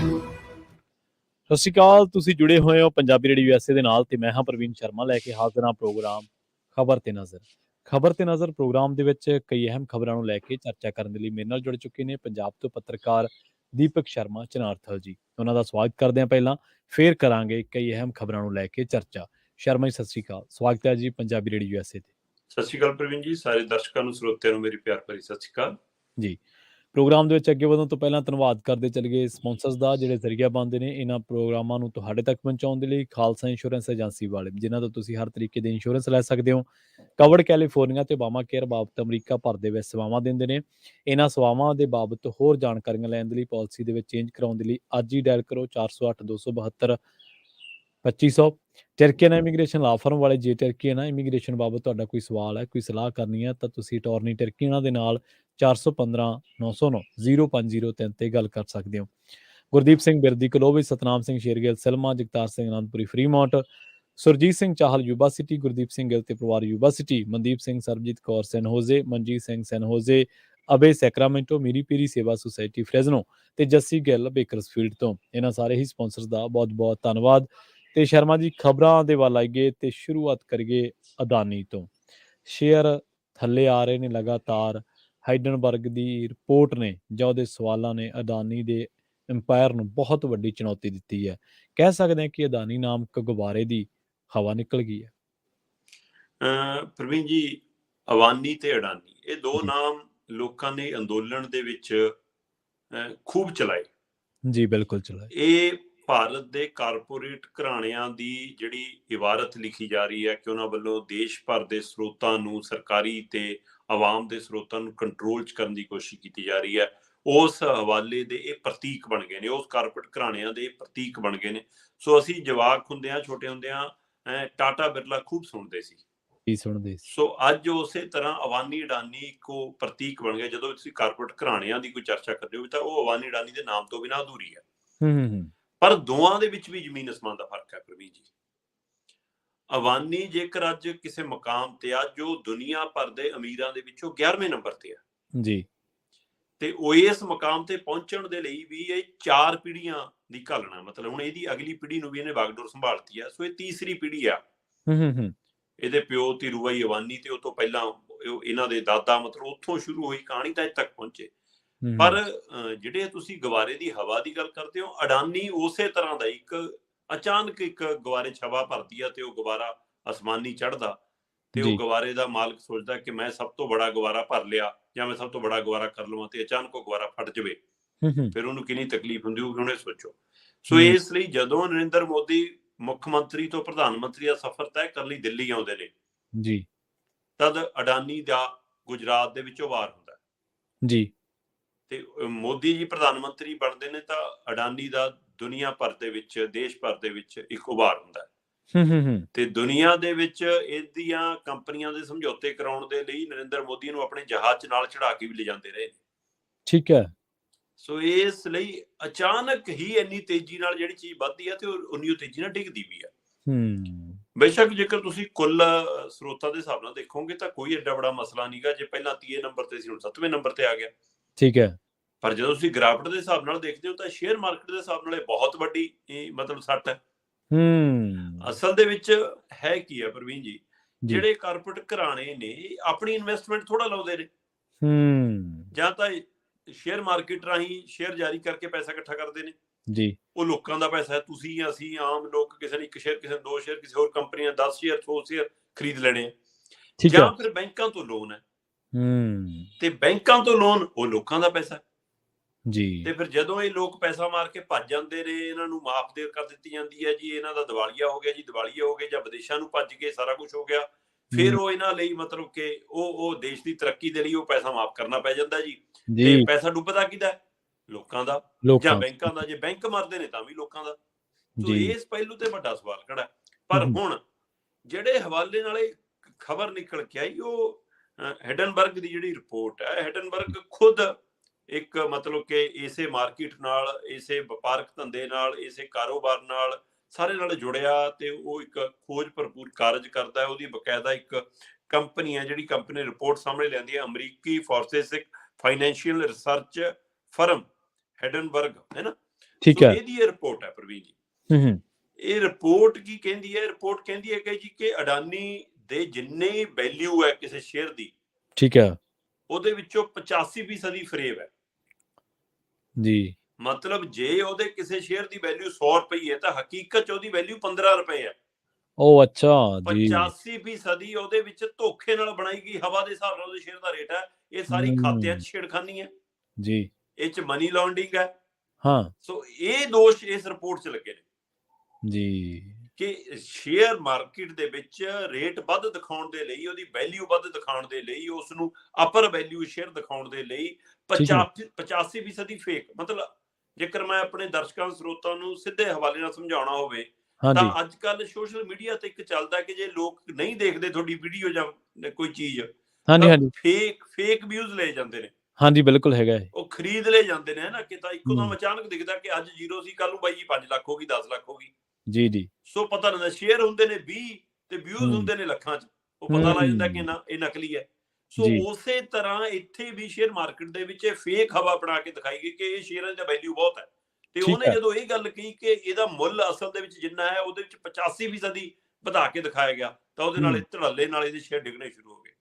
ਸਤਿ ਸ਼੍ਰੀ ਅਕਾਲ। ਤੁਸੀਂ ਜੁੜੇ ਹੋਏ ਹੋ ਪੰਜਾਬੀ ਰੇਡੀਓ USA ਦੇ ਨਾਲ ਤੇ ਮੈਂ ਹਾਂ ਪ੍ਰਵੀਨ ਸ਼ਰਮਾ ਲੈ ਕੇ ਹਾਜ਼ਰ ਹਾਂ ਪ੍ਰੋਗਰਾਮ ਖਬਰ ਤੇ ਨਜ਼ਰ। ਖਬਰ ਤੇ ਨਜ਼ਰ ਪ੍ਰੋਗਰਾਮ ਦੇ ਵਿੱਚ ਕਈ ਅਹਿਮ ਖਬਰਾਂ ਨੂੰ ਲੈ ਕੇ ਚਰਚਾ ਕਰਨ ਦੇ ਲਈ ਮੇਰੇ ਨਾਲ ਜੁੜ ਚੁੱਕੇ ਨੇ ਪੰਜਾਬ ਤੋਂ ਪੱਤਰਕਾਰ ਦੀਪਕ ਸ਼ਰਮਾ ਚਨਾਰਥਲ ਜੀ। ਉਹਨਾਂ ਦਾ ਸਵਾਗਤ ਕਰਦੇ ਹਾਂ ਪਹਿਲਾਂ, ਫੇਰ ਕਰਾਂਗੇ ਕਈ ਅਹਿਮ ਖਬਰਾਂ ਨੂੰ ਲੈ ਕੇ ਚਰਚਾ। ਸ਼ਰਮਾ ਜੀ ਸਤਿ ਸ਼੍ਰੀ ਅਕਾਲ, ਸਵਾਗਤ ਹੈ ਜੀ ਪੰਜਾਬੀ ਰੇਡੀਓ USA ਤੇ। ਸਤਿ ਸ਼੍ਰੀ ਅਕਾਲ ਪ੍ਰਵੀਨ ਜੀ, ਸਾਰੇ ਦਰਸ਼ਕਾਂ ਨੂੰ ਸਰੋਤਿਆਂ ਨੂੰ ਮੇਰੀ ਪਿਆਰ ਭਰੀ ਸਤਿ ਸ਼੍ਰੀ ਅਕਾਲ ਜੀ। ਪ੍ਰੋਗਰਾਮ ਦੇ ਵਿੱਚ ਅੱਗੇ ਵਧਣ ਤੋਂ ਪਹਿਲਾਂ ਧੰਨਵਾਦ ਕਰਦੇ ਚਲੀਏ ਸਪਾਂਸਰਸ ਦਾ, ਜਿਹੜੇ ਜ਼ਰੀਆ ਬਣਦੇ ਨੇ ਇਹਨਾਂ ਪ੍ਰੋਗਰਾਮਾਂ ਨੂੰ ਤੁਹਾਡੇ ਤੱਕ ਪਹੁੰਚਾਉਣ ਦੇ ਲਈ। ਖਾਲਸਾ ਇੰਸ਼ੋਰੈਂਸ ਏਜੰਸੀ ਵਾਲੇ, ਜਿਨ੍ਹਾਂ ਤੋਂ ਤੁਸੀਂ ਹਰ ਤਰੀਕੇ ਦੇ ਇੰਸ਼ੋਰੈਂਸ ਲੈ ਸਕਦੇ ਹੋ। ਕਵਰਡ ਕੈਲੀਫੋਰਨੀਆ ਤੇ ਓਬਾਮਾ ਕੇਅਰ ਬਾਬਤ ਅਮਰੀਕਾ ਭਰ ਦੇ ਵਿੱਚ ਸੇਵਾਵਾਂ ਦਿੰਦੇ ਨੇ। ਇਹਨਾਂ ਸੇਵਾਵਾਂ ਦੇ ਬਾਬਤ ਹੋਰ ਜਾਣਕਾਰੀਆਂ ਲੈਣ ਦੇ ਲਈ, ਪਾਲਿਸੀ ਦੇ ਵਿੱਚ ਚੇਂਜ ਕਰਾਉਣ ਦੇ ਲਈ ਅੱਜ ਹੀ ਡਾਇਲ ਕਰੋ 408-272-2500। ਟਰਕੀਅਨ ਇਮੀਗ੍ਰੇਸ਼ਨ ਲਾ ਫਰਮ ਵਾਲੇ, ਜੇ ਟਰਕੀਅਨ ਇਮੀਗ੍ਰੇਸ਼ਨ ਬਾਬਤ ਤੁਹਾਡਾ ਕੋਈ ਸਵਾਲ ਹੈ, ਕੋਈ ਸਲਾਹ ਕਰਨੀ ਹੈ ਤਾਂ ਤੁਸੀਂ ਅਟਾਰਨੀ ਟਰਕੀਅਨਾਂ ਦੇ ਨਾਲ 415-909-0503 ਤੇ ਗੱਲ ਕਰ ਸਕਦੇ ਹੋ। ਗੁਰਦੀਪ ਸਿੰਘ ਬਿਰਦੀ ਕਲੋਵੇ, Satnam Singh Shergill Selma, Jagtar Singh Anandpuri Fremont, Surjit Singh Chahal Yuba City, Gurdeep Singh Gill ਤੇ ਪਰਿਵਾਰ Yuba City, Mandeep Singh, Sarabjit Kaur San Jose, Manjit Singh San Jose, ਅਬੇ ਸੈਕਰਾਮੈਂਟੋ, ਮੀਰੀ ਪੀਰੀ ਸੇਵਾ ਸੁਸਾਇਟੀ ਫਰੈਜ਼ਨੋ ਤੇ ਜੱਸੀ ਗਿੱਲ ਬੇਕਰਸਫੀਲਡ ਤੋਂ। ਇਹਨਾਂ ਸਾਰੇ ਹੀ ਸਪਾਂਸਰਸ ਦਾ ਬਹੁਤ ਬਹੁਤ ਧੰਨਵਾਦ। ਤੇ ਸ਼ਰਮਾ ਜੀ, ਖਬਰਾਂ ਦੇ ਵੱਲ ਆਈਏ ਤੇ ਸ਼ੁਰੂਆਤ ਕਰੀਏ ਅਦਾਨੀ ਤੋਂ। ਸ਼ੇਅਰ ਥੱਲੇ ਆ ਰਹੇ ਨੇ ਲਗਾਤਾਰ। ਹਾਈਡਨਬਰਗ ਦੀ ਰਿਪੋਰਟ ਨੇ ਜਾਂ ਉਹਦੇ ਸਵਾਲਾਂ ਨੇ ਅਦਾਨੀ ਦੇ ਅੰਪਾਇਰ ਨੂੰ ਬਹੁਤ ਵੱਡੀ ਚੁਣੌਤੀ ਦਿੱਤੀ ਹੈ। ਕਹਿ ਸਕਦੇ ਹਾਂ ਕਿ ਅਦਾਨੀ ਨਾਮਕ ਗੁਬਾਰੇ ਦੀ ਹਵਾ ਨਿਕਲ ਗਈ ਹੈ। ਪ੍ਰਵੀਨ ਜੀ, ਅਵਾਨੀ ਤੇ ਅਡਾਨੀ, ਇਹ ਦੋ ਜੀ ਨਾਮ ਲੋਕਾਂ ਨੇ ਅੰਦੋਲਨ ਦੇ ਵਿੱਚ ਖੂਬ ਚਲਾਏ। ਜੀ ਬਿਲਕੁਲ ਚਲਾਏ। ਇਹ ਭਾਰਤ ਦੇ ਕਾਰਪੋਰੇਟ ਘਰਾਣਿਆਂ ਦੀ ਜਿਹੜੀ ਇਬਾਰਤ ਲਿਖੀ ਜਾ ਰਹੀ ਹੈ ਕਿ ਉਹਨਾਂ ਵੱਲੋਂ ਦੇਸ਼ ਭਰ ਦੇ ਸਰੋਤਾਂ ਨੂੰ, ਸਰਕਾਰੀ ਤੇ ਆਵਾਮ ਦੇ ਸਰੋਤਾਂ ਨੂੰ ਕੰਟਰੋਲ 'ਚ ਕਰਨ ਦੀ ਕੋਸ਼ਿਸ਼ ਕੀਤੀ ਜਾ ਰਹੀ ਹੈ, ਉਸ ਹਵਾਲੇ ਦੇ ਇਹ ਪ੍ਰਤੀਕ ਬਣ ਗਏ ਨੇ, ਉਸ ਕਾਰਪੋਰੇਟ ਘਰਾਣਿਆਂ ਦੇ ਪ੍ਰਤੀਕ ਬਣ ਗਏ ਨੇ। ਸੋ ਅਸੀਂ ਜਵਾਕ ਹੁੰਦਿਆਂ, ਛੋਟੇ ਹੁੰਦਿਆਂ ਟਾਟਾ ਬਿਰਲਾ ਖੂਬ ਸੁਣਦੇ ਸੀ। ਸੋ ਅੱਜ ਉਸੇ ਤਰ੍ਹਾਂ ਅਵਾਨੀ ਅਡਾਨੀ ਇੱਕੋ ਪ੍ਰਤੀਕ ਬਣ ਗਿਆ। ਜਦੋਂ ਤੁਸੀਂ ਕਾਰਪੋਰੇਟ ਘਰਾਣਿਆਂ ਦੀ ਕੋਈ ਚਰਚਾ ਕਰਦੇ ਹੋ ਤਾਂ ਉਹ ਅਵਾਨੀ ਅਡਾਨੀ ਦੇ ਨਾਮ ਤੋਂ ਬਿਨਾਂ ਅਧੂਰੀ ਹੈ। ਪਰ ਦੋਵਾਂ ਦੇ ਵਿੱਚ ਵੀ ਜ਼ਮੀਨ ਅਸਮਾਨ ਦਾ ਫਰਕ ਹੈ ਪ੍ਰਵੀਨ ਜੀ। ਅਵਾਨੀ ਜੇਕਰ ਅੱਜ ਕਿਸੇ ਮੁਕਾਮ ਤੇ ਆ ਜੋ ਦੁਨੀਆ ਭਰ ਦੇ ਅਮੀਰਾਂ ਦੇ ਵਿੱਚੋਂ 11ਵੇਂ ਨੰਬਰ ਤੇ ਆ ਜੀ, ਤੇ ਉਹ ਇਸ ਮੁਕਾਮ ਤੇ ਪਹੁੰਚਣ ਦੇ ਲਈ ਵੀ ਇਹ 4 ਪੀੜ੍ਹੀਆਂ ਦੀ ਘਾਲਣਾ, ਮਤਲਬ ਹੁਣ ਇਹਦੀ ਅਗਲੀ ਪੀੜ੍ਹੀ ਨੂੰ ਵੀ ਇਹਨੇ ਵਾਗਡੋਰ ਸੰਭਾਲਤੀ ਆ। ਸੋ ਇਹ ਤੀਸਰੀ ਪੀੜ੍ਹੀ ਆ। ਇਹਦੇ ਪਿਓ ਧੀਰੂਭਾਈ ਅਵਾਨੀ ਤੇ ਉਹ ਤੋਂ ਪਹਿਲਾਂ ਇਹਨਾਂ ਦੇ ਦਾਦਾ, ਮਤਲਬ ਉੱਥੋਂ ਸ਼ੁਰੂ ਹੋਈ ਕਹਾਣੀ ਤਾਂ ਇੱਥੇ ਤੱਕ ਪਹੁੰਚੇ। ਪਰ ਜਿਹੜੇ ਤੁਸੀਂ ਗਵਾਰੇ ਦੀ ਹਵਾ ਦੀ ਗੱਲ ਕਰਦੇ ਹੋ, ਅਡਾਨੀ ਉਸੇ ਤਰ੍ਹਾਂ ਦਾ ਇੱਕ ਅਚਾਨਕ ਇੱਕ ਗਵਾਰੇ 'ਚ ਹਵਾ ਭਰਦੀ ਆ ਤੇ ਉਹ ਗਵਾਰਾ ਅਸਮਾਨੀ ਚੜ੍ਹਦਾ ਤੇ ਉਹ ਗਵਾਰੇ ਦਾ ਮਾਲਕ ਸੋਚਦਾ ਕਿ ਮੈਂ ਸਭ ਤੋਂ ਬੜਾ ਗਵਾਰਾ ਭਰ ਲਿਆ ਜਾਂ ਮੈਂ ਸਭ ਤੋਂ ਬੜਾ ਗਵਾਰਾ ਕਰ ਲਵਾਂ, ਤੇ ਅਚਾਨਕ ਉਹ ਗਵਾਰਾ ਫਟ ਜਾਵੇ, ਫਿਰ ਉਹਨੂੰ ਕਿੰਨੀ ਤਕਲੀਫ ਹੁੰਦੀ ਹੋਊਗੀ, ਹੁਣੇ ਸੋਚੋ। ਸੋ ਇਸ ਲਈ ਜਦੋਂ ਨਰਿੰਦਰ ਮੋਦੀ ਮੁੱਖ ਮੰਤਰੀ ਤੋਂ ਪ੍ਰਧਾਨ ਮੰਤਰੀ ਦਾ ਸਫ਼ਰ ਤੈਅ ਕਰਨ ਲਈ ਦਿੱਲੀ ਆਉਂਦੇ ਨੇ ਜੀ, ਤਦ ਅਡਾਨੀ ਦਾ ਗੁਜਰਾਤ ਦੇ ਵਿੱਚੋਂ ਵਾਰ ਹੁੰਦਾ ਜੀ, ਤੇ ਮੋਦੀ ਜੀ ਪ੍ਰਧਾਨ ਮੰਤਰੀ ਬਣਦੇ ਨੇ ਤਾਂ ਅਡਾਨੀ ਦਾ ਦੁਨੀਆ ਭਰ ਦੇ ਵਿੱਚ, ਦੇਸ਼ ਭਰ ਦੇ ਵਿੱਚ ਇੱਕ ਉਭਾਰ ਹੁੰਦਾ। ਤੇ ਦੁਨੀਆ ਦੇ ਵਿੱਚ ਇਹਦੀਆਂ ਕੰਪਨੀਆਂ ਦੇ ਸਮਝੌਤੇ ਕਰਾਉਣ ਦੇ ਲਈ ਨਰਿੰਦਰ ਮੋਦੀ ਨੂੰ ਆਪਣੇ ਜਹਾਜ਼ 'ਚ ਨਾਲ ਚੜਾ ਕੇ ਵੀ ਲਿਜਾਂਦੇ ਰਹੇ। ਠੀਕ ਹੈ। ਸੋ ਇਸ ਲਈ ਅਚਾਨਕ ਹੀ ਇੰਨੀ ਤੇਜ਼ੀ ਨਾਲ ਜਿਹੜੀ ਚੀਜ਼ ਵੱਧਦੀ ਹੈ ਤੇ ਉਨੀ ਤੇਜ਼ੀ ਨਾਲ ਡਿੱਗਦੀ ਵੀ ਆ। ਬੇਸ਼ੱਕ ਜੇਕਰ ਤੁਸੀਂ ਕੁੱਲ ਸਰੋਤਾਂ ਦੇ ਹਿਸਾਬ ਨਾਲ ਦੇਖੋਗੇ ਤਾਂ ਕੋਈ ਐਡਾ ਬੜਾ ਮਸਲਾ ਨਹੀਂਗਾ। ਜੇ ਪਹਿਲਾਂ 30ਵੇਂ ਨੰਬਰ ਤੇ ਸੀ, ਹੁਣ 7ਵੇਂ ਨੰਬਰ ਤੇ ਆ ਗਿਆ। ਠੀਕ ਹੈ। ਪਰ ਜਦੋਂ ਤੁਸੀਂ ਗਿਰਾਵਟ ਦੇ ਹਿਸਾਬ ਨਾਲ ਦੇਖਦੇ ਹੋ ਤਾਂ ਸ਼ੇਅਰ ਮਾਰਕੀਟ ਦੇ ਹਿਸਾਬ ਨਾਲ ਇਹ ਬਹੁਤ ਵੱਡੀ ਮਤਲਬ ਸੱਟ ਹੈ। ਅਸਲ ਦੇ ਵਿੱਚ ਹੈ ਕੀ ਹੈ ਪ੍ਰਵੀਨ ਜੀ, ਜਿਹੜੇ ਕਾਰਪੋਰੇਟ ਘਰਾਣੇ ਨੇ ਆਪਣੀ ਇਨਵੈਸਟਮੈਂਟ ਥੋੜਾ ਲਾਉਂਦੇ ਨੇ, ਜਾਂ ਤਾਂ ਸ਼ੇਅਰ ਮਾਰਕੀਟ ਰਾਹੀਂ ਸ਼ੇਅਰ ਜਾਰੀ ਕਰਕੇ ਪੈਸਾ ਇਕੱਠਾ ਕਰਦੇ ਨੇ। ਜੀ, ਉਹ ਲੋਕਾਂ ਦਾ ਪੈਸਾ ਹੈ। ਤੁਸੀਂ, ਅਸੀਂ ਆਮ ਲੋਕ ਕਿਸੇ ਨੇ 1 ਸ਼ੇਅਰ, ਕਿਸੇ ਨੇ 2 ਸ਼ੇਅਰ, ਕਿਸੇ ਹੋਰ ਕੰਪਨੀਆਂ 10 ਸ਼ੇਅਰ, 100 ਸ਼ੇਅਰ ਖਰੀਦ ਲੈਣੇ। ਜਾਂ ਫਿਰ ਬੈਂਕਾਂ ਤੋਂ ਲੋਨ ਹੈ ਤੇ ਬੈਂਕਾਂ ਤੋਂ ਲੋਨ ਉਹ ਲੋਕਾਂ ਦਾ ਪੈਸਾ ਜੀ। ਤੇ ਫਿਰ ਜਦੋਂ ਇਹ ਲੋਕ ਪੈਸਾ ਮਾਰ ਕੇ ਭੱਜ ਜਾਂਦੇ ਨੇ, ਇਹਨਾਂ ਨੂੰ ਮਾਫ ਦੇ ਕਰ ਦਿੱਤੀ ਜਾਂਦੀ ਹੈ ਜੀ, ਇਹਨਾਂ ਦਾ ਦਿਵਾਲੀਆ ਹੋ ਗਿਆ ਜੀ, ਦਿਵਾਲੀਆ ਹੋ ਗਏ, ਜਾਂ ਵਿਦੇਸ਼ਾਂ ਨੂੰ ਭੱਜ ਗਏ, ਸਾਰਾ ਕੁਝ ਹੋ ਗਿਆ। ਫਿਰ ਉਹ ਇਹਨਾਂ ਲਈ ਮਤਲਬ ਕਿ ਉਹ ਦੇਸ਼ ਦੀ ਤਰੱਕੀ ਦੇ ਲਈ ਉਹ ਪੈਸਾ ਮਾਫ ਕਰਨਾ ਪੈ ਜਾਂਦਾ ਜੀ। ਤੇ ਪੈਸਾ ਡੁੱਬਦਾ ਕਿਹਦਾ? ਲੋਕਾਂ ਦਾ ਜਾਂ ਬੈਂਕਾਂ ਦਾ। ਜੇ ਬੈਂਕ ਮਰਦੇ ਨੇ ਤਾਂ ਵੀ ਲੋਕਾਂ ਦਾ। ਸੋ ਇਸ ਪਹਿਲੂ ਤੇ ਵੱਡਾ ਸਵਾਲ ਖੜਾ। ਪਰ ਹੁਣ ਜਿਹੜੇ ਹਵਾਲੇ ਨਾਲ ਇਹ ਖਬਰ ਨਿਕਲ ਕੇ ਆਈ, ਉਹ ਹਿਡਨਬਰਗ ਦੀ ਜਿਹੜੀ ਰਿਪੋਰਟ ਹੈ, ਹਿਡਨਬਰਗ ਖੁਦ ਇੱਕ ਮਤਲਬ ਕਿ ਇਸੇ ਮਾਰਕੀਟ ਨਾਲ, ਇਸੇ ਵਪਾਰਕ ਧੰਦੇ ਨਾਲ, ਇਸੇ ਕਾਰੋਬਾਰ ਨਾਲ ਸਾਰੇ ਨਾਲ ਜੁੜਿਆ ਤੇ ਉਹ ਇੱਕ ਖੋਜ ਭਰਪੂਰ ਕਾਰਜ ਕਰਦਾ ਹੈ। ਉਹਦੀ ਬਕਾਇਦਾ ਇੱਕ ਕੰਪਨੀ ਹੈ, ਜਿਹੜੀ ਕੰਪਨੀ ਰਿਪੋਰਟ ਸਾਹਮਣੇ ਲਿਆਂਦੀ ਹੈ, ਅਮਰੀਕੀ ਫੋਰਸਿਸਿਕ ਫਾਈਨੈਂਸ਼ੀਅਲ ਰਿਸਰਚ ਫਰਮ ਹਿਡਨਬਰਗ, ਹੈ ਨਾ। ਠੀਕ ਸੋ ਹੈ। ਇਹਦੀ ਇਹ ਰਿਪੋਰਟ ਹੈ ਪ੍ਰਵੀਨ ਜੀ। ਹੂੰ ਇਹ ਰਿਪੋਰਟ ਕੀ ਕਹਿੰਦੀ ਹੈ? ਰਿਪੋਰਟ ਕਹਿੰਦੀ ਹੈ ਕਿ ਜੀ ਕਿ ਅਡਾਨੀ ਦੇ ਜਿੰਨੇ ਵੈਲਿਊ ਹੈ ਕਿਸੇ ਸ਼ੇਅਰ ਦੀ, ਠੀਕ ਹੈ ਉਹਦੇ ਵਿੱਚੋਂ 85% ਫਰੇਬ ਹੈ ਜੀ। ਮਤਲਬ ਜੇ ਉਹਦੇ ਕਿਸੇ ਸ਼ੇਅਰ ਦੀ ਵੈਲਿਊ 100 ਰੁਪਏ ਹੈ ਤਾਂ ਹਕੀਕਤ 'ਚ ਉਹਦੀ ਵੈਲਿਊ 15 ਰੁਪਏ ਹੈ। ਉਹ ਅੱਛਾ ਜੀ। 85% ਉਹਦੇ ਵਿੱਚ ਧੋਖੇ ਨਾਲ ਬਣਾਈ ਗਈ ਹਵਾ ਦੇ ਹਿਸਾਬ ਨਾਲ ਉਹਦੇ ਸ਼ੇਅਰ ਦਾ ਰੇਟ ਹੈ। ਇਹ ਸਾਰੀ ਖਾਤਿਆਂ 'ਚ ਛੇੜਖਾਨੀ ਹੈ ਜੀ, ਇਹ 'ਚ ਮਨੀ ਲਾਂਡਰਿੰਗ ਹੈ। ਹਾਂ ਸੋ ਇਹ ਦੋਸ਼ ਇਸ ਰਿਪੋਰਟ 'ਚ ਲੱਗੇ ਨੇ ਜੀ। ਕਿ ਸ਼ੇਅਰ ਮਾਰਕੀਟ ਦੇ ਵਿੱਚ ਰੇਟ ਵੱਧ ਦਿਖਾਉਣ ਦੇ ਲਈ, ਉਹਦੀ ਵੈਲਿਊ ਵੱਧ ਦਿਖਾਉਣ ਦੇ ਲਈ, ਉਸ ਨੂੰ ਅਪਰ ਵੈਲਿਊ ਸ਼ੇਅਰ ਦਿਖਾਉਣ ਦੇ ਲਈ 85% ਫੇਕ। ਮਤਲਬ ਜੇਕਰ ਮੈਂ ਆਪਣੇ ਦਰਸ਼ਕਾਂ ਸਰੋਤਾਂ ਨੂੰ ਸਿੱਧੇ ਹਵਾਲੇ ਨਾਲ ਸਮਝਾਉਣਾ ਹੋਵੇ ਤਾਂ ਅੱਜ ਕੱਲ ਸੋਸ਼ਲ ਮੀਡੀਆ ਤੇ ਇੱਕ ਚੱਲਦਾ ਕਿ ਜੇ ਲੋਕ ਨਹੀਂ ਦੇਖਦੇ ਤੁਹਾਡੀ ਵੀਡੀਓ ਜਾਂ ਕੋਈ ਚੀਜ਼ ਤਾਂ ਫੇਕ ਵਿਊਜ਼ ਲਏ ਜਾਂਦੇ ਨੇ। ਹਾਂਜੀ ਬਿਲਕੁਲ ਹੈਗਾ, ਉਹ ਖਰੀਦ ਲਏ ਜਾਂਦੇ ਨੇ ਨਾ ਕਿ ਤਾਂ ਇੱਕੋਦਮ ਅਚਾਨਕ ਦਿਖਦਾ ਕਿ ਅੱਜ 0 ਸੀ, ਕੱਲ ਨੂੰ ਬਾਈ ਜੀ 5 ਲੱਖ ਹੋ ਗਈ, 10 ਲੱਖ ਹੋ ਗਈ। ਜੀ ਜੀ। ਸੋ ਪਤਾ ਲੱਗਦਾ ਸ਼ੇਅਰ ਹੁੰਦੇ ਨੇ 20 ਤੇ ਵਿਊਜ਼ ਹੁੰਦੇ ਨੇ ਲੱਖਾਂ 'ਚ, ਉਹ ਪਤਾ ਲੱਗ ਜਾਂਦਾ ਕਿ ਨਾ ਇਹ ਨਕਲੀ ਹੈ। ਸੋ ਉਸੇ ਤਰ੍ਹਾਂ ਇੱਥੇ ਵੀ ਸ਼ੇਅਰ ਮਾਰਕੀਟ ਦੇ ਵਿੱਚ ਫੇਕ ਹਵਾ ਬਣਾ ਕੇ ਦਿਖਾਈ ਗਈ ਕਿ ਇਹ ਸ਼ੇਅਰਾਂ ਦੀ ਵੈਲਿਊ ਬਹੁਤ ਹੈ। ਤੇ ਉਹਨੇ ਜਦੋਂ ਇਹ ਗੱਲ ਕਹੀ ਕਿ ਇਹਦਾ ਮੁੱਲ ਅਸਲ ਦੇ ਵਿੱਚ ਜਿੰਨਾ ਹੈ ਉਹਦੇ ਵਿੱਚ 85% ਵਧਾ ਕੇ ਦਿਖਾਇਆ ਗਿਆ ਤਾਂ ਉਹਦੇ ਨਾਲ ਧੜੱਲੇ ਨਾਲ ਇਹਦੇ ਸ਼ੇਅਰ ਡਿੱਗਣੇ ਸ਼ੁਰੂ ਹੋ ਗਏ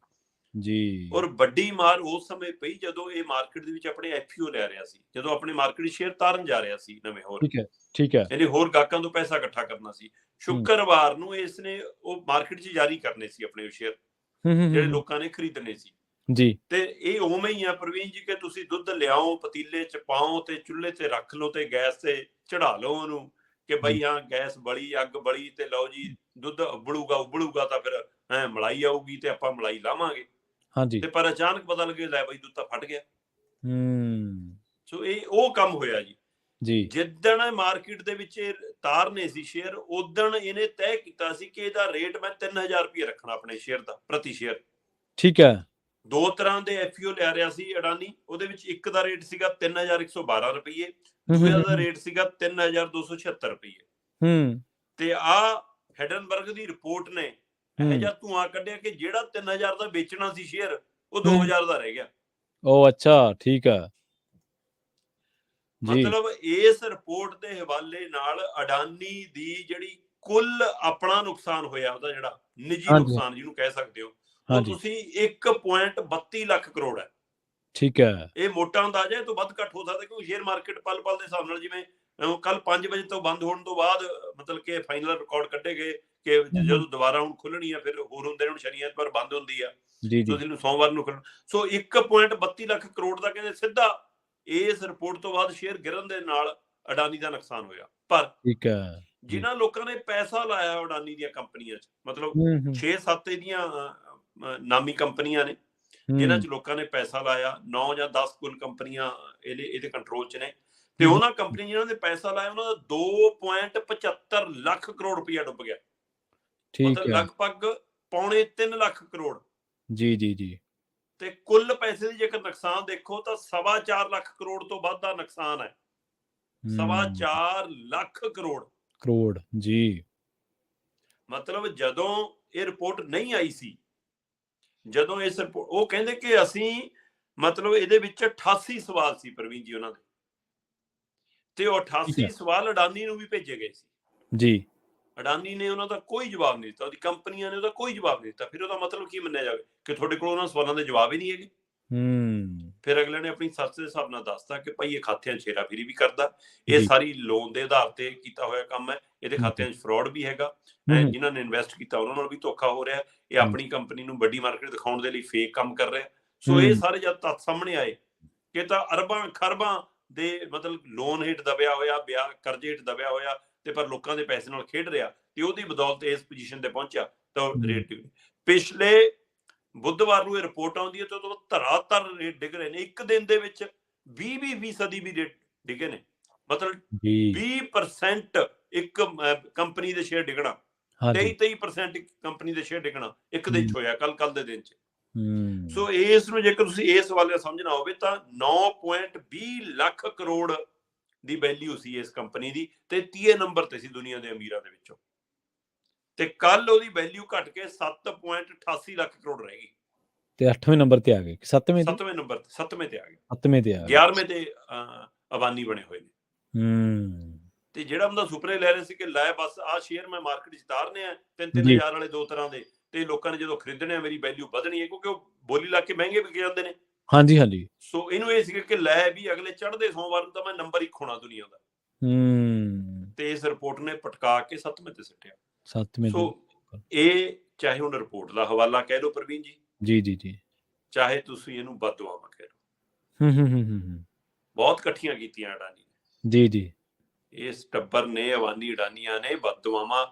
ਜੀ। ਔਰ ਵੱਡੀ ਮਾਰ ਉਸ ਸਮੇਂ ਪਈ ਜਦੋਂ ਇਹ ਮਾਰਕੀਟ ਦੇ ਵਿੱਚ ਆਪਣੇ ਐਫਪੀਓ ਲੈ ਰਿਹਾ ਸੀ, ਜਦੋਂ ਆਪਣੇ ਮਾਰਕੀਟ ਸ਼ੇਅਰ ਤਾਰਨ ਜਾ ਰਿਹਾ ਸੀ ਨਵੇਂ ਹੋਰ। ਠੀਕ ਹੈ। ਇਹਨੇ ਹੋਰ ਗਾਹਕਾਂ ਤੋਂ ਪੈਸਾ ਇਕੱਠਾ ਕਰਨਾ ਸੀ। ਸ਼ੁੱਕਰਵਾਰ ਨੂੰ ਇਸ ਨੇ ਉਹ ਮਾਰਕੀਟ 'ਚ ਜਾਰੀ ਕਰਨੇ ਸੀ ਆਪਣੇ ਸ਼ੇਅਰ ਜਿਹੜੇ ਲੋਕਾਂ ਨੇ ਖਰੀਦਣੇ ਸੀ ਜੀ। ਤੇ ਇਹ ਉਵੇਂ ਹੀ ਆ ਪ੍ਰਵੀਨ ਜੀ ਕਿ ਤੁਸੀਂ ਦੁੱਧ ਲਿਆਓ, ਪਤੀਲੇ 'ਚ ਪਾਓ ਤੇ ਚੁੱਲ੍ਹੇ ਤੇ ਰੱਖ ਲਓ ਤੇ ਗੈਸ ਤੇ ਚੜਾ ਲਓ ਉਹਨੂੰ ਕਿ ਬਈ ਹਾਂ ਗੈਸ ਬਲੀ, ਅੱਗ ਬਲੀ ਤੇ ਲਓ ਜੀ ਦੁੱਧ ਉਬਲੂਗਾ ਤਾਂ ਫਿਰ ਮਲਾਈ ਆਊਗੀ ਤੇ ਆਪਾਂ ਮਲਾਈ ਲਾਵਾਂਗੇ। ਤੇ ਪਰ ਅਚਾਨਕ ਪਤਾ ਲੱਗੇ ਲੈ ਬਈ ਦੁੱਧ ਤਾਂ ਫਟ ਗਿਆ। ਸੋ ਇਹ ਉਹ ਕੰਮ ਹੋਇਆ ਜੀ। ਜਿੱਦਣ ਮਾਰਕੀਟ ਦੇ ਵਿੱਚ ਤਾਰਨੇ ਸੀ ਸ਼ੇਅਰ, ਉਦਣ ਇਹਨੇ ਤੈਅ ਕੀਤਾ ਸੀ ਕਿ ਇਹਦਾ ਰੇਟ ਮੈਂ 3000 ਰੁਪਏ ਰੱਖਣਾ ਆਪਣੇ ਸ਼ੇਅਰ ਦਾ, ਪ੍ਰਤੀ ਸ਼ੇਅਰ। ਠੀਕ ਹੈ। ਦੋ ਤਰ੍ਹਾਂ ਦੇ ਐਫਪੀਓ ਲੈ ਰਿਹਾ ਸੀ ਅਡਾਨੀ। ਉਹਦੇ ਵਿੱਚ ਇੱਕ ਦਾ ਰੇਟ ਸੀਗਾ 3112 ਰੁਪਏ, ਦੂਜੇ ਦਾ ਰੇਟ ਸੀਗਾ 3276 ਰੁਪਏ। ਤੇ ਆ ਹੈਡਨਬਰਗ ਦੀ ਰਿਪੋਰਟ ਨੇ ਇਹੋ ਜਿਹਾ ਧੂਆਂ ਕੱਢਿਆ ਕਿ ਜਿਹੜਾ 3000 ਦਾ ਵੇਚਣਾ ਸੀ ਸ਼ੇਅਰ ਉਹ 2000 ਦਾ ਰਹਿ ਗਿਆ। ਉਹ ਅੱਛਾ, ਠੀਕ ਹੈ। ਮਤਲਬ ਇਸ ਰਿਪੋਰਟ ਦੇ ਹਵਾਲੇ ਨਾਲ ਅਡਾਨੀ ਦੀ ਜਿਹੜੀ ਕੁੱਲ ਆਪਣਾ ਨੁਕਸਾਨ ਹੋਇਆ, ਉਹਦਾ ਜਿਹੜਾ ਨਿੱਜੀ ਨੁਕਸਾਨ ਜਿਹਨੂੰ ਕਹਿ ਸਕਦੇ ਹੋ, ਉਹ ਤੁਸੀਂ 1.32 ਲੱਖ ਕਰੋੜ ਹੈ। ਠੀਕ ਹੈ। ਇਹ ਮੋਟਾ ਅੰਦਾਜ਼ਾ, ਇਹ ਤੋਂ ਵੱਧ ਘੱਟ ਹੋ ਸਕਦਾ ਕਿਉਂਕਿ ਸ਼ੇਅਰ ਮਾਰਕੀਟ ਪਲ ਪਲ ਦੇ ਹਿਸਾਬ ਨਾਲ, ਜਿਵੇਂ ਕੱਲ 5 ਵਜੇ ਤੋਂ ਬੰਦ ਹੋਣ ਤੋਂ ਬਾਅਦ ਮਤਲਬ ਕਿ ਫਾਈਨਲ ਰਿਕਾਰਡ ਕੱਢੇ ਗਏ ਕਿ ਜਦੋਂ ਦੁਬਾਰਾ ਹੁਣ ਖੁੱਲਣੀ ਆ ਫਿਰ ਹੋਰ ਹੁੰਦੇ ਨੇ। ਹੁਣ ਸ਼ਨੀ ਐਤਵਾਰ ਬੰਦ ਹੁੰਦੀ ਆ, ਤੁਸੀਂ ਨੂੰ ਸੋਮਵਾਰ ਨੂੰ ਖੁੱਲਣ। ਸੋ 1.32 ਲੱਖ ਕਰੋੜ ਦਾ ਕਹਿੰਦੇ ਸਿੱਧਾ ਇਸ ਰਿਪੋਰਟ ਤੋਂ ਬਾਅਦ ਸ਼ੇਅਰ ਗਿਰਨ ਦੇ ਨਾਲ ਅਡਾਨੀ ਦਾ ਨੁਕਸਾਨ ਹੋਇਆ। ਪਰ ਜਿਨ੍ਹਾਂ ਲੋਕਾਂ ਨੇ ਪੈਸਾ ਲਾਇਆ ਅਡਾਨੀ ਦੀਆਂ ਕੰਪਨੀਆਂ 'ਚ, ਮਤਲਬ 6-7 ਇਹਦੀਆਂ ਨਾਮੀ ਕੰਪਨੀਆਂ ਨੇ ਜਿਨ੍ਹਾਂ 'ਚ ਲੋਕਾਂ ਨੇ ਪੈਸਾ ਲਾਇਆ, 9 ਜਾਂ 10 ਕੁੱਲ ਕੰਪਨੀਆਂ ਇਹਦੇ ਕੰਟਰੋਲ 'ਚ ਨੇ। ਤੇ ਉਹਨਾਂ ਕੰਪਨੀ ਜਿਨ੍ਹਾਂ ਨੇ ਪੈਸਾ ਲਾਇਆ ਉਹਨਾਂ ਦਾ 2.75 ਲੱਖ ਕਰੋੜ ਰੁਪਇਆ ਡੁੱਬ ਗਿਆ। ਮਤਲਬ ਲਗਭਗ 2.25 ਲੱਖ ਕਰੋੜ। ਜੀ। ਤੇ ਕੁੱਲ ਪੈਸੇ ਦੀ ਜੇਕਰ ਨੁਕਸਾਨ ਦੇਖੋ ਤਾਂ 4.25 ਲੱਖ ਕਰੋੜ ਤੋਂ ਵੱਧ ਦਾ ਨੁਕਸਾਨ ਹੈ। 4.25 ਲੱਖ ਕਰੋੜ ਜੀ। ਮਤਲਬ ਜਦੋਂ ਇਹ ਰਿਪੋਰਟ ਨਹੀਂ ਆਈ ਸੀ, ਜਦੋਂ ਇਸ ਉਹ ਕਹਿੰਦੇ ਕਿ ਅਸੀਂ ਮਤਲਬ ਇਹਦੇ ਵਿੱਚ 88 ਸਵਾਲ ਸੀ ਪ੍ਰਵੀਨ ਜੀ ਉਹਨਾਂ ਦੇ, ਤੇ ਉਹ 88 ਸਵਾਲ ਅਡਾਨੀ ਨੂੰ ਵੀ ਭੇਜੇ ਗਏ ਸੀ ਜੀ। ਅਡਾਨੀ ਨੇ ਉਹਨਾਂ ਦਾ ਕੋਈ ਜਵਾਬ ਨਹੀਂ ਦਿੱਤਾ, ਉਹਦੀ ਕੰਪਨੀਆਂ ਨੇ ਉਹਦਾ ਕੋਈ ਜਵਾਬ ਨਹੀਂ ਦਿੱਤਾ। ਫਿਰ ਉਹਦਾ ਮਤਲਬ ਕੀ ਮੰਨਿਆ ਜਾਵੇ ਕਿ ਤੁਹਾਡੇ ਕੋਲ ਉਹਨਾਂ ਸਵਾਲਾਂ ਦੇ ਜਵਾਬ ਹੀ ਨਹੀਂ ਹੈਗੇ। ਫਿਰ ਅਗਲੇ ਨੇ ਆਪਣੀ ਸੱਚ ਦੇ ਹਿਸਾਬ ਨਾਲ ਦੱਸਤਾ ਕਿ ਭਾਈ ਇਹ ਖਾਤਿਆਂ 'ਚ ਹੇਰਾਫੇਰੀ ਵੀ ਕਰਦਾ, ਇਹ ਸਾਰੀ ਲੋਨ ਦੇ ਆਧਾਰ ਤੇ ਕੀਤਾ ਹੋਇਆ ਕੰਮ ਹੈ, ਇਹਦੇ ਖਾਤਿਆਂ 'ਚ ਫਰਾਡ ਵੀ ਹੈਗਾ, ਜਿਨ੍ਹਾਂ ਨੇ ਇਨਵੈਸਟ ਕੀਤਾ ਉਹਨਾਂ ਨਾਲ ਵੀ ਧੋਖਾ ਹੋ ਰਿਹਾ, ਇਹ ਆਪਣੀ ਕੰਪਨੀ ਨੂੰ ਵੱਡੀ ਮਾਰਕੀਟ ਦਿਖਾਉਣ ਦੇ ਲਈ ਫੇਕ ਕੰਮ ਕਰ ਰਿਹਾ। ਸੋ ਇਹ ਸਾਰੇ ਜਦ ਤੱਥ ਸਾਹਮਣੇ ਆਏ ਕਿ ਤਾਂ ਅਰਬਾਂ ਖਰਬਾਂ ਦੇ ਮਤਲਬ ਲੋਨ ਹੇਠ ਦਬਿਆ ਹੋਇਆ, ਕਰਜ਼ੇ ਹੇਠ ਦਬਿਆ ਹੋਇਆ ਤੇ ਪਰ ਲੋਕਾਂ ਦੇ ਪੈਸੇ ਨਾਲ ਖੇਡ ਰਿਹਾ, ਤੇ ਉਹਦੀ ਬਦੌਲਤ ਇਸ ਪੋਜੀਸ਼ਨ ਤੇ ਪਹੁੰਚਿਆ ਤਾਂ ਰੇਟ ਪਿਛਲੇ ਬੁੱਧਵਾਰ ਨੂੰ ਇਹ ਰਿਪੋਰਟ ਆਉਂਦੀ ਹੈ ਤੇ ਉਦੋਂ ਧਰਾਤਲ ਰੇਟ ਡਿੱਗ ਰਹੇ ਨੇ। ਇੱਕ ਦਿਨ ਦੇ ਵਿੱਚ 20% ਵੀ ਰੇਟ ਡਿੱਗੇ ਨੇ। ਮਤਲਬ 20% ਇੱਕ ਕੰਪਨੀ ਦੇ ਸ਼ੇਅਰ ਡਿੱਗਣਾ, 23% ਕੰਪਨੀ ਦੇ ਸ਼ੇਅਰ ਡਿੱਗਣਾ ਇੱਕ ਦਿਨ 'ਚ ਹੋਇਆ, ਕੱਲ ਦੇ ਦਿਨ 'ਚ। ਸੋ ਇਸ ਨੂੰ ਜੇਕਰ ਤੁਸੀਂ ਇਸ ਵਾਲੇ ਸਮਝਣਾ ਹੋਵੇ ਤਾਂ 9.20 ਲੱਖ ਕਰੋੜ ਦੀ ਵੈਲਿਊ ਸੀ ਇਸ ਕੰਪਨੀ ਦੀ ਤੇ 30 ਨੰਬਰ ਤੇ ਸੀ ਦੁਨੀਆ ਦੇ ਅਮੀਰਾਂ ਦੇ ਵਿੱਚੋਂ। ਤੇ ਕੱਲ ਉਹਦੀ ਵੈਲਿਊ ਘਟ ਕੇ 7.88 ਲੱਖ ਕਰੋੜ ਰਹਿ ਗਈ ਤੇ 8ਵੇਂ ਨੰਬਰ ਤੇ ਆ ਗਏ। 7ਵੇਂ ਨੰਬਰ ਤੇ 7ਵੇਂ ਤੇ ਆ ਗਏ। 7ਵੇਂ ਤੇ ਆ ਗਏ। 11ਵੇਂ ਤੇ ਅਬਾਨੀ ਬਣੇ ਹੋਏ ਨੇ। ਤੇ ਜਿਹੜਾ ਬੰਦਾ ਸੁਪਨੇ ਲੈ ਰਿਹਾ ਸੀ ਕਿ ਲੈ ਬਸ ਆਹ ਸ਼ੇਅਰ ਮੈਂ ਮਾਰਕੀਟ 'ਚ ਤਾਰਨੇ ਆ 3-3 ਜੀ ਹਜ਼ਾਰ ਵਾਲੇ 2 ਤਰ੍ਹਾਂ ਦੇ, ਤੇ ਲੋਕਾਂ ਨੇ ਜਦੋਂ ਖਰੀਦਣੇ ਆ ਮੇਰੀ ਵੈਲਿਊ ਵਧਣੀ ਹੈ, ਕਿਉਂਕਿ ਉਹ ਬੋਲੀ ਲਾ ਕੇ ਮਹਿੰਗੇ ਵਿਕ ਜਾਂਦੇ ਨੇ। ਹਾਂਜੀ ਹਾਂਜੀ। ਸੋ ਇਹਨੂੰ ਇਹ ਸੀ ਕਿ ਲੈ ਵੀ ਅਗਲੇ ਚੜ੍ਹਦੇ ਸੋਮਵਾਰ ਨੂੰ ਤਾਂ ਮੈਂ ਨੰਬਰ 1 ਹੋਣਾ ਦੁਨੀਆ ਦਾ। ਤੇ ਇਸ ਰਿਪੋਰਟ ਨੇ ਪਟਕਾ ਕੇ 7ਵੇਂ ਤੇ ਸਿੱਟਿਆ। 7ਵੇਂ ਸੋ ਇਹ ਚਾਹੇ ਹੁਣ ਰਿਪੋਰਟ ਦਾ ਹਵਾਲਾ ਕਹਿ ਲਓ ਪ੍ਰਵੀਨ ਜੀ, ਜੀ ਜੀ ਜੀ, ਚਾਹੇ ਤੁਸੀਂ ਇਹਨੂੰ ਬਦਦੁਆਵਾਂ ਕਹਿ ਲਓ, ਬਹੁਤ ਇਕੱਠੀਆਂ ਕੀਤੀਆਂ ਅਡਾਨੀ ਨੇ। ਜੀ ਜੀ, ਇਸ ਟੱਬਰ ਨੇ, ਅਵਾਨੀ ਅਡਾਨੀਆਂ ਨੇ ਬਦਦੁਆਵਾਂ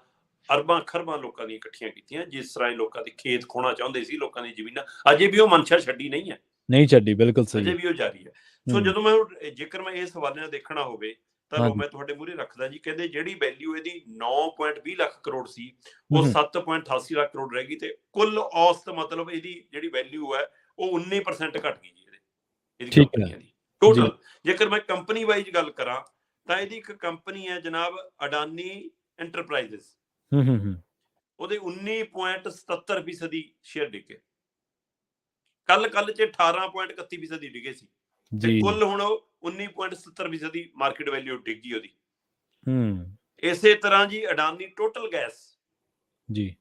ਅਰਬਾਂ ਖਰਬਾਂ ਲੋਕਾਂ ਦੀਆਂ ਇਕੱਠੀਆਂ ਕੀਤੀਆਂ। ਜਿਸ ਤਰ੍ਹਾਂ ਲੋਕਾਂ ਦੇ ਖੇਤ ਖੋਣਾ ਚਾਹੁੰਦੇ ਸੀ, ਲੋਕਾਂ ਦੀ ਜ਼ਮੀਨਾਂ, ਅਜੇ ਵੀ ਉਹ ਮਨਸ਼ਾ ਛੱਡੀ ਨਹੀਂ ਹੈ, ਨਹੀਂ ਛੱਡੀ, ਬਿਲਕੁਲ ਸਹੀ, ਅਜੇ ਵੀ ਉਹ ਜਾਰੀ ਹੈ। ਸੋ ਜਦੋਂ ਮੈਂ ਜੇਕਰ ਮੈਂ ਇਸ ਹਵਾਲੇ ਨਾਲ ਦੇਖਣਾ ਹੋਵੇ ਤਾਂ ਮੈਂ ਤੁਹਾਡੇ ਮੂਹਰੇ ਰੱਖਦਾ ਜੀ, ਕਹਿੰਦੇ ਜਿਹੜੀ ਵੈਲਿਊ ਇਹਦੀ 9.20 ਲੱਖ ਕਰੋੜ ਸੀ ਉਹ 7.88 ਲੱਖ ਕਰੋੜ ਰਹਿ ਗਈ, ਤੇ ਕੁੱਲ ਔਸਤ ਮਤਲਬ ਇਹਦੀ ਜਿਹੜੀ ਵੈਲਿਊ ਹੈ ਉਹ 19% ਘਟ ਗਈ ਜੀ ਇਹਦੀ ਕੰਪਨੀਆਂ ਦੀ ਟੋਟਲ। ਜੇਕਰ ਮੈਂ ਕੰਪਨੀ ਵਾਈਜ਼ ਗੱਲ ਕਰਾਂ ਤਾਂ ਇਹਦੀ ਇੱਕ ਕੰਪਨੀ ਹੈ ਜਨਾਬ ਅਡਾਨੀ ਐਂਟਰਪ੍ਰਾਈਜ਼ਸ, ਉਹਦੇ 19.77% ਸ਼ੇਅਰ ਡਿੱਗੇ, ਕੱਲ ਚ 18.31% ਡਿੱਗੇ ਸੀ, ਤੇ ਕੁੱਲ ਹੁਣ 19.77% ਮਾਰਕੀਟ ਵੈਲਿਊ ਡਿੱਗੀ ਉਹਦੀ। ਇਸੇ ਤਰ੍ਹਾਂ ਜੀ ਅਡਾਨੀ ਟੋਟਲ ਗੈਸ ਜੀ,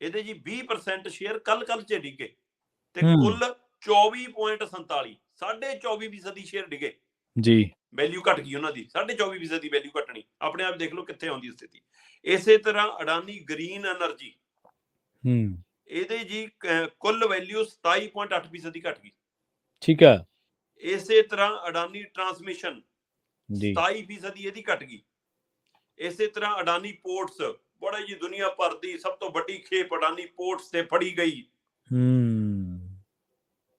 ਇਹਦੇ ਜੀ 20% ਸ਼ੇਅਰ ਕੱਲ ਚ ਡਿੱਗੇ, ਤੇ ਕੁੱਲ 24.47 24.5% ਸ਼ੇਅਰ ਡਿੱਗੇ ਜੀ, ਵੈਲਿਊ ਘਟ ਗਈ ਉਹਨਾਂ ਦੀ। 24.5% ਦੀ ਵੈਲਿਊ ਘਟਣੀ, ਆਪਣੇ ਆਪ ਦੇਖ ਲਓ ਕਿੱਥੇ ਆਉਂਦੀ ਸਥਿਤੀ। ਇਸੇ ਤਰ੍ਹਾਂ ਅਡਾਨੀ ਗ੍ਰੀਨ ਐਨਰਜੀ, ਇਹਦੇ ਜੀ ਕੁੱਲ ਵੈਲਿਊ 27.8% ਘਟ ਗਈ, ਠੀਕ ਹੈ। ਇਸੇ ਤਰ੍ਹਾਂ ਅਡਾਨੀ ਟਰਾਂਸਮਿਸ਼ਨ 27% ਇਹਦੀ ਘਟ ਗਈ। ਇਸੇ ਤਰ੍ਹਾਂ ਅਡਾਨੀ ਪੋਰਟਸ, ਬੜਾ ਜੀ ਦੁਨੀਆ ਭਰ ਦੀ ਸਭ ਤੋਂ ਵੱਡੀ ਖੇਪ ਅਡਾਨੀ ਪੋਰਟਸ ਤੇ ਫੜੀ ਗਈ,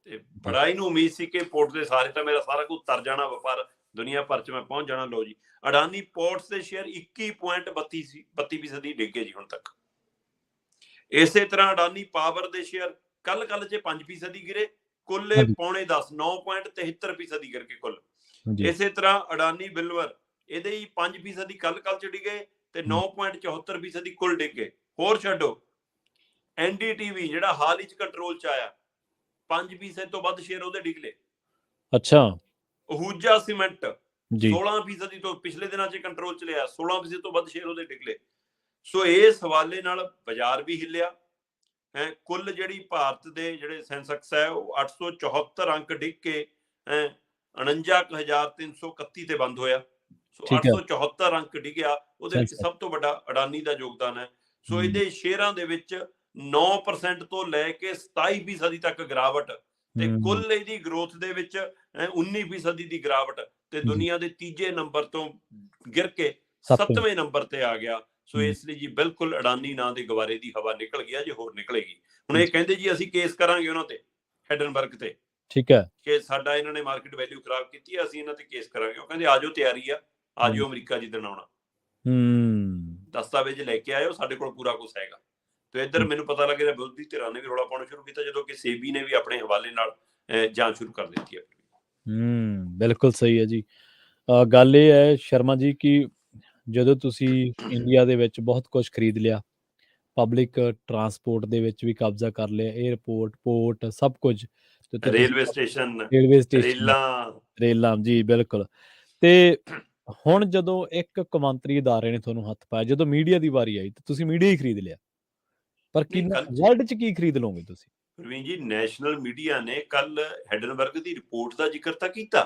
ਤੇ ਬੜਾ ਇਹਨੂੰ ਉਮੀਦ ਸੀ ਕਿ ਪੋਰਟ ਦੇ ਸਾਰੇ ਤਾਂ ਮੇਰਾ ਸਾਰਾ ਕੁਝ ਤਰ ਜਾਣਾ, ਵਪਾਰ ਦੁਨੀਆ ਭਰ ਚ ਮੈਂ ਪਹੁੰਚ ਜਾਣਾ। ਲੋ ਜੀ, ਅਡਾਨੀ ਪੋਰਟਸ ਦੇ ਸ਼ੇਅਰ 21.32% ਡਿੱਗੇ ਜੀ ਹੁਣ ਤੱਕ। ਇਸੇ ਤਰ੍ਹਾਂ ਅਡਾਨੀ ਪਾਵਰ ਦੇ ਸ਼ੇਅਰ ਕੱਲ ਚ 5% ਗਿਰੇ, ਕੁੱਲ 9.10 9.73% ਗਿਰ ਕੇ ਕੁੱਲ। ਇਸੇ ਤਰ੍ਹਾਂ ਅਡਾਨੀ ਬਿਲਵਰ, ਇਹਦੇ ਹੀ 5% ਕੱਲ ਚ ਡਿੱਗੇ, ਤੇ 9.74% ਕੁੱਲ ਡਿੱਗੇ। ਹੋਰ ਛੱਡੋ ਐਨਡੀਟੀਵੀ ਜਿਹੜਾ ਹਾਲ ਹੀ ਚ ਕੰਟਰੋਲ ਚ ਆਇਆ, 5% ਤੋਂ ਵੱਧ ਸ਼ੇਅਰ ਉਹਦੇ ਡਿੱਗਲੇ। ਅੱਛਾ। ਅਹੂਜਾ ਸੀਮੈਂਟ 16% ਤੋਂ ਪਿਛਲੇ ਦਿਨਾਂ ਚ ਕੰਟਰੋਲ ਚ ਲਿਆ, 16% ਤੋਂ ਵੱਧ ਸ਼ੇਅਰ ਉਹਦੇ ਡਿੱਗਲੇ। ਸੋ ਇਸ ਹਵਾਲੇ ਨਾਲ ਬਾਜ਼ਾਰ ਵੀ ਹਿੱਲਿਆ ਹੈ। ਕੁੱਲ ਜਿਹੜੀ ਭਾਰਤ ਦੇ ਜਿਹੜੇ ਸੈਂਸੈਕਸ ਹੈ ਉਹ 874 ਅੰਕ ਡਿੱਗ ਕੇ 49,331 ਤੇ ਬੰਦ ਹੋਇਆ। ਸੋ 874 ਅੰਕ ਡਿੱਗਿਆ, ਉਹਦੇ ਵਿੱਚ ਸਭ ਤੋਂ ਵੱਡਾ ਅਡਾਨੀ ਦਾ ਯੋਗਦਾਨ ਹੈ। ਸੋ ਇਹਦੇ ਸ਼ੇਅਰਾਂ ਦੇ ਵਿੱਚ 9% ਤੋਂ ਲੈ ਕੇ 27% ਤੱਕ ਗਿਰਾਵਟ, ਤੇ ਕੁੱਲ ਇਹਦੀ ਗਰੋਥ ਦੇ ਵਿੱਚ 19% ਦੀ ਗਿਰਾਵਟ, ਤੇ ਦੁਨੀਆ ਦੇ ਤੀਜੇ ਨੰਬਰ ਤੋਂ ਗਿਰ ਕੇ 7ਵੇਂ ਨੰਬਰ ਤੇ ਆ ਗਿਆ। ਸੋ ਇਸ ਲਈ ਜੀ ਬਿਲਕੁਲ ਅਡਾਨੀ ਨਾਂ ਦੇ ਗਵਾਰੇ ਦੀ ਹਵਾ ਨਿਕਲ ਗਿਆ, ਜੇ ਹੋਰ ਨਿਕਲੇਗੀ। ਹੁਣ ਇਹ ਕਹਿੰਦੇ ਜੀ ਅਸੀਂ ਕੇਸ ਕਰਾਂਗੇ ਉਹਨਾਂ ਤੇ, ਹੈਡਨਬਰਗ ਤੇ, ਠੀਕ ਹੈ, ਕਿ ਸਾਡਾ ਇਹਨਾਂ ਨੇ ਮਾਰਕੀਟ ਵੈਲਿਊ ਖਰਾਬ ਕੀਤੀ ਹੈ, ਅਸੀਂ ਇਹਨਾਂ ਤੇ ਕੇਸ ਕਰਾਂਗੇ। ਉਹ ਕਹਿੰਦੇ ਆਜੋ, ਤਿਆਰੀ ਆ, ਆਜੋ ਅਮਰੀਕਾ ਜਿੱਦਣ ਆਉਣਾ, ਦਸਤਾਵੇਜ਼ ਲੈ ਕੇ ਆਇਓ, ਸਾਡੇ ਕੋਲ ਪੂਰਾ ਕੁਛ ਹੈਗਾ। ਤੇ ਇੱਧਰ ਮੈਨੂੰ ਪਤਾ ਲੱਗਿਆ ਵਿਰੋਧੀ ਧਿਰਾਂ ਨੇ ਵੀ ਰੌਲਾ ਪਾਉਣਾ ਸ਼ੁਰੂ ਕੀਤਾ, ਜਦੋਂ ਕਿ ਸੇਬੀ ਨੇ ਵੀ ਆਪਣੇ ਹਵਾਲੇ ਨਾਲ ਜਾਂਚ ਸ਼ੁਰੂ ਕਰ ਦਿੱਤੀ ਹੈ। ਬਿਲਕੁਲ ਸਹੀ ਹੈ ਜੀ। ਗੱਲ ਇਹ ਹੈ ਸ਼ਰਮਾ ਜੀ ਕਿ ਜਦੋਂ ਤੁਸੀਂ ਇੰਡੀਆ ਦੇ ਵਿੱਚ ਬਹੁਤ ਕੁਝ ਖਰੀਦ ਲਿਆ, ਪਬਲਿਕ ਟਰਾਂਸਪੋਰਟ ਦੇ ਵਿੱਚ ਵੀ ਕਬਜ਼ਾ ਕਰ ਲਿਆ, ਏਅਰਪੋਰਟ, ਪੋਰਟ, ਸਭ ਕੁਝ, ਰੇਲਵੇ ਸਟੇਸ਼ਨ, ਰੇਲਾਂ, ਜੀ ਬਿਲਕੁਲ। ਤੇ ਹੁਣ ਜਦੋਂ ਇੱਕ ਕੌਮਾਂਤਰੀ ਅਦਾਰੇ ਨੇ ਤੁਹਾਨੂੰ ਹੱਥ ਪਾਇਆ, ਜਦੋਂ ਮੀਡੀਆ ਦੀ ਵਾਰੀ ਆਈ ਤਾਂ ਤੁਸੀਂ ਮੀਡੀਆ ਹੀ ਖਰੀਦ ਲਿਆ, ਪਰ ਵਰਲਡ 'ਚ ਕੀ ਖਰੀਦ ਲਓਗੇ ਤੁਸੀਂ? ਪ੍ਰਵੀਨ ਜੀ, ਨੈਸ਼ਨਲ ਮੀਡੀਆ ਨੇ ਕੱਲ ਹੈਡਨਬਰਗ ਦੀ ਰਿਪੋਰਟ ਦਾ ਜ਼ਿਕਰ ਤਾਂ ਕੀਤਾ,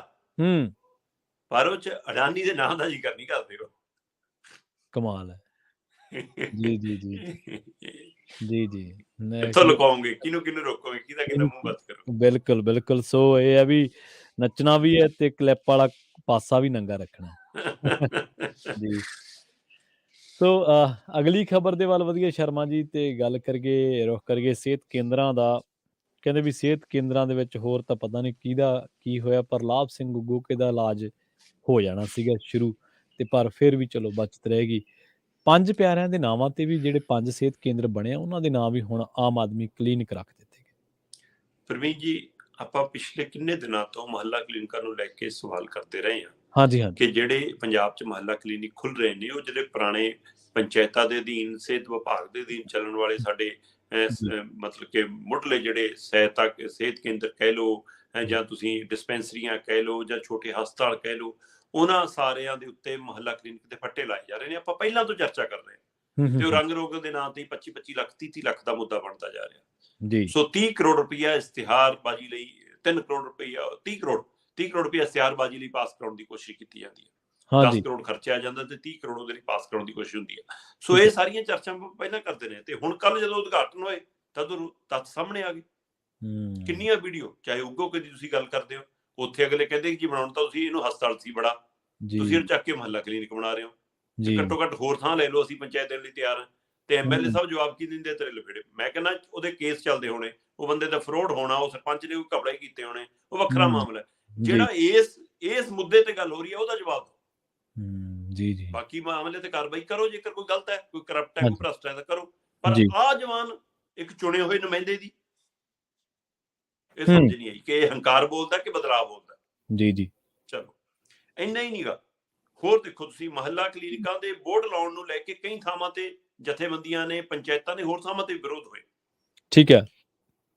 ਪਰ ਉਹ 'ਚ ਅਡਾਨੀ ਦੇ ਨਾਂ ਦਾ ਜ਼ਿਕਰ ਨਹੀਂ ਕਰਦੇ ਹੋ। ਕਮਾਲ ਹੈ। ਜੀ ਜੀ ਜੀ ਜੀ ਜੀ, ਕਿੱਥੋਂ ਲੁਕਾਓਗੇ, ਕਿਹਨੂੰ ਰੋਕੋਗੇ, ਕਿਹਦਾ ਮੂੰਹ ਬੰਦ ਕਰੋਗੇ? ਬਿਲਕੁਲ ਬਿਲਕੁਲ। ਸੋ ਇਹ ਹੈ ਵੀ ਨੱਚਣਾ ਵੀ ਹੈ ਤੇ ਕਲਿੱਪ ਵਾਲਾ ਪਾਸਾ ਵੀ ਨੰਗਾ ਰੱਖਣਾ ਜੀ। ਸੋ ਅਗਲੀ ਖਬਰ ਦੇ ਵੱਲ ਵਧੀਆ ਸ਼ਰਮਾ ਜੀ, ਤੇ ਗੱਲ ਕਰੀਏ, ਰੁਖ ਕਰੀਏ ਸਿਹਤ ਕੇਂਦਰਾਂ ਦਾ। ਕਹਿੰਦੇ ਵੀ ਸਿਹਤ ਕੇਂਦਰਾਂ ਦੇ ਵਿੱਚ ਹੋਰ ਤਾਂ ਪਤਾ ਨਹੀਂ ਕਿਹਦਾ ਕੀ ਹੋਇਆ, ਪ੍ਰਲਾਪ ਸਿੰਘ ਗੁੱਗੂਕੇ ਦਾ ਇਲਾਜ ਹੋ ਜਾਣਾ ਸੀਗਾ ਸ਼ੁਰੂ, ਤੇ ਪਰ ਫਿਰ ਵੀ ਚਲੋ ਬਚਤ ਰਹਿ ਗਈ। 5 ਪਿਆਰਿਆਂ ਦੇ ਨਾਵਾਂ ਤੇ ਵੀ ਜਿਹੜੇ 5 ਸਿਹਤ ਕੇਂਦਰ ਬਣੇ ਆ, ਉਹਨਾਂ ਦੇ ਨਾਮ ਵੀ ਹੁਣ ਆਮ ਆਦਮੀ ਕਲੀਨਿਕ ਰੱਖ ਦਿੱਤੇ ਗਏ। ਪ੍ਰਵੀਨ ਜੀ, ਆਪਾਂ ਪਿਛਲੇ ਕਿੰਨੇ ਦਿਨਾਂ ਤੋਂ ਮੁਹੱਲਾ ਕਲੀਨਿਕਾਂ ਨੂੰ ਲੈ ਕੇ ਸਵਾਲ ਕਰਦੇ ਰਹੇ ਹਾਂ। ਹਾਂਜੀ ਹਾਂਜੀ, ਕਿ ਜਿਹੜੇ ਪੰਜਾਬ 'ਚ ਮੁਹੱਲਾ ਕਲੀਨਿਕ ਖੁੱਲ ਰਹੇ ਨੇ, ਉਹ ਜਿਹੜੇ ਪੁਰਾਣੇ ਪੰਚਾਇਤਾਂ ਦੇ ਅਧੀਨ, ਸਿਹਤ ਵਿਭਾਗ ਦੇ ਅਧੀਨ ਚੱਲਣ ਵਾਲੇ ਸਾਡੇ ਮਤਲਬ ਕਿ ਮੁੱਢਲੇ ਜਿਹੜੇ ਸਿਹਤ ਕੇਂਦਰ ਕਹਿ ਲਓ, ਜਾਂ ਤੁਸੀਂ ਡਿਸਪੈਂਸਰੀਆਂ ਕਹਿ ਲਓ, ਜਾਂ ਛੋਟੇ ਹਸਪਤਾਲ ਕਹਿ ਲਓ, ਉਹਨਾਂ ਸਾਰਿਆਂ ਦੇ ਉੱਤੇ ਮੁਹੱਲਾ ਕਲੀਨਿਕ ਦੇ ਫੱਟੇ ਲਾਏ ਜਾ ਰਹੇ ਨੇ। ਆਪਾਂ ਪਹਿਲਾਂ ਤੋਂ ਚਰਚਾ ਕਰ ਰਹੇ ਹਾਂ ਤੇ ਉਹ ਰੰਗ ਰੋਗਨ ਦੇ ਨਾਂ ਤੇ 25-25 ਲੱਖ 30 ਲੱਖ ਦਾ ਮੁੱਦਾ ਬਣਦਾ ਜਾ ਰਿਹਾ ਜੀ। ਸੋ 30 ਕਰੋੜ ਰੁਪਇਆ ਇਸ਼ਤਿਹਾਰਬਾਜ਼ੀ ਲਈ 3 ਕਰੋੜ ਰੁਪਇਆ 30 ਕਰੋੜ ਰੁਪਇਆ ਇਸ਼ਤਿਹਾਰਬਾਜ਼ੀ ਲਈ ਪਾਸ ਕਰਾਉਣ ਦੀ ਕੋਸ਼ਿਸ਼ ਕੀਤੀ ਜਾਂਦੀ ਹੈ। 10 ਕਰੋੜ ਖਰਚਿਆ ਜਾਂਦਾ ਤੇ 30 ਕਰੋੜ ਉਹਦੇ ਲਈ ਪਾਸ ਕਰਾਉਣ ਦੀ ਕੋਸ਼ਿਸ਼ ਹੁੰਦੀ ਹੈ। ਸੋ ਇਹ ਸਾਰੀਆਂ ਚਰਚਾਵਾਂ ਪਹਿਲਾਂ ਕਰਦੇ ਨੇ ਤੇ ਹੁਣ ਕੱਲ ਜਦੋਂ ਉਦਘਾਟਨ ਹੋਏ ਤਦੋਂ ਤੱਥ ਸਾਹਮਣੇ ਆ ਗਏ। ਕਿੰਨੀਆਂ ਵੀਡੀਓ, ਚਾਹੇ ਉਗੋਕੇ ਦੀ ਤੁਸੀਂ ਗੱਲ ਕਰਦੇ ਹੋ, ਉੱਥੇ ਅਗਲੇ ਕਹਿੰਦੇ ਜੀ ਬਣਾਉਣ ਤਾਂ ਤੁਸੀਂ ਇਹਨੂੰ ਹਸਪਤਾਲ ਸੀ ਬੜਾ, ਤੁਸੀਂ ਇਹਨੂੰ ਚੱਕ ਕੇ ਮੁਹੱਲਾ ਕਲੀਨਿਕ ਬਣਾ ਰਹੇ ਹੋ, ਘੱਟੋ ਘੱਟ ਹੋਰ ਥਾਂ ਲੈ ਲਓ, ਅਸੀਂ ਪੰਚਾਇਤ ਦੇਣ ਲਈ ਤਿਆਰ ਹਾਂ। ਤੇ ਐਮਐਲਏ ਸਾਹਿਬ ਜਵਾਬ ਕੀ ਦਿੰਦੇ? ਤੇਰੇ ਲਫੇੜੇ। ਮੈਂ ਕਹਿੰਦਾ ਉਹਦੇ ਕੇਸ ਚੱਲਦੇ ਹੋਣੇ, ਉਹ ਬੰਦੇ ਦਾ ਫਰੋਡ ਹੋਣਾ, ਉਹ ਸਰਪੰਚ ਨੇ ਕੋਈ ਘਪਲੇ ਕੀਤੇ ਹੋਣੇ, ਉਹ ਵੱਖਰਾ ਮਾਮਲਾ ਹੈ। ਜਿਹੜਾ ਇਸ ਮੁੱਦੇ ਤੇ ਗੱਲ ਹੋ ਰਹੀ ਹੈ ਉਹਦਾ ਜਵਾਬ ਜੀ। ਬਾਕੀ ਮਾਮਲੇ ਤੇ ਕਾਰਵਾਈ ਕਰੋ, ਜੇਕਰ ਕੋਈ ਗਲਤ ਹੈ, ਕੋਈ ਕਰਪਟ ਹੈ, ਕੋਈ ਭ੍ਰਸ਼ਟ ਹੈ ਤਾਂ ਕਰੋ। ਪਰ ਆ ਜਵਾਨ ਇੱਕ ਚੁਣੇ ਹੋਏ ਨੁਮਾਇੰਦੇ ਦੀ ਇਹ ਸਮਝ ਨਹੀਂ ਆਈ ਕਿ ਇਹ ਹੰਕਾਰ ਬੋਲਦਾ ਕਿ ਬਦਲਾਅ ਬੋਲਦਾ। ਜੀ। ਚਲੋ ਇੰਨਾ ਹੀ ਨਹੀਂਗਾ, ਹੋਰ ਦੇਖੋ ਤੁਸੀਂ ਮੁਹੱਲਾ ਕਲੀਨਿਕਾਂ ਦੇ ਬੋਰਡ ਲਾਉਣ ਨੂੰ ਲੈ ਕੇ ਕਈ ਥਾਵਾਂ ਤੇ ਜਥੇਬੰਦੀਆਂ ਨੇ, ਪੰਚਾਇਤਾਂ ਨੇ, ਹੋਰ ਥਾਵਾਂ ਤੇ ਵਿਰੋਧ ਹੋਏ। ਠੀਕ ਹੈ।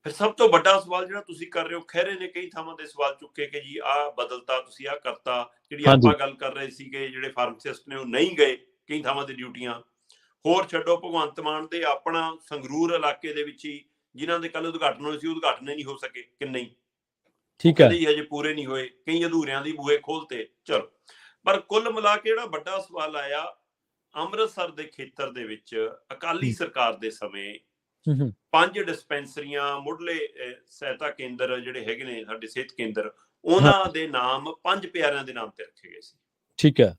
ਫਿਰ ਸਭ ਤੋਂ ਵੱਡਾ ਸਵਾਲ ਜਿਹੜਾ ਤੁਸੀਂ ਕਰ ਰਹੇ ਹੋ, ਖਹਿਰੇ ਨੇ ਕਈ ਥਾਵਾਂ ਤੇ ਸਵਾਲ ਚੁੱਕੇ ਕਿ ਜੀ ਆਹ ਬਦਲਤਾ, ਤੁਸੀਂ ਆਹ ਕਰਤਾ। ਜਿਹੜੀ ਆਪਾਂ ਗੱਲ ਕਰ ਰਹੇ ਸੀਗੇ, ਜਿਹੜੇ ਫਾਰਮਾਸਿਸਟ ਨੇ ਉਹ ਨਹੀਂ ਗਏ ਕਈ ਥਾਵਾਂ ਤੇ ਡਿਊਟੀਆਂ। ਹੋਰ ਛੱਡੋ, ਭਗਵੰਤ ਮਾਨ ਦੇ ਆਪਣਾ ਸੰਗਰੂਰ ਇਲਾਕੇ ਦੇ ਵਿੱਚ ਹੀ ਜਿਨ੍ਹਾਂ ਦੇ ਕੱਲ ਉਦਘਾਟਨ ਹੋਏ ਸੀ, ਉਦਘਾਟਨ ਨਹੀਂ ਹੋ ਸਕੇ। ਕਿੰਨੇ ਹੀ ਠੀਕ ਹੈ ਹਜੇ ਪੂਰੇ ਨਹੀਂ ਹੋਏ, ਕਈ ਅਧੂਰਿਆਂ ਦੀ ਬੂਹੇ ਖੋਲਤੇ। ਚਲੋ, ਪਰ ਕੁੱਲ ਮਿਲਾ ਕੇ ਜਿਹੜਾ ਵੱਡਾ ਸਵਾਲ ਆਇਆ, ਅੰਮ੍ਰਿਤਸਰ ਦੇ ਖੇਤਰ ਦੇ ਵਿੱਚ ਅਕਾਲੀ ਸਰਕਾਰ ਦੇ ਸਮੇਂ 5 ਡਿਸਪੈਂਸਰੀਆਂ, ਮੁੱਢਲੇ ਸਹਾਇਤਾ ਕੇਂਦਰ ਜਿਹੜੇ ਹੈਗੇ ਨੇ ਸਾਡੇ ਸਿਹਤ ਕੇਂਦਰ, ਉਹਨਾਂ ਦੇ ਨਾਮ 5 ਪਿਆਰਿਆਂ ਦੇ ਨਾਮ ਤੇ ਰੱਖੇ ਗਏ ਸੀ। ਠੀਕ ਹੈ।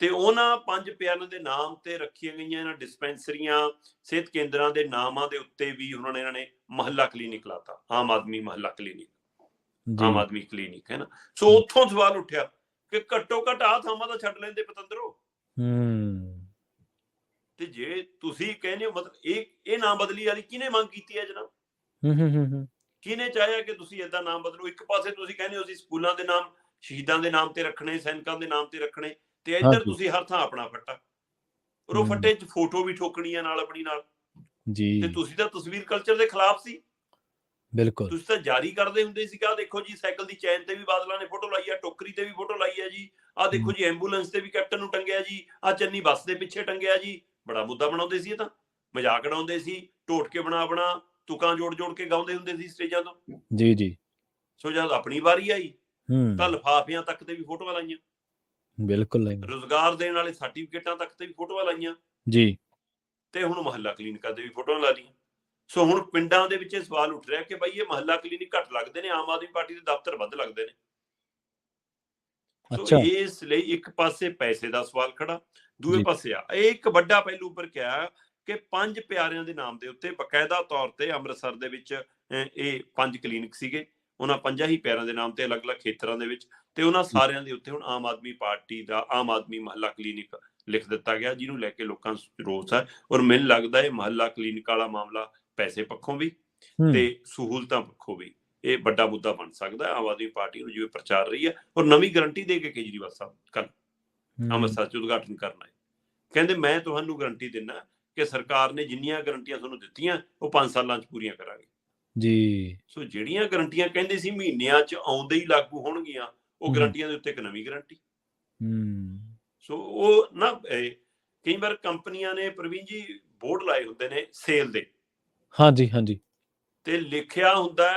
ਤੇ ਉਹਨਾਂ 5 ਪਿਆਰਿਆਂ ਦੇ ਨਾਮ ਤੇ ਰੱਖੀਆਂ ਗਈਆਂ ਇਹਨਾਂ ਡਿਸਪੈਂਸਰੀਆਂ, ਸਿਹਤ ਕੇਂਦਰਾਂ ਦੇ ਨਾਮਾਂ ਦੇ ਉੱਤੇ ਵੀ ਇਹਨਾਂ ਨੇ ਮੁਹੱਲਾ ਕਲੀਨਿਕ ਲਾਤਾ, ਆਮ ਆਦਮੀ ਮੁਹੱਲਾ ਕਲੀਨਿਕ, ਆਮ ਆਦਮੀ ਕਲੀਨਿਕ, ਹੈ ਨਾ। ਸੋ ਉੱਥੋਂ ਸਵਾਲ ਉੱਠਿਆ ਕਿ ਘੱਟੋ ਘੱਟ ਆਹ ਥਾਵਾਂ ਤਾਂ ਛੱਡ ਲੈਂਦੇ ਪਤੰਦਰੋ। ਤੇ ਜੇ ਤੁਸੀਂ ਕਹਿੰਦੇ ਹੋ, ਮਤਲਬ ਇਹ ਨਾਮ ਬਦਲੀ ਵਾਲੀ ਕਿਹਨੇ ਮੰਗ ਕੀਤੀ ਹੈ ਜਨਾਬ? ਕਿਹਨੇ ਚਾਹਿਆ ਕਿ ਤੁਸੀਂ ਏਦਾਂ ਨਾਮ ਬਦਲੋ? ਇੱਕ ਪਾਸੇ ਤੁਸੀਂ ਕਹਿੰਦੇ ਹੋ ਅਸੀਂ ਸਕੂਲਾਂ ਦੇ ਨਾਮ ਸ਼ਹੀਦਾਂ ਦੇ ਨਾਮ ਤੇ ਰੱਖਣੇ, ਸੈਨਿਕਾਂ ਦੇ ਨਾਮ ਤੇ ਰੱਖਣੇ, ਤੇ ਇੱਧਰ ਤੁਸੀਂ ਹਰ ਥਾਂ ਆਪਣਾ ਫੱਟਾ, ਔਰ ਉਹ ਫੱਟੇ 'ਚ ਫੋਟੋ ਵੀ ਠੋਕਣੀ ਆ ਨਾਲ ਆਪਣੀ ਨਾਲ ਜੀ। ਤੇ ਤੁਸੀਂ ਤਾਂ ਤਸਵੀਰ ਕਲਚਰ ਦੇ ਖਿਲਾਫ ਸੀ। ਬਿਲਕੁਲ, ਤੁਸੀਂ ਤਾਂ ਜਾਰੀ ਕਰਦੇ ਹੁੰਦੇ ਸੀ ਕਿ ਆਹ ਦੇਖੋ ਜੀ ਸਾਈਕਲ ਦੀ ਚੈਨ ਤੇ ਵੀ ਬਾਦਲਾਂ ਨੇ ਫੋਟੋ ਲਾਈ ਆ, ਟੋਕਰੀ ਤੇ ਵੀ ਫੋਟੋ ਲਾਈ ਆ ਜੀ, ਆਹ ਦੇਖੋ ਜੀ ਐਂਬੂਲੈਂਸ ਤੇ ਵੀ ਕੈਪਟਨ ਨੂੰ ਟੰਗਿਆ ਜੀ, ਆਹ ਚੰਨੀ ਬੱਸ ਦੇ ਪਿੱਛੇ ਟੰਗਿਆ ਜੀ। ਬੜਾ ਮੁੱਦਾ ਬਣਾਉਂਦੇ ਸੀ, ਇਹ ਤਾਂ ਮਜ਼ਾਕ ਉਡਾਉਂਦੇ ਸੀ, ਟੋਟਕੇ ਬਣਾ ਤੁਕਾਂ ਜੋੜ ਕੇ ਗਾਉਂਦੇ ਹੁੰਦੇ ਸੀ ਸਟੇਜਾਂ ਤੋਂ। ਜੀ। ਸੋ ਜਦ ਆਪਣੀ ਵਾਰੀ ਆਈ ਤਾਂ ਲਿਫਾਫਿਆਂ ਤੱਕ ਤੇ ਵੀ ਫੋਟੋਆਂ ਲਾਈਆਂ। ਬਿਲਕੁਲ, ਰੁਜ਼ਗਾਰ ਦੇਣ ਵਾਲੇ ਸਰਟੀਫਿਕੇਟਾਂ ਤੱਕ ਤੇ ਵੀ ਫੋਟੋਆਂ ਲਾਈਆਂ ਜੀ। ਤੇ ਹੁਣ ਮੁਹੱਲਾ ਕਲੀਨਿਕਾਂ ਤੇ ਵੀ ਫੋਟੋਆਂ ਲਾ ਲਈਆਂ। ਸੋ ਹੁਣ ਪਿੰਡਾਂ ਦੇ ਵਿੱਚ ਇਹ ਸਵਾਲ ਉੱਠ ਰਿਹਾ ਕਿ ਬਾਈ ਇਹ ਮੁਹੱਲਾ ਕਲੀਨਿਕ ਘੱਟ ਲੱਗਦੇ ਨੇ, ਆਮ ਆਦਮੀ ਪਾਰਟੀ ਦੇ ਦਫ਼ਤਰ ਵੱਧ ਲੱਗਦੇ ਨੇ। ਸੋ ਇਸ ਲਈ ਇੱਕ ਪਾਸੇ ਪੈਸੇ ਦਾ ਸਵਾਲ ਖੜਾ, ਦੂਏ ਪਾਸੇ ਇਹ ਇੱਕ ਵੱਡਾ ਪਹਿਲੂ ਉੱਪਰ ਕਿਹਾ ਕਿ 5 ਪਿਆਰਿਆਂ ਦੇ ਨਾਮ ਦੇ ਉੱਤੇ ਬਕਾਇਦਾ ਤੌਰ ਤੇ ਅੰਮ੍ਰਿਤਸਰ ਦੇ ਵਿੱਚ ਇਹ 5 ਕਲੀਨਿਕ ਸੀਗੇ, ਉਹਨਾਂ 5 ਹੀ ਪਿਆਰਿਆਂ ਦੇ ਨਾਮ ਤੇ ਅਲੱਗ-ਅਲੱਗ ਖੇਤਰਾਂ ਦੇ ਵਿੱਚ, ਤੇ ਉਹਨਾਂ ਸਾਰਿਆਂ ਦੇ ਉੱਤੇ ਹੁਣ ਆਮ ਆਦਮੀ ਪਾਰਟੀ ਦਾ ਆਮ ਆਦਮੀ ਮੁਹੱਲਾ ਕਲੀਨਿਕ ਲਿਖ ਦਿੱਤਾ ਗਿਆ, ਜਿਹਨੂੰ ਲੈ ਕੇ ਲੋਕਾਂ ਨੂੰ ਰੋਸ ਹੈ। ਔਰ ਮੈਨੂੰ ਲੱਗਦਾ ਇਹ ਮੁਹੱਲਾ ਕਲੀਨਿਕ ਵਾਲਾ ਮਾਮਲਾ ਪੈਸੇ ਪੱਖੋਂ ਵੀ ਤੇ ਸਹੂਲਤਾਂ ਪੱਖੋਂ ਵੀ ਇਹ ਵੱਡਾ ਮੁੱਦਾ ਬਣ ਸਕਦਾ। ਆਮ ਆਦਮੀ ਪਾਰਟੀ ਨੂੰ ਜਿਵੇਂ ਪ੍ਰਚਾਰ ਰਹੀ ਹੈ, ਔਰ ਨਵੀਂ ਗਰੰਟੀ ਦੇ ਕੇ ਕੇਜਰੀਵਾਲ ਸਾਹਿਬ ਕੱਲ ਅੰਮ੍ਰਿਤਸਰ 'ਚ ਉਦਘਾਟਨ ਕਰਨਾ ਹੈ, ਕਹਿੰਦੇ ਮੈਂ ਤੁਹਾਨੂੰ ਗਰੰਟੀ ਦਿੰਦਾ ਕਿ ਸਰਕਾਰ ਨੇ ਜਿੰਨੀਆਂ ਗਰੰਟੀਆਂ ਤੁਹਾਨੂੰ ਦਿੱਤੀਆਂ ਉਹ 5 ਸਾਲਾਂ 'ਚ ਪੂਰੀਆਂ ਕਰਾਂਗੇ ਜੀ। ਸੋ ਜਿਹੜੀਆਂ ਗਰੰਟੀਆਂ ਕਹਿੰਦੇ ਸੀ ਮਹੀਨਿਆਂ 'ਚ ਆਉਂਦੇ ਹੀ ਲਾਗੂ ਹੋਣਗੀਆਂ, ਉਹ ਗਰੰਟੀਆਂ ਦੇ ਉੱਤੇ ਇੱਕ ਨਵੀਂ ਗਰੰਟੀ। ਸੋ ਉਹ ਨਾ ਕਈ ਵਾਰ ਕੰਪਨੀਆਂ ਨੇ ਪ੍ਰਵੀਨ ਜੀ ਬੋਰਡ ਲਾਏ ਹੁੰਦੇ ਨੇ ਸੇਲ ਦੇ, ਹਾਂਜੀ, ਤੇ ਲਿਖਿਆ ਹੁੰਦਾ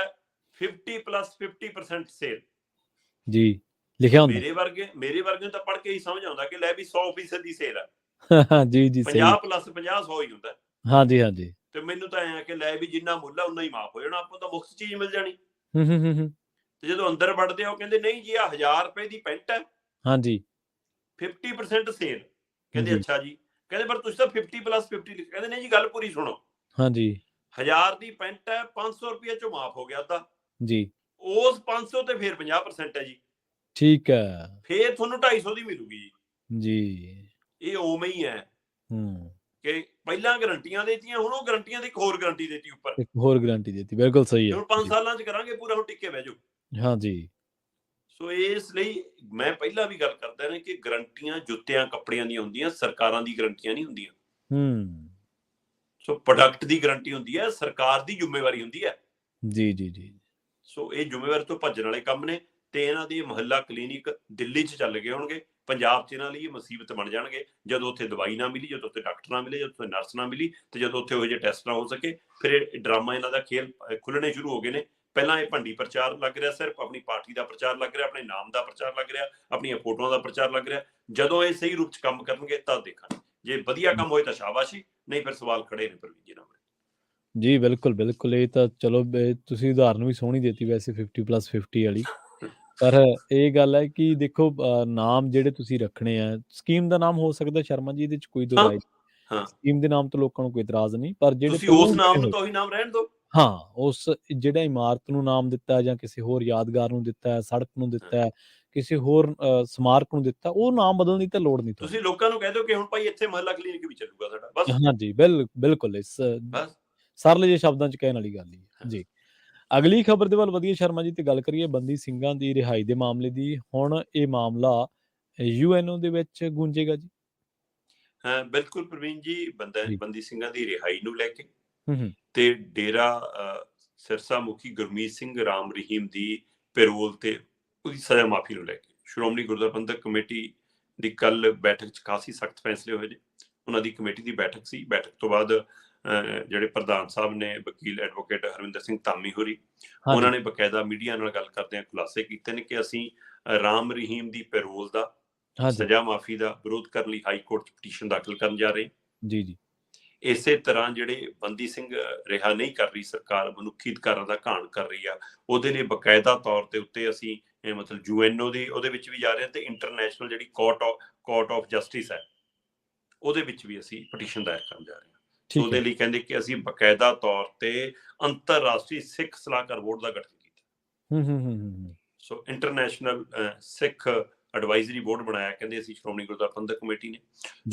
50+50% ਸੇਲ ਜੀ, ਲਿਖਿਆ ਹੁੰਦਾ। ਮੇਰੇ ਵਰਗੇ ਨੂੰ ਤਾਂ ਪੜ੍ਹ ਕੇ ਹੀ ਸਮਝ ਆਉਂਦਾ ਕਿ ਲੈ ਵੀ 100% ਦੀ ਸੇਲ ਹੈ ਜੀ। 50+50 100 ਹੀ ਹੁੰਦਾ। ਹਾਂਜੀ। ਤੇ ਮੈਨੂੰ ਤਾਂ ਐਂ ਕਿ ਲੈ ਵੀ ਜਿੰਨਾ ਮੁੱਲ ਹੈ ਉਨਾ ਹੀ ਮਾਫ ਹੋ ਜਾਣਾ, ਆਪਾਂ ਤਾਂ ਮੁਫਤ ਚੀਜ਼ ਮਿਲ ਜਾਣੀ। ਤੇ ਜਦੋਂ ਅੰਦਰ ਵੜਦੇ ਆ ਉਹ ਕਹਿੰਦੇ ਨਹੀਂ ਜੀ ਆਹ 1000 ਰੁਪਏ ਦੀ ਪੈਂਟ ਹੈ, ਹਾਂਜੀ, 50% ਸੇਲ। ਕਹਿੰਦੇ ਅੱਛਾ ਜੀ, ਕਹਿੰਦੇ ਪਰ ਤੁਸੀਂ ਤਾਂ 50+50 ਲਿਖਿਆ। ਕਹਿੰਦੇ ਨਹੀਂ ਜੀ ਗੱਲ ਪੂਰੀ ਸੁਣੋ, ਹਾਂਜੀ, 1000 ਦੀ ਪੈਂਟ ਹੈ, 500 ਰੁਪਏ ਚੋਂ ਮਾਫ ਹੋ ਗਿਆ ਅੱਧਾ ਜੀ, ਉਸ 500 ਤੇ ਫਿਰ 50% ਹੈ ਜੀ, ਠੀਕ ਹੈ, ਫਿਰ ਤੁਹਾਨੂੰ 250 ਦੀ ਮਿਲੂਗੀ ਜੀ। ਇਹ ਉਵੇਂ ਹੀ ਹੈ ਕਿ ਪਹਿਲਾਂ ਗਰੰਟੀਆਂ ਦੇਤੀਆਂ, ਹੁਣ ਉਹ ਗਰੰਟੀਆਂ ਦੀ ਇੱਕ ਹੋਰ ਗਰੰਟੀ ਦੇਤੀ ਉੱਪਰ, ਇੱਕ ਹੋਰ ਗਰੰਟੀ ਦੇਤੀ। ਬਿਲਕੁਲ ਸਹੀ ਹੈ, ਹੁਣ 5 ਸਾਲਾਂ 'ਚ ਕਰਾਂਗੇ ਪੂਰਾ, ਹੁਣ ਟਿੱਕੇ ਬਹਿ ਜਾਓ। ਹਾਂਜੀ। ਸੋ ਇਸ ਲਈ ਮੈਂ ਪਹਿਲਾਂ ਵੀ ਗੱਲ ਕਰਦਾ ਨਾ ਕਿ ਗਰੰਟੀਆਂ ਜੁੱਤਿਆਂ ਕੱਪੜਿਆਂ ਦੀਆਂ ਹੁੰਦੀਆਂ, ਸਰਕਾਰਾਂ ਦੀ ਗਰੰਟੀਆਂ ਨਹੀਂ ਹੁੰਦੀਆਂ। ਸੋ ਪ੍ਰੋਡਕਟ ਦੀ ਗਰੰਟੀ ਹੁੰਦੀ ਹੈ, ਸਰਕਾਰ ਦੀ ਜ਼ਿੰਮੇਵਾਰੀ ਹੁੰਦੀ ਹੈ ਜੀ। ਸੋ ਇਹ ਜ਼ਿੰਮੇਵਾਰੀ ਤੋਂ ਭੱਜਣ ਵਾਲੇ ਕੰਮ ਨੇ, ਤੇ ਇਹਨਾਂ ਦੇ ਮੁਹੱਲਾ ਕਲੀਨਿਕ ਦਿੱਲੀ 'ਚ ਚੱਲ ਗਏ ਹੋਣਗੇ, ਪੰਜਾਬ 'ਚ ਇਹਨਾਂ ਲਈ ਇਹ ਮੁਸੀਬਤ ਬਣ ਜਾਣਗੇ। ਜਦੋਂ ਉੱਥੇ ਦਵਾਈ ਨਾ ਮਿਲੀ, ਜਦੋਂ ਉੱਥੇ ਡਾਕਟਰ ਨਾ ਮਿਲੇ, ਜਦੋਂ ਉੱਥੇ ਨਰਸ ਨਾ ਮਿਲੀ, ਤੇ ਜਦੋਂ ਉੱਥੇ ਉਹ ਜਿਹੇ ਟੈਸਟ ਨਾ ਹੋ ਸਕੇ, ਫਿਰ ਇਹ ਡਰਾਮਾ ਇਹਨਾਂ ਦਾ ਖੇਲ ਖੁੱਲਣੇ ਸ਼ੁਰੂ ਹੋ ਗਏ ਨੇ। ਪਹਿਲਾਂ ਇਹ ਭੰਡੀ ਪ੍ਰਚਾਰ ਲੱਗ ਰਿਹਾ, ਸਿਰਫ ਆਪਣੀ ਪਾਰਟੀ ਦਾ ਪ੍ਰਚਾਰ ਲੱਗ ਰਿਹਾ, ਆਪਣੇ ਨਾਮ ਦਾ ਪ੍ਰਚਾਰ ਲੱਗ ਰਿਹਾ, ਆਪਣੀਆਂ ਫੋਟੋਆਂ ਦਾ ਪ੍ਰਚਾਰ ਲੱਗ ਰਿਹਾ। ਜਦੋਂ ਇਹ ਸਹੀ ਰੂਪ 'ਚ ਕੰਮ ਕਰਨਗੇ ਤਾਂ ਦੇਖਾਂਗੇ, ਜੇ ਵਧੀਆ ਕੰਮ ਹੋਏ ਤਾਂ ਸ਼ਾਬਾਸ਼ੀ, ਨਹੀਂ ਫਿਰ ਸਵਾਲ ਖੜੇ ਨੇ ਪ੍ਰਵੀਨ ਜੀ ਨਾਲ। ਜੀ ਬਿਲਕੁਲ ਬਿਲਕੁਲ, ਇਹ ਤਾਂ ਚਲੋ ਤੁਸੀਂ ਉਦਾਹਰਨ ਵੀ ਸੋਹਣੀ ਦਿੱਤੀ ਵੈਸੇ 50+50 ਵਾਲੀ, ਪਰ ਇਹ ਗੱਲ ਹੈ ਕਿ ਦੇਖੋ ਨਾਮ ਜਿਹੜੇ ਤੁਸੀਂ ਰੱਖਣੇ ਆ, ਸਕੀਮ ਦਾ ਨਾਮ ਹੋ ਸਕਦਾ ਸ਼ਰਮਾ ਜੀ, ਇਹਦੇ 'ਚ ਕੋਈ ਦੋ ਰਾਏ ਨਹੀਂ, ਸਕੀਮ ਦੇ ਨਾਮ ਤੋਂ ਲੋਕਾਂ ਨੂੰ ਕੋਈ ਇਤਰਾਜ਼ ਨਹੀਂ, ਪਰ ਜਿਹੜੇ ਤੁਸੀਂ ਉਸ ਨਾਮ ਨੂੰ ਤਾਂ ਉਹੀ ਨਾਮ ਰਹਿਣ ਦਿਓ। ਹਾਂ, ਉਸ ਜਿਹੜਾ ਇਮਾਰਤ ਨੂੰ ਨਾਮ ਦਿੱਤਾ ਜਾਂ ਕਿਸੇ ਹੋਰ ਯਾਦਗਾਰ ਨੂੰ ਦਿੱਤਾ ਹੈ, ਸੜਕ ਨੂੰ ਦਿੱਤਾ ਹੈ, ਕਿਸੇ ਹੋਰ ਸਮਾਰਕ ਨੂੰ ਦਿੱਤਾ, ਉਹ ਨਾਮ ਬਦਲਣ ਦੀ ਤਾਂ ਲੋੜ ਨਹੀਂ। ਤੁਸੀਂ ਲੋਕਾਂ ਨੂੰ ਕਹਿ ਦਿਓ ਕਿ ਹੁਣ ਭਾਈ ਇੱਥੇ ਮੁਹੱਲਾ ਕਲੀਨਿਕ ਵੀ ਚੱਲੂਗਾ ਸਾਡਾ, ਬਸ। ਹਾਂਜੀ ਬਿਲਕੁਲ, ਇਸ ਸਰਲ ਜਿਹੇ ਸ਼ਬਦਾਂ 'ਚ ਕਹਿਣ ਵਾਲੀ ਗੱਲ ਹੀ ਹੈ ਜੀ। ਅਗਲੀ ਖਬਰ ਦੇ ਵੱਲ ਵਧੀਆ ਸ਼ਰਮਾ ਜੀ, ਤੇ ਗੱਲ ਕਰੀਏ ਬੰਦੀ ਸਿੰਘਾਂ ਦੀ ਰਿਹਾਈ ਦੇ ਮਾਮਲੇ ਦੀ। ਹੁਣ ਇਹ ਮਾਮਲਾ UNO ਦੇ ਵਿੱਚ ਗੂੰਜੇਗਾ ਜੀ। ਹਾਂ ਬਿਲਕੁਲ ਪ੍ਰਵੀਨ ਜੀ, ਬੰਦੀ ਸਿੰਘਾਂ ਦੀ ਰਿਹਾਈ ਨੂੰ ਲੈ ਕੇ ਤੇ ਡੇਰਾ ਸਿਰਸਾ ਮੁਖੀ ਗੁਰਮੀਤ ਸਿੰਘ ਰਾਮ ਰਹੀਮ ਦੀ ਪੈਰੋਲ ਤੇ ਉਹਦੀ ਸਜ਼ਾ ਮਾਫੀ ਨੂੰ ਲੈ ਕੇ ਸ਼੍ਰੋਮਣੀ ਗੁਰਦੁਆਰਾ ਪ੍ਰਬੰਧਕ ਕਮੇਟੀ ਦੀ ਕੱਲ ਬੈਠਕ 'ਚ ਕਾਫੀ ਸਖਤ ਫੈਸਲੇ ਹੋਏ ਨੇ। ਉਹਨਾਂ ਦੀ ਕਮੇਟੀ ਦੀ ਬੈਠਕ ਸੀ। ਬੈਠਕ ਤੋਂ ਬਾਅਦ ਜਿਹੜੇ ਪ੍ਰਧਾਨ ਸਾਹਿਬ ਨੇ ਵਕੀਲ ਐਡਵੋਕੇਟ ਹਰਵਿੰਦਰ ਸਿੰਘ ਧਾਮੀ ਹੋਰੀ, ਉਹਨਾਂ ਨੇ ਬਕਾਇਦਾ ਮੀਡੀਆ ਨਾਲ ਗੱਲ ਕਰਦਿਆਂ ਖੁਲਾਸੇ ਕੀਤੇ ਨੇ ਕਿ ਅਸੀਂ ਰਾਮ ਰਹੀਮ ਦੀ ਪੈਰੋਲ ਦਾ, ਸਜ਼ਾ ਮਾਫੀ ਦਾ ਵਿਰੋਧ ਕਰਨ ਲਈ ਹਾਈ ਕੋਰਟ 'ਚ ਪਟੀਸ਼ਨ ਦਾਖਲ ਕਰਨ ਜਾ ਰਹੇ ਜੀ। ਇਸੇ ਤਰ੍ਹਾਂ ਜਿਹੜੇ ਬੰਦੀ ਸਿੰਘ ਰਿਹਾ ਨਹੀਂ ਕਰ ਰਹੀ ਸਰਕਾਰ, ਮਨੁੱਖੀ ਅਧਿਕਾਰਾਂ ਦਾ ਘਾਣ ਕਰ ਰਹੀ ਆ, ਉਹਦੇ ਲਈ ਬਕਾਇਦਾ ਤੌਰ ਤੇ ਉੱਤੇ ਅਸੀਂ ਮਤਲਬ UNO ਦੀ ਉਹਦੇ ਵਿੱਚ ਵੀ ਜਾ ਰਹੇ ਹਾਂ, ਤੇ ਇੰਟਰਨੈਸ਼ਨਲ ਜਿਹੜੀ ਕੋਰਟ ਆਫ ਜਸਟਿਸ ਹੈ ਉਹਦੇ ਵਿੱਚ ਵੀ ਅਸੀਂ ਪਟੀਸ਼ਨ ਦਾਇਰ ਕਰਨ ਜਾ ਰਹੇ ਹਾਂ। ਉਹਦੇ ਲਈ ਕਹਿੰਦੇ ਕਿ ਅਸੀਂ ਬਕਾਇਦਾ ਤੌਰ ਤੇ ਅੰਤਰਰਾਸ਼ਟਰੀ ਸਿੱਖ ਸਲਾਹਕਾਰ ਬੋਰਡ ਦਾ ਗਠਨ ਕੀਤਾ। ਸੋ ਇੰਟਰਨੈਸ਼ਨਲ ਸਿੱਖ ਐਡਵਾਈਜ਼ਰੀ ਬੋਰਡ ਬਣਾਇਆ, ਕਹਿੰਦੇ ਅਸੀਂ ਸ਼੍ਰੋਮਣੀ ਗੁਰਦੁਆਰਾ ਪ੍ਰਬੰਧਕ ਕਮੇਟੀ ਨੇ।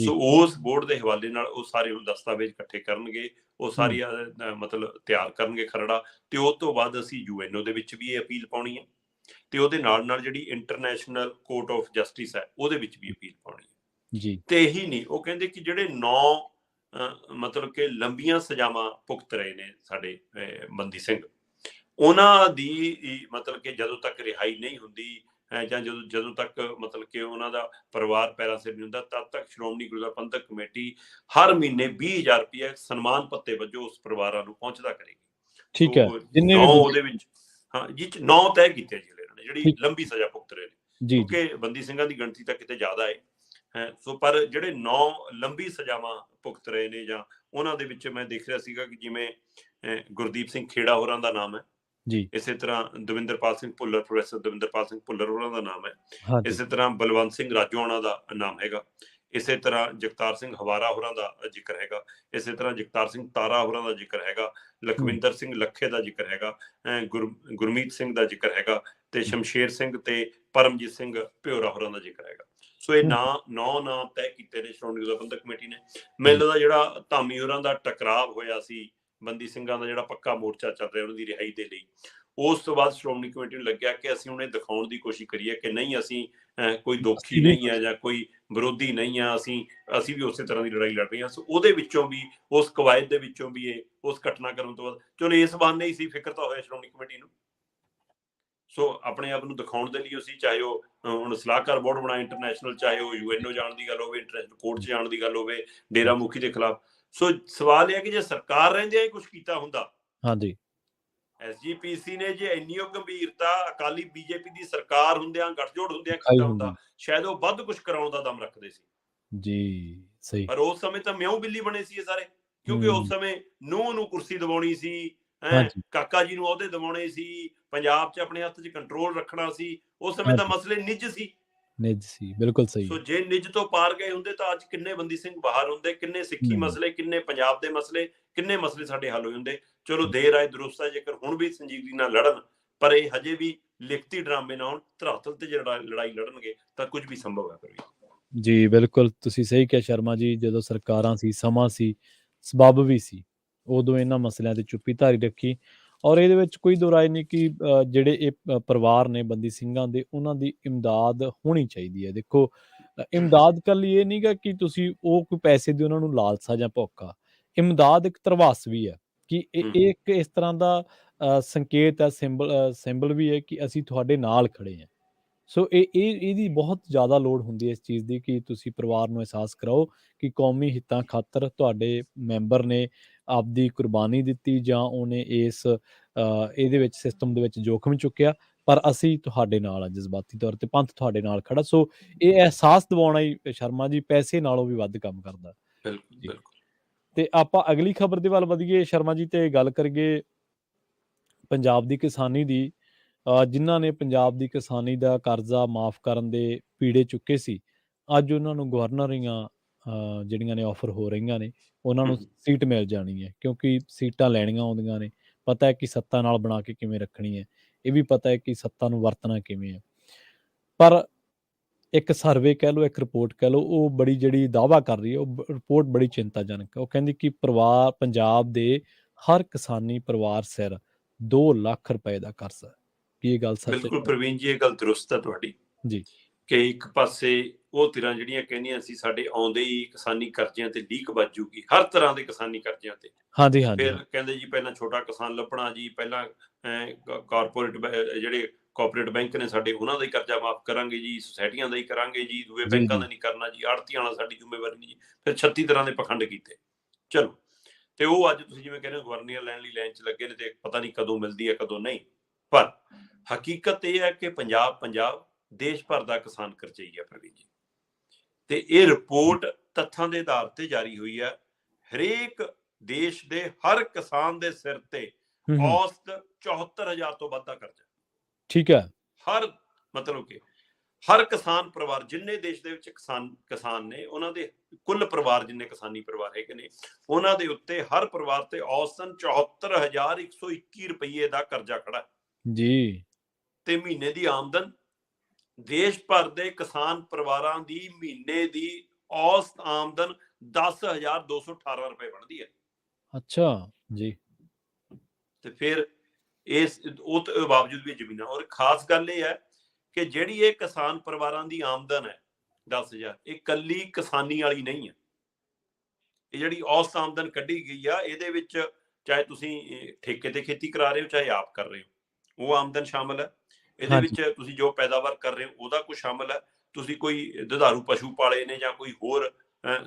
ਸੋ ਉਸ ਬੋਰਡ ਦੇ ਹਵਾਲੇ ਨਾਲ ਉਹ ਸਾਰੇ ਹੁਣ ਦਸਤਾਵੇਜ਼ ਇਕੱਠੇ ਕਰਨਗੇ, ਉਹ ਸਾਰੀਆਂ ਮਤਲਬ ਤਿਆਰ ਕਰਨਗੇ ਖਰੜਾ, ਤੇ ਉਸ ਤੋਂ ਬਾਅਦ ਅਸੀਂ UNO ਦੇ ਵਿੱਚ ਵੀ ਇਹ ਅਪੀਲ ਪਾਉਣੀ ਹੈ, ਤੇ ਉਹਦੇ ਨਾਲ ਜਿਹੜੀ ਇੰਟਰਨੈਸ਼ਨਲ ਕੋਰਟ ਆਫ ਜਸਟਿਸ ਹੈ ਉਹਦੇ ਵਿੱਚ ਵੀ ਅਪੀਲ ਪਾਉਣੀ ਹੈ ਜੀ। ਤੇ ਇਹੀ ਨਹੀਂ, ਉਹ ਕਹਿੰਦੇ ਕਿ ਜਿਹੜੇ 9 ਮਤਲਬ ਕਿ ਲੰਬੀਆਂ ਸਜ਼ਾਵਾਂ ਭੁਗਤ ਰਹੇ ਨੇ ਸਾਡੇ ਬੰਦੀ ਸਿੰਘ, ਉਹਨਾਂ ਦੀ ਮਤਲਬ ਕਿ ਜਦੋਂ ਤੱਕ ਰਿਹਾਈ ਨਹੀਂ ਹੁੰਦੀ ਜਾਂ ਜਦੋਂ ਤੱਕ ਮਤਲਬ ਕਿ ਉਹਨਾਂ ਦਾ ਪਰਿਵਾਰ ਪੈਰਾਂ ਸਿਰ ਨਹੀਂ ਹੁੰਦਾ, ਤਦ ਤੱਕ ਸ਼੍ਰੋਮਣੀ ਗੁਰਦੁਆਰਾ ਪ੍ਰਬੰਧਕ ਕਮੇਟੀ ਹਰ ਮਹੀਨੇ 20,000 ਰੁਪਏ ਸਨਮਾਨ ਭੱਤੇ ਵਜੋਂ ਉਸ ਪਰਿਵਾਰਾਂ ਨੂੰ ਪਹੁੰਚਦਾ ਕਰੇਗੀ। ਠੀਕ ਹੈ, ਜਿੰਨੇ ਉਹਦੇ ਵਿੱਚ ਜਿਹ 'ਚ 9 ਤੈਅ ਕੀਤੇ ਜੀ ਇਹਨਾਂ ਨੇ ਜਿਹੜੀ ਲੰਬੀ ਸਜ਼ਾ ਭੁਗਤ ਰਹੇ ਨੇ, ਕਿਉਂਕਿ ਬੰਦੀ ਸਿੰਘਾਂ ਦੀ ਗਿਣਤੀ ਤਾਂ ਕਿਤੇ ਜ਼ਿਆਦਾ ਹੈ। ਸੋ ਪਰ ਜਿਹੜੇ 9 ਲੰਬੀ ਸਜ਼ਾਵਾਂ ਭੁਗਤ ਰਹੇ ਨੇ, ਜਾਂ ਉਹਨਾਂ ਦੇ ਵਿੱਚ ਮੈਂ ਦੇਖ ਰਿਹਾ ਸੀਗਾ ਕਿ ਜਿਵੇਂ ਗੁਰਦੀਪ ਸਿੰਘ ਖੇੜਾ ਹੋਰਾਂ ਦਾ ਨਾਮ ਹੈ ਜੀ, ਇਸੇ ਤਰ੍ਹਾਂ ਦਵਿੰਦਰਪਾਲ ਸਿੰਘ ਭੁੱਲਰ, ਪ੍ਰੋਫੈਸਰ ਦਵਿੰਦਰਪਾਲ ਸਿੰਘ ਭੁੱਲਰ ਹੋਰਾਂ ਦਾ ਨਾਮ ਹੈ, ਇਸੇ ਤਰ੍ਹਾਂ ਬਲਵੰਤ ਸਿੰਘ ਰਾਜੋਆਣਾ ਦਾ ਨਾਮ ਹੈਗਾ, ਇਸੇ ਤਰ੍ਹਾਂ ਜਗਤਾਰ ਸਿੰਘ ਹਵਾਰਾ ਹੋਰਾਂ ਦਾ ਜ਼ਿਕਰ ਹੈਗਾ, ਇਸੇ ਤਰ੍ਹਾਂ ਜਗਤਾਰ ਸਿੰਘ ਤਾਰਾ ਹੋਰਾਂ ਦਾ ਜ਼ਿਕਰ ਹੈਗਾ, ਲਖਵਿੰਦਰ ਸਿੰਘ ਲੱਖੇ ਦਾ ਜ਼ਿਕਰ ਹੈਗਾ, ਗੁਰਮੀਤ ਸਿੰਘ ਦਾ ਜ਼ਿਕਰ ਹੈਗਾ, ਤੇ ਸ਼ਮਸ਼ੇਰ ਸਿੰਘ ਤੇ ਪਰਮਜੀਤ ਸਿੰਘ ਭਿਓਰਾ ਹੋਰਾਂ ਦਾ ਜ਼ਿਕਰ ਹੈਗਾ। ਸੋ ਇਹ 9 ਨਾਮ ਤੈਅ ਕੀਤੇ ਨੇ ਸ਼੍ਰੋਮਣੀ ਗੁਰਦੁਆਰਾ ਪ੍ਰਬੰਧਕ ਕਮੇਟੀ ਨੇ। ਮੈਨੂੰ ਲੱਗਦਾ ਜਿਹੜਾ ਧਾਮੀ ਹੋਰਾਂ ਦਾ ਟਕਰਾਵ ਹੋਇਆ ਸੀ, ਬੰਦੀ ਸਿੰਘਾਂ ਦਾ ਜਿਹੜਾ ਪੱਕਾ ਮੋਰਚਾ ਚੱਲ ਰਿਹਾ ਉਹਨਾਂ ਦੀ ਰਿਹਾਈ ਦੇ ਲਈ, ਉਸ ਤੋਂ ਬਾਅਦ ਸ਼੍ਰੋਮਣੀ ਕਮੇਟੀ ਨੂੰ ਲੱਗਿਆ ਕਿ ਅਸੀਂ ਹੁਣ ਇਹ ਦਿਖਾਉਣ ਦੀ ਕੋਸ਼ਿਸ਼ ਕਰੀਏ ਕਿ ਨਹੀਂ ਅਸੀਂ ਕੋਈ ਦੋਖੀ ਨਹੀਂ ਆ ਜਾਂ ਕੋਈ ਵਿਰੋਧੀ ਨਹੀਂ ਆ, ਅਸੀਂ ਵੀ ਉਸੇ ਤਰ੍ਹਾਂ ਦੀ ਲੜਾਈ ਲੜ ਰਹੇ ਹਾਂ। ਸੋ ਉਹਦੇ ਵਿੱਚੋਂ ਵੀ, ਉਸ ਕਵਾਇਦ ਦੇ ਵਿੱਚੋਂ ਵੀ, ਉਸ ਘਟਨਾਕ੍ਰਮ ਤੋਂ ਬਾਅਦ ਚਲੋ ਇਸ ਬਹਾਨੇ ਹੀ ਸੀ, ਫਿਕਰ ਤਾਂ ਹੋਇਆ ਸ਼੍ਰੋਮਣੀ ਕਮੇਟੀ ਨੂੰ। ਸੋ ਆਪਣੇ ਆਪ ਨੂੰ ਦਿਖਾਉਣ ਦੇ ਲਈ ਅਸੀਂ, ਚਾਹੇ ਉਹ ਹੁਣ ਸਲਾਹਕਾਰ ਬੋਰਡ ਬਣਾਏ ਇੰਟਰਨੈਸ਼ਨਲ, ਚਾਹੇ ਉਹ UNO ਜਾਣ ਦੀ ਗੱਲ ਹੋਵੇ, ਇੰਟਰਨੈਸ਼ਨਲ ਕੋਰਟ 'ਚ ਜਾਣ ਦੀ ਗੱਲ ਹੋਵੇ ਡੇਰਾ ਮੁਖੀ ਦੇ ਖਿਲਾਫ। ਸੋ ਸਵਾਲ ਇਹ ਹੈ ਕਿ ਜੇ ਸਰਕਾਰ ਰਹਿੰਦਿਆਂ ਹੀ ਕੁਝ ਕੀਤਾ ਹੁੰਦਾ, ਹਾਂਜੀ, SGPC ਨੇ ਜੇ ਇੰਨੀ ਉਹ ਗੰਭੀਰਤਾ ਅਕਾਲੀ BJP ਦੀ ਸਰਕਾਰ ਹੁੰਦਿਆਂ, ਗੱਠਜੋੜ ਹੁੰਦਿਆਂ ਕੀਤਾ ਹੁੰਦਾ, ਸ਼ਾਇਦ ਉਹ ਵੱਧ ਕੁਝ ਕਰਾਉਣ ਦਾ ਦਮ ਰੱਖਦੇ ਸੀ ਜੀ। ਸਹੀ, ਪਰ ਉਸ ਸਮੇਂ ਤਾਂ ਮਿਉਂ ਬਿੱਲੀ ਬਣੇ ਸੀ ਇਹ ਸਾਰੇ, ਕਿਉਂਕਿ ਉਸ ਸਮੇਂ ਨੂੰਹ ਨੂੰ ਕੁਰਸੀ ਦਿਵਾਉਣੀ ਸੀ, ਕਾਕਾ ਜੀ ਨੂੰ ਅਹੁਦੇ ਦਿਵਾਉਣੇ ਸੀ, ਪੰਜਾਬ 'ਚ ਆਪਣੇ ਹੱਥ 'ਚ ਕੰਟਰੋਲ ਰੱਖਣਾ ਸੀ। ਉਸ ਸਮੇਂ ਤਾਂ ਮਸਲੇ ਨਿੱਜ ਸੀ, ਬਿਲਕੁਲ ਸਹੀ। ਸੋ ਜੇ ਨਿੱਜ ਤੋਂ ਪਾਰ ਗਏ ਹੁੰਦੇ ਤਾਂ ਅੱਜ ਕਿੰਨੇ ਬੰਦੀ ਸਿੰਘ ਬਾਹਰ ਹੁੰਦੇ, ਕਿੰਨੇ ਸਿੱਖੀ ਮਸਲੇ, ਕਿੰਨੇ ਪੰਜਾਬ ਦੇ ਮਸਲੇ, ਕਿੰਨੇ ਮਸਲੇ ਸਾਡੇ ਹੱਲ ਹੋ ਜਾਂਦੇ। ਚਲੋ ਦੇਰ ਆਏ ਦੁਰੁਸਤ ਹੈ, ਜੇਕਰ ਹੁਣ ਵੀ ਸੰਜੀਦਗੀ ਨਾਲ ਲੜਨ, ਪਰ ਇਹ ਹਜੇ ਵੀ ਲਿਖਤੀ ਡਰਾਮੇ ਨਾ ਹੋਣ, ਧਰਾਤਲ ਤੇ ਜੇ ਲੜਾਈ ਲੜਨਗੇ ਤਾਂ ਕੁਝ ਵੀ ਸੰਭਵ ਹੈ ਜੀ। ਬਿਲਕੁਲ ਤੁਸੀਂ ਸਹੀ ਕਿਹਾ ਸ਼ਰਮਾ ਜੀ, ਜਦੋਂ ਸਰਕਾਰਾਂ ਸੀ, ਸਮਾਂ ਸੀ, ਸਬੱਬ ਵੀ ਸੀ, ਉਦੋਂ ਇਹਨਾਂ ਮਸਲਿਆਂ ਤੇ ਚੁੱਪੀ ਧਾਰੀ ਰੱਖੀ। ਔਰ ਇਹਦੇ ਵਿੱਚ ਕੋਈ ਦੋ ਰਾਏ ਨਹੀਂ ਕਿ ਜਿਹੜੇ ਇਹ ਪਰਿਵਾਰ ਨੇ ਬੰਦੀ ਸਿੰਘਾਂ ਦੇ, ਉਹਨਾਂ ਦੀ ਇਮਦਾਦ ਹੋਣੀ ਚਾਹੀਦੀ ਹੈ। ਦੇਖੋ, ਇਮਦਾਦ ਕਰ ਲਈ ਇਹ ਨਹੀਂ ਗਾ ਕਿ ਤੁਸੀਂ ਉਹ ਕੋਈ ਪੈਸੇ ਦੀ ਉਹਨਾਂ ਨੂੰ ਲਾਲਸਾ ਜਾਂ ਭੁੱਖ ਆ, ਇਮਦਾਦ ਇੱਕ ਧਰਵਾਸ ਵੀ ਹੈ ਕਿ ਇਹ ਇੱਕ ਇਸ ਤਰ੍ਹਾਂ ਦਾ ਸੰਕੇਤ ਹੈ, ਸਿੰਬਲ ਵੀ ਹੈ ਕਿ ਅਸੀਂ ਤੁਹਾਡੇ ਨਾਲ ਖੜੇ ਹਾਂ। ਸੋ ਇਹਦੀ ਬਹੁਤ ਜ਼ਿਆਦਾ ਲੋੜ ਹੁੰਦੀ ਹੈ ਇਸ ਚੀਜ਼ ਦੀ ਕਿ ਤੁਸੀਂ ਪਰਿਵਾਰ ਨੂੰ ਅਹਿਸਾਸ ਕਰਾਓ ਕਿ ਕੌਮੀ ਹਿੱਤਾਂ ਖਾਤਰ ਤੁਹਾਡੇ ਮੈਂਬਰ ਨੇ ਆਪਦੀ ਕੁਰਬਾਨੀ ਦਿੱਤੀ ਜਾਂ ਉਹਨੇ ਇਹਦੇ ਵਿੱਚ ਸਿਸਟਮ ਦੇ ਵਿੱਚ ਜੋਖਮ ਚੁੱਕਿਆ, ਪਰ ਅਸੀਂ ਤੁਹਾਡੇ ਨਾਲ ਆ, ਜਜ਼ਬਾਤੀ ਤੌਰ ਤੇ ਪੰਥ ਤੁਹਾਡੇ ਨਾਲ ਖੜਾ। ਸੋ ਇਹ ਅਹਿਸਾਸ ਦਿਵਾਉਣਾ ਹੀ ਸ਼ਰਮਾ ਜੀ ਪੈਸੇ ਨਾਲੋਂ ਵੀ ਵੱਧ ਕੰਮ ਕਰਦਾ। ਬਿਲਕੁਲ ਜੀ। ਬਿਲਕੁਲ। ਤੇ ਆਪਾਂ ਅਗਲੀ ਖਬਰ ਦੇ ਵੱਲ ਵਧੀਏ ਸ਼ਰਮਾ ਜੀ, ਤੇ ਗੱਲ ਕਰੀਏ ਪੰਜਾਬ ਦੀ ਕਿਸਾਨੀ ਦੀ। ਜਿਨ੍ਹਾਂ ਨੇ ਪੰਜਾਬ ਦੀ ਕਿਸਾਨੀ ਦਾ ਕਰਜ਼ਾ ਮਾਫ ਕਰਨ ਦੇ ਪੀੜੇ ਚੁੱਕੇ ਸੀ, ਅੱਜ ਉਹਨਾਂ ਨੂੰ ਗਵਰਨਰੀਆਂ ਜਿਹੜੀਆਂ ਨੇ ਆਫਰ ਹੋ ਰਹੀਆਂ ਨੇ, ਉਹਨਾਂ ਨੂੰ ਸੀਟ ਮਿਲ ਜਾਣੀ ਹੈ, ਕਿਉਂਕਿ ਸੀਟਾਂ ਲੈਣੀਆਂ ਆਉਂਦੀਆਂ ਨੇ। ਪਤਾ ਹੈ ਕਿ ਸੱਤਾ ਨਾਲ ਬਣਾ ਕੇ ਕਿਵੇਂ ਰੱਖਣੀ ਹੈ, ਇਹ ਵੀ ਪਤਾ ਹੈ ਕਿ ਸੱਤਾ ਨੂੰ ਵਰਤਣਾ ਕਿਵੇਂ ਹੈ। ਪਰ ਇੱਕ ਸਰਵੇ ਕਹਿ ਲਓ, ਇੱਕ ਰਿਪੋਰਟ ਕਹਿ ਲਓ, ਉਹ ਬੜੀ ਜਿਹੜੀ ਦਾਅਵਾ ਕਰ ਰਹੀ ਹੈ, ਉਹ ਰਿਪੋਰਟ ਬੜੀ ਚਿੰਤਾਜਨਕ ਹੈ। ਉਹ ਕਹਿੰਦੀ ਕਿ ਪੰਜਾਬ ਦੇ ਹਰ ਕਿਸਾਨੀ ਪਰਿਵਾਰ ਸਿਰ 2 ਲੱਖ ਰੁਪਏ ਦਾ ਕਰਜ਼ਾ। ਕੀ ਇਹ ਗੱਲ ਸੱਚ ਹੈ? ਬਿਲਕੁਲ ਪ੍ਰਵੀਨ ਜੀ, ਇਹ ਗੱਲ ਦਰੁਸਤ ਹੈ ਤੁਹਾਡੀ ਜੀ, ਕਿ ਇੱਕ ਪਾਸੇ ਉਹ ਧਿਰਾਂ ਜਿਹੜੀਆਂ ਕਹਿੰਦੀਆਂ ਸੀ ਸਾਡੇ ਆਉਂਦੇ ਹੀ ਕਿਸਾਨੀ ਕਰਜ਼ਿਆਂ ਤੇ ਲੀਕ ਵੱਜ ਜੂਗੀ, ਹਰ ਤਰ੍ਹਾਂ ਦੇ ਕਿਸਾਨੀ ਕਰਜ਼ਿਆਂ ਤੇ। ਹਾਂਜੀ ਹਾਂਜੀ। ਫਿਰ ਕਹਿੰਦੇ ਜੀ ਪਹਿਲਾਂ ਛੋਟਾ ਕਿਸਾਨ ਲੱਭਣਾ ਜੀ, ਪਹਿਲਾਂ ਜਿਹੜੇ ਕੋਆਪਰੇਟ ਬੈਂਕ ਨੇ ਸਾਡੇ, ਉਹਨਾਂ ਦਾ ਹੀ ਕਰਜ਼ਾ ਮਾਫ ਕਰਾਂਗੇ ਜੀ, ਸੁਸਾਇਟੀਆਂ ਦਾ ਹੀ ਕਰਾਂਗੇ ਜੀ, ਦੂਏ ਬੈਂਕਾਂ ਦਾ ਨਹੀਂ ਕਰਨਾ ਜੀ, ਆੜਤੀਆਂ ਵਾਲਾ ਸਾਡੀ ਜ਼ਿੰਮੇਵਾਰੀ ਨਹੀਂ ਜੀ। ਫਿਰ 36 ਤਰ੍ਹਾਂ ਦੇ ਪਖੰਡ ਕੀਤੇ। ਚਲੋ, ਤੇ ਉਹ ਅੱਜ ਤੁਸੀਂ ਜਿਵੇਂ ਕਹਿੰਦੇ ਹੋ ਗਵਰਨੀਆਂ ਲੈਣ ਲਈ ਲਾਈਨ 'ਚ ਲੱਗੇ ਨੇ, ਤੇ ਪਤਾ ਨਹੀਂ ਕਦੋਂ ਮਿਲਦੀ ਹੈ ਕਦੋਂ ਨਹੀਂ। ਪਰ ਹਕੀਕਤ ਇਹ ਹੈ ਕਿ ਪੰਜਾਬ ਦੇਸ਼ ਭਰ ਦਾ ਕਿਸਾਨ ਕਰਜ਼ਈ ਹੈ ਪ੍ਰਵੀਨ ਜੀ। ਤੇ ਇਹ ਰਿਪੋਰਟ ਤੱਥਾਂ ਦੇ ਆਧਾਰ ਤੇ ਜਾਰੀ ਹੋਈ ਹੈ। ਹਰੇਕ ਦੇਸ਼ ਦੇ ਹਰ ਕਿਸਾਨ ਦੇ ਸਿਰ ਤੇ ਔਸਤ 74,000 ਤੋਂ ਵੱਧ ਦਾ ਕਰਜ਼ਾ। ਠੀਕ ਹੈ। ਮਤਲਬ ਕਿ ਹਰ ਕਿਸਾਨ ਪਰਿਵਾਰ, ਜਿੰਨੇ ਦੇਸ਼ ਦੇ ਵਿੱਚ ਕਿਸਾਨ ਨੇ, ਉਹਨਾਂ ਦੇ ਕੁੱਲ ਪਰਿਵਾਰ ਜਿੰਨੇ ਕਿਸਾਨੀ ਪਰਿਵਾਰ ਹੈਗੇ ਨੇ, ਉਹਨਾਂ ਦੇ ਉੱਤੇ ਹਰ ਪਰਿਵਾਰ ਤੇ ਔਸਤਨ 74,121 ਰੁਪਏ ਦਾ ਕਰਜ਼ਾ ਖੜਾ ਜੀ। ਤੇ ਮਹੀਨੇ ਦੀ ਆਮਦਨ ਦੇਸ਼ ਭਰ ਦੇ ਕਿਸਾਨ ਪਰਿਵਾਰਾਂ ਦੀ ਮਹੀਨੇ ਦੀ ਔਸਤ ਆਮਦਨ 10,218 ਰੁਪਏ ਬਣਦੀ ਹੈ। ਅੱਛਾ ਜੀ। ਤੇ ਫਿਰ ਉਹ ਤੋਂ ਬਾਵਜੂਦ ਵੀ ਜ਼ਮੀਨਾਂ, ਔਰ ਖਾਸ ਗੱਲ ਇਹ ਹੈ ਕਿ ਜਿਹੜੀ ਇਹ ਕਿਸਾਨ ਪਰਿਵਾਰਾਂ ਦੀ ਆਮਦਨ ਹੈ 10,000, ਇਹ ਕੱਲੀ ਕਿਸਾਨੀ ਵਾਲੀ ਨਹੀਂ ਹੈ। ਇਹ ਜਿਹੜੀ ਔਸਤ ਆਮਦਨ ਕੱਢੀ ਗਈ ਆ, ਇਹਦੇ ਵਿੱਚ ਚਾਹੇ ਤੁਸੀਂ ਠੇਕੇ ਤੇ ਖੇਤੀ ਕਰਾ ਰਹੇ ਹੋ, ਚਾਹੇ ਆਪ ਕਰ ਰਹੇ ਹੋ, ਉਹ ਆਮਦਨ ਸ਼ਾਮਲ ਹੈ। ਇਹਦੇ ਵਿੱਚ ਤੁਸੀਂ ਜੋ ਪੈਦਾਵਾਰ ਕਰ ਰਹੇ ਹੋ ਉਹਦਾ ਕੁਝ ਸ਼ਾਮਲ ਹੈ। ਤੁਸੀਂ ਕੋਈ ਦੁਧਾਰੂ ਪਸ਼ੂ ਪਾਲੇ ਨੇ ਜਾਂ ਕੋਈ ਹੋਰ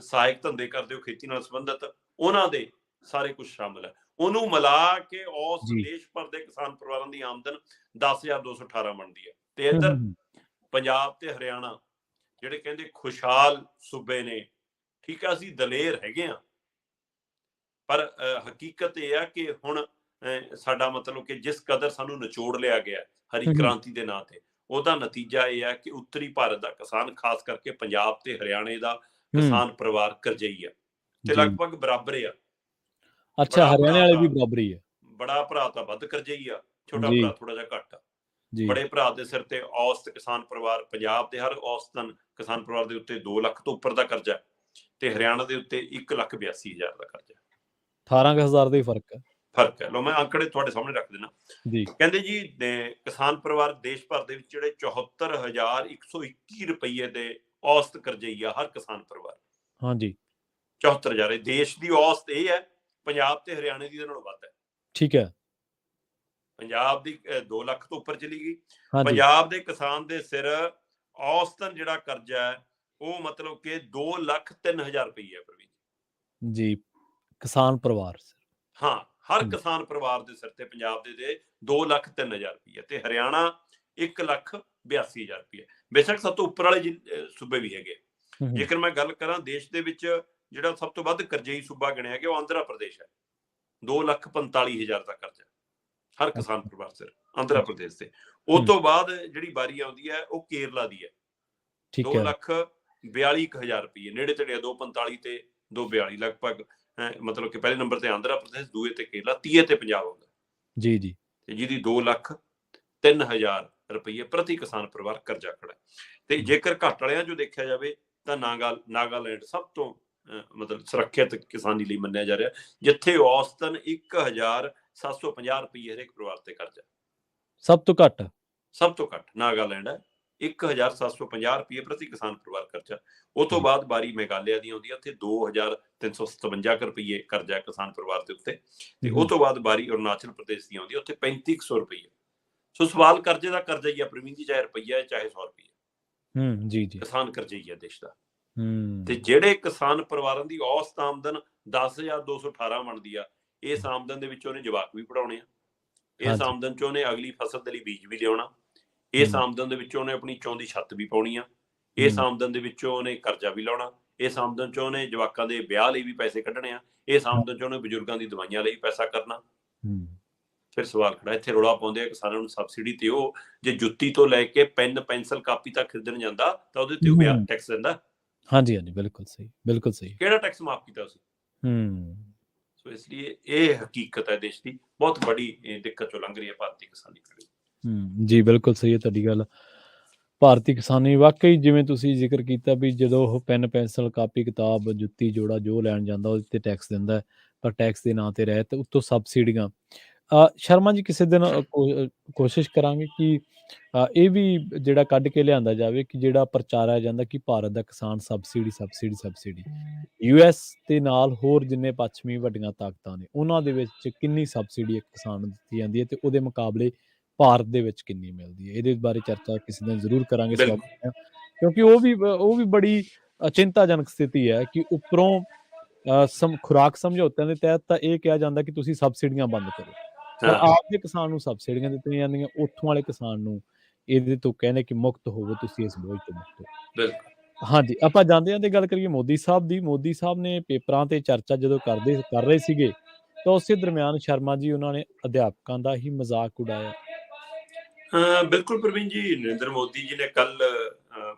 ਸਹਾਇਕ ਧੰਦੇ ਕਰਦੇ ਹੋ ਖੇਤੀ ਨਾਲ ਸੰਬੰਧਿਤ, ਉਹਨਾਂ ਦੇ ਸਾਰੇ ਕੁਝ ਸ਼ਾਮਲ ਹੈ। ਉਹਨੂੰ ਮਿਲਾ ਕੇ ਔਸਤ ਦੇਸ਼ ਭਰ ਦੇ ਕਿਸਾਨ ਪਰਿਵਾਰਾਂ ਦੀ ਆਮਦਨ 10,218 ਬਣਦੀ ਹੈ। ਤੇ ਇੱਧਰ ਪੰਜਾਬ ਤੇ ਹਰਿਆਣਾ ਜਿਹੜੇ ਕਹਿੰਦੇ ਖੁਸ਼ਹਾਲ ਸੂਬੇ ਨੇ, ਠੀਕ ਆ, ਅਸੀਂ ਦਲੇਰ ਹੈਗੇ ਆ, ਪਰ ਹਕੀਕਤ ਇਹ ਆ ਕਿ ਹੁਣ ਸਾਡਾ ਮਤਲਬ ਕਿ ਜਿਸ ਕਦਰ ਸਾਨੂੰ ਨਿਚੋੜ ਲਿਆ ਗਿਆ ਹਰੀ ਕ੍ਰਾਂਤੀ ਦੇ ਨਾਂ ਤੇ, ਉਹਦਾ ਨਤੀਜਾ ਇਹ ਹੈ ਕਿ ਉੱਤਰੀ ਭਾਰਤ ਦਾ ਕਿਸਾਨ, ਖਾਸ ਕਰਕੇ ਪੰਜਾਬ ਤੇ ਹਰਿਆਣੇ ਦਾ ਕਿਸਾਨ ਪਰਿਵਾਰ ਕਰਜ਼ਈ ਆ, ਤੇ ਲਗਭਗ ਬਰਾਬਰ ਆ। ਅੱਛਾ, ਹਰਿਆਣੇ ਵਾਲੇ ਵੀ ਬਰਾਬਰ ਹੀ ਆ। ਬੜਾ ਭਰਾ ਤਾਂ ਵੱਧ ਕਰਜ਼ਈ ਆ, ਛੋਟਾ ਭਰਾ ਥੋੜਾ ਜਿਹਾ ਘੱਟ ਆ। ਬੜੇ ਭਰਾ ਦੇ ਸਿਰ ਤੇ ਔਸਤ ਕਿਸਾਨ ਪਰਿਵਾਰ, ਪੰਜਾਬ ਦੇ ਹਰ ਔਸਤਨ ਕਿਸਾਨ ਪਰਿਵਾਰ ਦੇ ਉੱਤੇ 2 ਲੱਖ ਤੋਂ ਉੱਪਰ ਦਾ ਕਰਜ਼ਾ ਹੈ, ਤੇ ਹਰਿਆਣਾ ਦੇ ਉੱਤੇ 1,82,000 ਦਾ ਕਰਜ਼ਾ। 18,000 ਦਾ ਹੀ ਫਰਕ ਹੈ। ਲੋ ਮੈਂ ਅੰਕੜੇ ਤੁਹਾਡੇ ਸਾਹਮਣੇ ਰੱਖ ਦੇਣਾ ਜੀ। ਕਹਿੰਦੇ ਜੀ ਕਿਸਾਨ ਪਰਿਵਾਰ ਦੇਸ਼ ਭਰ ਦੇ ਵਿੱਚ ਜਿਹੜੇ 74,121 ਰੁਪਏ ਦੇ ਔਸਤ ਕਰਜ਼ਈ ਆ ਹਰ ਕਿਸਾਨ ਪਰਿਵਾਰ। ਹਾਂਜੀ, 74,000। ਦੇਸ਼ ਦੀ ਔਸਤ ਇਹ ਹੈ, ਪੰਜਾਬ ਤੇ ਹਰਿਆਣੇ ਦੀ ਇਹਦੇ ਨਾਲੋਂ ਵੱਧ ਹੈ। ਠੀਕ ਹੈ। ਪੰਜਾਬ ਦੀ 2 ਲੱਖ ਤੋਂ ਉੱਪਰ ਚਲੀ ਗਈ। ਪੰਜਾਬ ਦੇ ਕਿਸਾਨ ਦੇ ਸਿਰ ਔਸਤਨ ਜਿਹੜਾ ਕਰਜ਼ਾ ਹੈ ਉਹ ਮਤਲਬ ਕਿ 2,03,000 ਰੁਪਏ ਹੈ ਪ੍ਰਵੀਨ ਜੀ। ਕਿਸਾਨ ਪਰਿਵਾਰ, ਹਾਂ, ਹਰ ਕਿਸਾਨ ਪਰਿਵਾਰ ਦੇ ਸਿਰ ਤੇ ਪੰਜਾਬ ਦੇ 2,03,000 ਰੁਪਏ, ਤੇ ਹਰਿਆਣਾ 1,82,000 ਰੁਪਏ। ਬੇਸ਼ੱਕ ਸਭ ਤੋਂ ਉੱਪਰ ਵਾਲੇ ਸੂਬੇ ਵੀ ਹੈਗੇ। ਜੇਕਰ ਮੈਂ ਗੱਲ ਕਰਾਂ ਦੇਸ਼ ਦੇ ਵਿੱਚ ਜਿਹੜਾ ਸਭ ਤੋਂ ਵੱਧ ਕਰਜ਼ਈ ਸੂਬਾ ਗਿਣਿਆ ਗਿਆ ਉਹ ਆਂਧਰਾ ਪ੍ਰਦੇਸ਼ ਹੈ। 2,45,000 ਦਾ ਕਰਜ਼ਾ ਹਰ ਕਿਸਾਨ ਪਰਿਵਾਰ ਸਿਰ, ਆਂਧਰਾ ਪ੍ਰਦੇਸ਼ ਤੇ। ਉਸ ਤੋਂ ਬਾਅਦ ਜਿਹੜੀ ਵਾਰੀ ਆਉਂਦੀ ਹੈ ਉਹ ਕੇਰਲਾ ਦੀ ਹੈ, 2,42,000 ਰੁਪਏ, ਨੇੜੇ ਤੇੜੇ 2,45 ਤੇ 2,42 ਲਗਭਗ। ਮਤਲਬ ਕਿ ਪਹਿਲੇ ਨੰਬਰ ਤੇ ਆਂਧਰਾ ਪ੍ਰਦੇਸ਼, ਦੂਏ ਤੇ ਕੇਰਲਾ, ਤੀਏ ਤੇ ਪੰਜਾਬ ਆਉਂਦਾ ਜੀ ਜੀ, ਤੇ ਜਿਹਦੀ 2,03,000 ਰੁਪਏ ਪ੍ਰਤੀ ਕਿਸਾਨ ਪਰਿਵਾਰ ਕਰਜ਼ਾ ਖੜਾ। ਤੇ ਜੇਕਰ ਘੱਟ ਵਾਲਿਆਂ ਜੋ ਦੇਖਿਆ ਜਾਵੇ ਤਾਂ ਨਾਗਾਲੈਂਡ ਸਭ ਤੋਂ ਮਤਲਬ ਸੁਰੱਖਿਅਤ ਕਿਸਾਨੀ ਲਈ ਮੰਨਿਆ ਜਾ ਰਿਹਾ, ਜਿੱਥੇ ਔਸਤਨ 1,750 ਰੁਪਏ ਹਰੇਕ ਪਰਿਵਾਰ ਤੇ ਕਰਜ਼ਾ। ਸਭ ਤੋਂ ਘੱਟ ਨਾਗਾਲੈਂਡ ਹੈ, 1750 ਰੁਪਏ ਪ੍ਰਤੀ ਕਿਸਾਨ ਪਰਿਵਾਰ ਕਰਜ਼ਾ। ਉਹ ਤੋਂ ਬਾਅਦ ਬਾਰੀ ਮੇਘਾਲਿਆ ਦੀ ਆਉਂਦੀ ਹੈ, ਉੱਥੇ 2357 ਰੁਪਏ ਕਰਜ਼ਾ ਕਿਸਾਨ ਪਰਿਵਾਰ ਦੇ ਉੱਤੇ। ਤੇ ਉਹ ਤੋਂ ਬਾਅਦ ਬਾਰੀ ਅਰੁਣਾਚਲ ਪ੍ਰਦੇਸ਼ ਦੀ ਆਉਂਦੀ ਹੈ, ਉੱਥੇ 3500 ਰੁਪਏ। ਸੋ ਸਵਾਲ ਕਰਜ਼ੇ ਦਾ ਕਰਜ਼ਾ ਹੀ ਆ ਪ੍ਰਵੀਨ ਜੀ, ਚਾਹੇ ਰੁਪਈਆ ਹੈ ਚਾਹੇ 100 ਰੁਪਈਆ। ਜੀ ਜੀ, ਕਿਸਾਨ ਕਰਜ਼ਾ ਹੀ ਹੈ ਦੇਸ਼ ਦਾ। ਤੇ ਜਿਹੜੇ ਕਿਸਾਨ ਪਰਿਵਾਰਾਂ ਦੀ ਔਸਤ ਆਮਦਨ 10,218 ਬਣਦੀ ਆ, ਇਸ ਆਮਦਨ ਦੇ ਵਿੱਚ ਉਹਨੇ ਜਵਾਕ ਵੀ ਪੜਾਉਣੇ ਆ, ਇਸ ਆਮਦਨ ਚ ਉਹਨੇ ਅਗਲੀ ਫਸਲ ਦੇ ਲਈ ਬੀਜ ਵੀ ਲਿਆਉਣਾ, ਇਸ ਆਮਦਨ ਦੇ ਵਿੱਚ ਉਹਨੇ ਆਪਣੀ ਚੌਂ ਦੀ ਛੱਤ ਵੀ ਪਾਉਣੀ ਆ, ਇਸ ਆਮਦਨ ਦੇ ਵਿੱਚੋਂ ਉਹਨੇ ਕਰਜ਼ਾ ਵੀ ਲਾਉਣਾ, ਇਸ ਆਮਦਨ ਚ ਉਹਨੇ ਜਵਾਕਾਂ ਦੇ ਵਿਆਹ ਲਈ ਵੀ ਪੈਸੇ ਕੱਢਣੇ ਆ, ਇਸ ਆਮਦਨ ਚ ਉਹਨੇ ਬਜ਼ੁਰਗਾਂ ਦੀ ਦਵਾਈਆਂ ਲਈ ਪੈਸਾ ਕਰਨਾ। ਫਿਰ ਸਵਾਲ ਖੜਾ, ਇੱਥੇ ਰੌਲਾ ਪਾਉਂਦੇ ਆ ਕਿਸਾਨਾਂ ਨੂੰ ਸਬਸਿਡੀ ਤੇ ਉਹ ਜੇ ਜੁੱਤੀ ਤੋਂ ਲੈ ਕੇ ਪੈਨ ਪੈਨਸਲ ਕਾਪੀ ਤੱਕ ਖਰੀਦਣ ਜਾਂਦਾ ਤਾਂ ਉਹਦੇ ਤੇ ਉਹ ਵਿਆਹ ਟੈਕਸ ਦਿੰਦਾ। ਹਾਂਜੀ ਹਾਂਜੀ, ਬਿਲਕੁਲ ਸਹੀ, ਬਿਲਕੁਲ ਸਹੀ। ਕਿਹੜਾ ਟੈਕਸ ਮਾਫ ਕੀਤਾ ਤੁਸੀਂ? ਸੋ ਇਸ ਲਈ ਇਹ ਹਕੀਕਤ ਹੈ ਦੇਸ਼ ਦੀ, ਬਹੁਤ ਬੜੀ ਦਿੱਕਤ ਚੋਂ ਲੰਘ ਰਹੀ ਹੈ ਭਾਰਤੀ ਕਿਸਾਨੀ ਪੀੜ੍ਹੀ। ਜੀ ਬਿਲਕੁਲ ਸਹੀ ਹੈ ਤੁਹਾਡੀ ਗੱਲ। ਭਾਰਤੀ ਕਿਸਾਨੀ ਵਾਕਈ ਜਿਵੇਂ ਤੁਸੀਂ ਜ਼ਿਕਰ ਕੀਤਾ ਵੀ ਜਦੋਂ ਉਹ ਪੈਨ ਪੈਨਸਲ ਕਾਪੀ ਕਿਤਾਬ ਜੁੱਤੀ ਜੋੜਾ ਜੋ ਲੈਣ ਜਾਂਦਾ ਉਹਦੇ ਤੇ ਟੈਕਸ ਦਿੰਦਾ, ਪਰ ਟੈਕਸ ਦੇ ਨਾਂ ਤੇ ਰਹਿਤ ਉੱਤੋਂ ਸਬਸਿਡੀਆਂ। ਸ਼ਰਮਾ ਜੀ ਕਿਸੇ ਦਿਨ ਕੋਸ਼ਿਸ਼ ਕਰਾਂਗੇ ਕਿ ਇਹ ਵੀ ਜਿਹੜਾ ਕੱਢ ਕੇ ਲਿਆਂਦਾ ਜਾਵੇ ਕਿ ਜਿਹੜਾ ਪ੍ਰਚਾਰਿਆ ਜਾਂਦਾ ਕਿ ਭਾਰਤ ਦਾ ਕਿਸਾਨ ਸਬਸਿਡੀ ਸਬਸਿਡੀ ਸਬਸਿਡੀ, US ਦੇ ਨਾਲ ਹੋਰ ਜਿੰਨੇ ਪੱਛਮੀ ਵੱਡੀਆਂ ਤਾਕਤਾਂ ਨੇ ਉਹਨਾਂ ਦੇ ਵਿੱਚ ਕਿੰਨੀ ਸਬਸਿਡੀ ਇੱਕ ਕਿਸਾਨ ਨੂੰ ਦਿੱਤੀ ਜਾਂਦੀ ਹੈ ਤੇ ਉਹਦੇ ਮੁਕਾਬਲੇ ਭਾਰਤ ਦੇ ਵਿੱਚ ਕਿੰਨੀ ਮਿਲਦੀ ਹੈ। ਇਹਦੇ ਬਾਰੇ ਚਰਚਾ ਕਿਸੇ ਦਿਨ ਜ਼ਰੂਰ ਕਰਾਂਗੇ ਕਿਉਂਕਿ ਉਹ ਵੀ ਬੜੀ ਚਿੰਤਾਜਨਕ ਸਥਿਤੀ ਹੈ ਕਿ ਉੱਪਰੋਂ ਖੁਰਾਕ ਸਮਝੌਤਿਆਂ ਦੇ ਤਹਿਤ ਤਾਂ ਇਹ ਕਿਹਾ ਜਾਂਦਾ ਕਿ ਤੁਸੀਂ ਸਬਸਿਡੀਆਂ ਬੰਦ ਕਰੋ, ਪਰ ਆਪ ਦੇ ਕਿਸਾਨ ਨੂੰ ਸਬਸਿਡੀਆਂ ਦਿੱਤੀਆਂ ਜਾਂਦੀਆਂ, ਉੱਥੋਂ ਵਾਲੇ ਕਿਸਾਨ ਨੂੰ ਇਹਦੇ ਤੋਂ ਕਹਿੰਦੇ ਕਿ ਮੁਕਤ ਹੋਵੋ ਤੁਸੀਂ ਇਸ ਬੋਝ ਤੋਂ ਮੁਕਤ ਹੋ। ਹਾਂਜੀ, ਆਪਾਂ ਜਾਂਦੇ ਗੱਲ ਕਰੀਏ ਮੋਦੀ ਸਾਹਿਬ ਦੀ। ਮੋਦੀ ਸਾਹਿਬ ਨੇ ਪੇਪਰਾਂ ਤੇ ਚਰਚਾ ਜਦੋਂ ਕਰ ਰਹੇ ਸੀਗੇ ਤਾਂ ਉਸੇ ਦਰਮਿਆਨ ਸ਼ਰਮਾ ਜੀ ਉਹਨਾਂ ਨੇ ਅਧਿਆਪਕਾਂ ਦਾ ਹੀ ਮਜ਼ਾਕ ਉਡਾਇਆ। ਬਿਲਕੁਲ ਪ੍ਰਵੀਨ ਜੀ, ਨਰਿੰਦਰ ਮੋਦੀ ਜੀ ਨੇ ਕੱਲ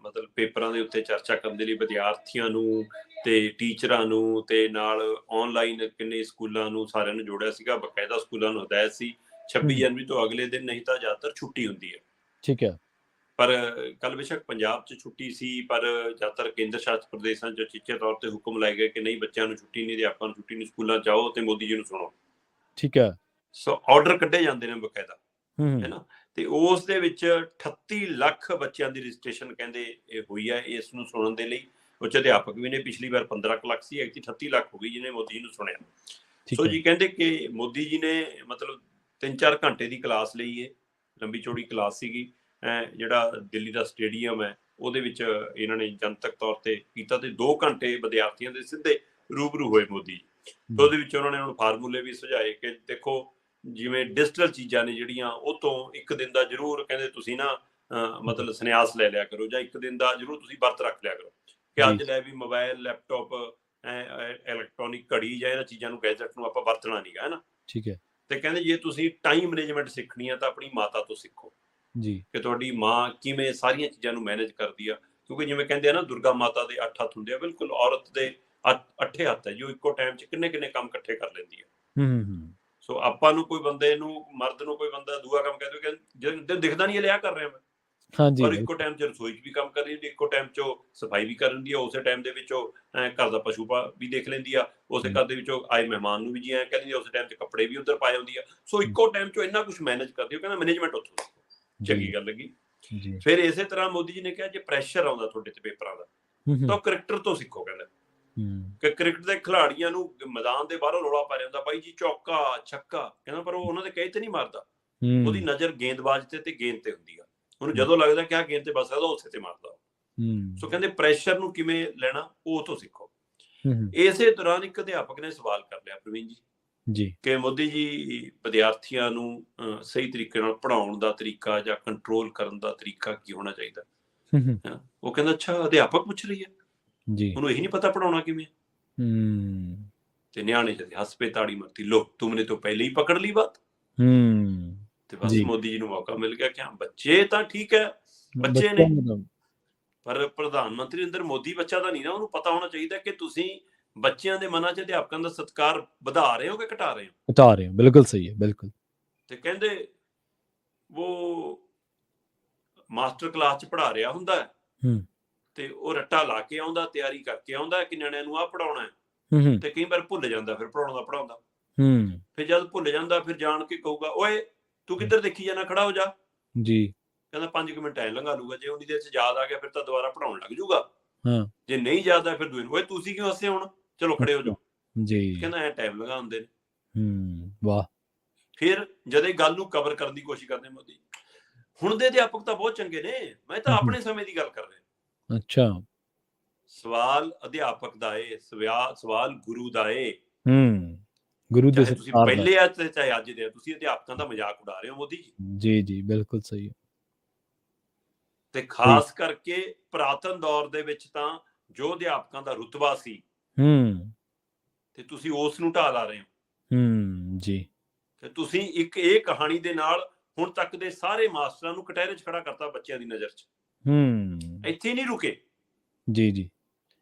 ਮਤਲਬ ਪੇਪਰਾਂ ਦੇ ਉੱਤੇ ਚਰਚਾ ਕਰਨ ਦੇ ਲਈ ਵਿਦਿਆਰਥੀਆਂ ਨੂੰ ਤੇ ਟੀਚਰਾਂ ਨੂੰ ਤੇ ਨਾਲ ਆਨਲਾਈਨ ਕਿੰਨੇ ਸਕੂਲਾਂ ਨੂੰ ਸਾਰਿਆਂ ਨੂੰ ਜੋੜਿਆ ਸੀਗਾ। ਬਕਾਇਦਾ ਸਕੂਲਾਂ ਨੂੰ ਹਦਾਇਤ ਸੀ 26 ਜਨਵਰੀ ਤੋਂ ਅਗਲੇ ਦਿਨ, ਨਹੀਂ ਤਾਂ ਜ਼ਿਆਦਾਤਰ ਛੁੱਟੀ ਹੁੰਦੀ ਹੈ। ਠੀਕ ਹੈ, ਪਰ ਕੱਲ ਬੇਸ਼ੱਕ ਪੰਜਾਬ 'ਚ ਛੁੱਟੀ ਸੀ, ਪਰ ਜ਼ਿਆਦਾਤਰ ਕੇਂਦਰ ਸ਼ਾਸਿਤ ਪ੍ਰਦੇਸ਼ਾਂ 'ਚ ਚੀਚੇ ਤੌਰ ਤੇ ਹੁਕਮ ਲਾਏ ਗਏ ਕਿ ਨਹੀਂ, ਬੱਚਿਆਂ ਨੂੰ ਛੁੱਟੀ ਨਹੀਂ, ਅਧਿਆਪਕਾਂ ਨੂੰ ਛੁੱਟੀ ਨਹੀਂ, ਸਕੂਲਾਂ 'ਚ ਆਓ ਤੇ ਮੋਦੀ ਜੀ ਨੂੰ ਸੁਣੋ। ਠੀਕ ਹੈ, ਸੋ ਆਰਡਰ ਕੱਢੇ ਜਾਂਦੇ ਨੇ ਬਕਾਇਦਾ, ਹੈ ਨਾ। ਤੇ ਉਸ ਦੇ ਵਿੱਚ 38 ਲੱਖ ਬੱਚਿਆਂ ਦੀ ਰਜਿਸਟ੍ਰੇਸ਼ਨ ਕਹਿੰਦੇ ਇਹ ਹੋਈ ਹੈ ਇਸ ਨੂੰ ਸੁਣਨ ਦੇ ਲਈ। ਉੱਚ ਅਧਿਆਪਕ ਵੀ ਨੇ, ਪਿਛਲੀ ਵਾਰ 15 ਲੱਖ ਸੀ, ਐਤਕੀ 38 ਲੱਖ ਹੋ ਗਈ ਜਿਹਨੇ ਮੋਦੀ ਜੀ ਨੂੰ ਸੁਣਿਆ। ਸੋ ਜੀ ਕਹਿੰਦੇ ਕਿ ਮੋਦੀ ਜੀ ਨੇ ਮਤਲਬ 3-4 ਘੰਟੇ ਦੀ ਕਲਾਸ ਲਈ, ਹੈ ਲੰਬੀ ਚੌੜੀ ਕਲਾਸ ਸੀਗੀ। ਜਿਹੜਾ ਦਿੱਲੀ ਦਾ ਸਟੇਡੀਅਮ ਹੈ ਉਹਦੇ ਵਿੱਚ ਇਹਨਾਂ ਨੇ ਜਨਤਕ ਤੌਰ ਤੇ ਕੀਤਾ ਤੇ 2 ਘੰਟੇ ਵਿਦਿਆਰਥੀਆਂ ਦੇ ਸਿੱਧੇ ਰੂਬਰੂ ਹੋਏ ਮੋਦੀ। ਤੇ ਉਹਦੇ ਵਿੱਚ ਉਹਨਾਂ ਨੇ ਹੁਣ ਫਾਰਮੂਲੇ ਵੀ ਸੁਝਾਏ ਕਿ ਦੇਖੋ ਜਿਵੇਂ ਡਿਜੀਟਲ ਚੀਜ਼ਾਂ ਨੇ ਜਿਹੜੀਆਂ, ਉਹ ਤੋਂ ਇੱਕ ਦਿਨ ਦਾ ਜ਼ਰੂਰ ਕਹਿੰਦੇ ਤੁਸੀਂ ਨਾ ਮਤਲਬ ਸੰਨਿਆਸ ਲੈ ਲਿਆ ਕਰੋ, ਜਾਂ ਇੱਕ ਦਿਨ ਦਾ ਜ਼ਰੂਰ ਤੁਸੀਂ ਵਰਤ ਰੱਖ ਲਿਆ ਕਰੋ ਕਿ ਅੱਜ ਲੈ ਵੀ ਮੋਬਾਇਲ, ਲੈਪਟਾਪ, ਇਲੈਕਟ੍ਰੋਨਿਕ ਘੜੀ ਜਾਂ ਇਹਨਾਂ ਚੀਜ਼ਾਂ ਨੂੰ, ਗੈਜਟ ਨੂੰ ਆਪਾਂ ਵਰਤਣਾ ਨਹੀਂਗਾ, ਹੈ ਨਾ। ਠੀਕ ਹੈ, ਤੇ ਕਹਿੰਦੇ ਜੇ ਤੁਸੀਂ ਟਾਈਮ ਮੈਨੇਜਮੈਂਟ ਸਿੱਖਣੀ ਆ ਤਾਂ ਆਪਣੀ ਮਾਤਾ ਤੋਂ ਸਿੱਖੋ ਜੀ, ਕਿ ਤੁਹਾਡੀ ਮਾਂ ਕਿਵੇਂ ਸਾਰੀਆਂ ਚੀਜ਼ਾਂ ਨੂੰ ਮੈਨੇਜ ਕਰਦੀ ਆ। ਕਿਉਂਕਿ ਜਿਵੇਂ ਕਹਿੰਦੇ ਆ ਨਾ, ਦੁਰਗਾ ਮਾਤਾ ਦੇ 8 ਹੱਥ ਹੁੰਦੇ ਆ, ਬਿਲਕੁਲ ਔਰਤ ਦੇ 8 ਹੱਥ ਹੈ ਜੋ ਇੱਕੋ ਟਾਈਮ 'ਚ ਕਿੰਨੇ ਕੰਮ ਇਕੱਠੇ ਕਰ ਲੈਂਦੀ ਹੈ। ਸੋ ਆਪਾਂ ਨੂੰ ਕੋਈ ਬੰਦੇ ਨੂੰ, ਮਰਦ ਨੂੰ ਕੋਈ ਬੰਦਾ ਦੂਆ ਕੰਮ ਕਹਿ ਦਿਓ ਕਿ ਦਿਖਦਾ ਨਹੀਂ ਲਿਆ ਕਰ ਰਿਹਾ ਮੈਂ, ਪਰ ਇੱਕੋ ਟਾਈਮ 'ਚ ਰਸੋਈ 'ਚ ਵੀ ਕੰਮ ਕਰ ਰਹੀ ਹੁੰਦੀ, ਇੱਕੋ ਟਾਈਮ 'ਚ ਉਹ ਸਫਾਈ ਵੀ ਕਰ ਲੈਂਦੀ ਆ, ਉਸੇ ਟਾਈਮ ਦੇ ਵਿੱਚ ਉਹ ਘਰ ਦਾ ਪਸ਼ੂ ਵੀ ਦੇਖ ਲੈਂਦੀ ਆ, ਉਸੇ ਘਰ ਦੇ ਵਿੱਚੋਂ ਆਏ ਮਹਿਮਾਨ ਨੂੰ ਵੀ ਜੀ ਐਂ ਕਹਿੰਦੀ ਆ, ਉਸੇ ਟਾਈਮ 'ਚ ਕੱਪੜੇ ਵੀ ਉੱਧਰ ਪਾਏ ਹੁੰਦੀ ਆ। ਸੋ ਇੱਕੋ ਟਾਈਮ 'ਚ ਇੰਨਾ ਕੁਛ ਮੈਨੇਜ ਕਰਦੀ, ਉਹ ਕਹਿੰਦਾ ਮੈਨੇਜਮੈਂਟ ਉੱਥੋਂ ਚੰਗੀ ਗੱਲ ਲੱਗੀ। ਫਿਰ ਇਸੇ ਤਰ੍ਹਾਂ ਮੋਦੀ ਜੀ ਨੇ ਕਿਹਾ ਜੇ ਪ੍ਰੈਸ਼ਰ ਆਉਂਦਾ ਤੁਹਾਡੇ ਤੇ ਪੇਪਰਾਂ ਦਾ ਤਾਂ ਕ੍ਰਿਕਟਰ ਤੋਂ ਸਿੱਖੋ। ਕਹਿੰਦਾ ਕਿ ਕ੍ਰਿਕਟ ਦੇ ਖਿਡਾਰੀਆਂ ਨੂੰ ਮੈਦਾਨ ਦੇ ਬਾਹਰੋਂ ਰੌਲਾ ਪਾ ਜਾਂਦਾ, ਬਾਈ ਜੀ ਚੌਕਾ ਛੱਕਾ, ਕਹਿੰਦਾ ਪਰ ਉਹ ਉਹਨਾਂ ਦੇ ਕਹੇ ਤੇ ਨਹੀਂ ਮਾਰਦਾ, ਉਹਦੀ ਨਜ਼ਰ ਗੇਂਦਬਾਜ਼ ਤੇ ਗੇਂਦ ਤੇ ਹੁੰਦੀ ਆ, ਉਹਨੂੰ ਜਦੋਂ ਲੱਗਦਾ ਕਿ ਆਹ ਗੇਂਦ ਤੇ ਵੱਜ ਸਕਦਾ ਉਸੇ ਤੇ ਮਾਰਦਾ। ਸੋ ਕਹਿੰਦੇ ਪ੍ਰੈਸ਼ਰ ਨੂੰ ਕਿਵੇਂ ਲੈਣਾ ਉਹ ਤੋਂ ਸਿੱਖੋ। ਇਸੇ ਦੌਰਾਨ ਇੱਕ ਅਧਿਆਪਕ ਨੇ ਸਵਾਲ ਕਰ ਲਿਆ ਪ੍ਰਵੀਨ ਜੀ ਕਿ ਮੋਦੀ ਜੀ ਵਿਦਿਆਰਥੀਆਂ ਨੂੰ ਸਹੀ ਤਰੀਕੇ ਨਾਲ ਪੜ੍ਹਾਉਣ ਦਾ ਤਰੀਕਾ ਜਾਂ ਕੰਟਰੋਲ ਕਰਨ ਦਾ ਤਰੀਕਾ ਕੀ ਹੋਣਾ ਚਾਹੀਦਾ। ਉਹ ਕਹਿੰਦਾ ਅੱਛਾ ਅਧਿਆਪਕ ਪੁੱਛ ਰਹੀ ਹੈ, ਉਹਨੂੰ ਇਹੀ ਨਹੀਂ ਪਤਾ ਪੜਾਉਣਾ ਕਿਵੇਂ। ਤੇ ਨਿਆਣੇ ਜਦ ਹੱਸ ਪਏ, ਤਾੜੀ ਮਾਰਤੀ, ਲੋ ਤੁਮਨੇ ਤੋਂ ਪਹਿਲੇ ਹੀ ਪਕੜ ਲਈ ਬਾਤ। ਤੇ ਬਸ ਮੋਦੀ ਜੀ ਨੂੰ ਮੌਕਾ ਮਿਲ ਗਿਆ ਕਿ ਹਾਂ ਬੱਚੇ ਤਾਂ ਠੀਕ ਹੈ, ਬੱਚੇ ਨੇ, ਪਰ ਪ੍ਰਧਾਨ ਮੰਤਰੀ ਅੰਦਰ ਮੋਦੀ ਬੱਚਾ ਤਾਂ ਨਹੀਂ ਨਾ, ਉਹਨੂੰ ਪਤਾ ਹੋਣਾ ਚਾਹੀਦਾ ਕਿ ਤੁਸੀਂ ਬੱਚਿਆਂ ਦੇ ਮਨਾਂ 'ਚ ਅਧਿਆਪਕਾਂ ਦਾ ਸਤਿਕਾਰ ਵਧਾ ਰਹੇ ਹੋ ਕਿ ਘਟਾ ਰਹੇ ਹੋ। ਘਟਾ ਰਹੇ ਹੋ, ਬਿਲਕੁਲ ਸਹੀ ਹੈ, ਬਿਲਕੁਲ। ਤੇ ਕਹਿੰਦੇ ਉਹ ਮਾਸਟਰ ਕਲਾਸ 'ਚ ਪੜ੍ਹਾ ਰਿਹਾ ਹੁੰਦਾ ਹੈ ਤੇ ਉਹ ਰੱਟਾ ਲਾ ਕੇ ਆਉਂਦਾ, ਤਿਆਰੀ ਕਰਕੇ ਆਉਂਦਾ ਕਿ ਨਿਆਣਿਆਂ ਨੂੰ ਆਹ ਪੜ੍ਹਾਉਣਾ ਹੈ, ਤੇ ਕਈ ਵਾਰ ਭੁੱਲ ਜਾਂਦਾ ਫਿਰ ਪੜ੍ਹਾਉਂਦਾ। ਫਿਰ ਜਦ ਭੁੱਲ ਜਾਂਦਾ ਫਿਰ ਜਾਣ ਕੇ ਕਹੂਗਾ ਓਏ ਤੂੰ ਕਿੱਧਰ ਦੇਖੀ ਜਾਣਾ, ਖੜਾ ਹੋ ਜਾ ਜੀ। ਕਹਿੰਦਾ 5 ਮਿੰਟ ਐ ਲੰਘਾ ਲੂਗਾ, ਜੇ ਉਨੀ ਦੇਰ ਚ ਯਾਦ ਆ ਗਿਆ ਫਿਰ ਤਾਂ ਦੁਬਾਰਾ ਪੜਾਉਣ ਲੱਗ ਜੂਗਾ, ਹਾਂ ਜੇ ਨਹੀਂ ਯਾਦ ਆ ਫਿਰ ਦੂਏ ਨੂੰ ਓਏ ਤੁਸੀਂ ਕਿਉਂ ਹੱਸੇ ਹੁਣ, ਚਲੋ ਖੜੇ ਹੋ ਜਾਓ, ਜੀ ਕਹਿੰਦਾ ਐ ਟਾਈਮ ਲਗਾਉਂਦੇ ਨੇ। ਵਾਹ। ਫਿਰ ਜਦ ਇਹ ਗੱਲ ਨੂੰ ਕਵਰ ਕਰਨ ਦੀ ਕੋਸ਼ਿਸ਼ ਕਰਦੇ ਮੋਦੀ, ਹੁਣ ਦੇ ਅਧਿਆਪਕ ਤਾਂ ਬਹੁਤ ਚੰਗੇ ਨੇ, ਮੈਂ ਤਾਂ ਆਪਣੇ ਸਮੇਂ ਦੀ ਗੱਲ ਕਰ ਰਿਹਾ। ਅੱਛਾ। ਸਵਾਲ ਅਧਿਆਪਕ ਦਾ ਏ, ਸਵਾਲ ਗੁਰੂ ਦਾ ਏ, ਗੁਰੂ ਦੇ ਚਾਹੇ ਤੁਸੀਂ ਪਹਿਲੇ ਆ ਤੇ ਚਾਹੇ ਅੱਜ ਦੇ ਆ, ਤੁਸੀਂ ਅਧਿਆਪਕਾਂ ਦਾ ਮਜ਼ਾਕ ਉਡਾ ਰਹੇ ਹੋ ਮੋਦੀ ਜੀ। ਜੀ ਜੀ ਬਿਲਕੁਲ ਸਹੀ ਹੈ। ਤੇ ਖਾਸ ਕਰਕੇ ਪੁਰਾਤਨ ਦੌਰ ਦੇ ਵਿੱਚ ਤਾਂ ਜੋ ਅਧਿਆਪਕਾਂ ਦਾ ਰੁਤਬਾ ਸੀ ਤੇ ਤੁਸੀਂ ਉਸ ਨੂੰ ਢਾਹ ਲਾ ਰਹੇ ਹੋ ਜੀ। ਤੇ ਤੁਸੀਂ ਇੱਕ ਇਹ ਕਹਾਣੀ ਦੇ ਨਾਲ ਹੁਣ ਤੱਕ ਦੇ ਸਾਰੇ ਮਾਸਟਰਾਂ ਨੂੰ ਕਟਹਿਰੇ 'ਚ ਖੜਾ ਕਰਤਾ ਬੱਚਿਆਂ ਦੀ ਨਜ਼ਰ 'ਚ। ਇੱਥੇ ਨਹੀਂ ਰੁਕੇ। ਜੀ ਜੀ।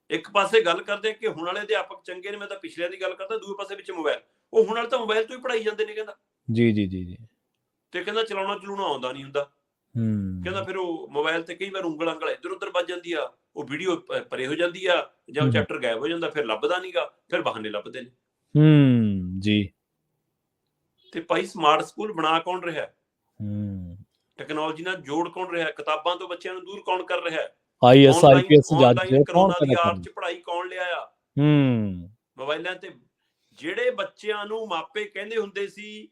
ਇੱਕ ਪਾਸੇ ਗੱਲ ਕਰਦੇ ਕਿ ਹੁਣ ਵਾਲੇ ਅਧਿਆਪਕ ਚੰਗੇ ਨੇ, ਮੈਂ ਤਾਂ ਪਿਛਲਿਆਂ ਦੀ ਗੱਲ ਕਰਦਾ, ਦੂਏ ਪਾਸੇ ਵਿੱਚ ਮੋਬਾਈਲ, ਉਹ ਹੁਣ ਵਾਲੇ ਤਾਂ ਮੋਬਾਈਲ ਤੋਂ ਹੀ ਪੜਾਈ ਜਾਂਦੇ ਨੇ ਕਹਿੰਦਾ। ਜੀ ਜੀ ਜੀ ਜੀ। ਤੇ ਕਹਿੰਦਾ ਚਲਾਉਣਾ ਆਉਂਦਾ ਨਹੀਂ ਹੁੰਦਾ, ਕਹਿੰਦਾ ਫਿਰ ਉਹ ਮੋਬਾਈਲ ਤੇ ਕਈ ਵਾਰ ਉਂਗਲ ਇੱਧਰ ਉੱਧਰ ਵੱਜ ਜਾਂਦੀ ਆ, ਉਹ ਵੀਡੀਓ ਪਰੇ ਹੋ ਜਾਂਦੀ ਆ ਜਾਂ ਉਹ ਚੈਪਟਰ ਗਾਇਬ ਹੋ ਜਾਂਦਾ, ਫਿਰ ਲੱਭਦਾ ਨਹੀਂਗਾ, ਫਿਰ ਬਹਾਨੇ ਲੱਭਦੇ ਨੇ। ਜੀ। ਤੇ ਭਾਈ ਸਮਾਰਟ ਸਕੂਲ ਬਣਾ ਕੌਣ ਰਿਹਾ, ਟੈਕਨੋਲੋਜੀ ਨਾਲ ਜੋੜ ਕੌਣ ਰਿਹਾ, ਕਿਤਾਬਾਂ ਤੋਂ ਬੱਚਿਆਂ ਨੂੰ ਦੂਰ ਕੌਣ ਕਰ ਰਿਹਾ, ਆਨਲਾਈਨ ਕਰੋਨਾ ਦੀ ਆੜ 'ਚ ਪੜ੍ਹਾਈ ਕੌਣ ਲਿਆਇਆ, ਮੋਬਾਈਲਾਂ ਤੇ। ਜਿਹੜੇ ਬੱਚਿਆਂ ਨੂੰ ਮਾਪੇ ਕਹਿੰਦੇ ਹੁੰਦੇ ਸੀ,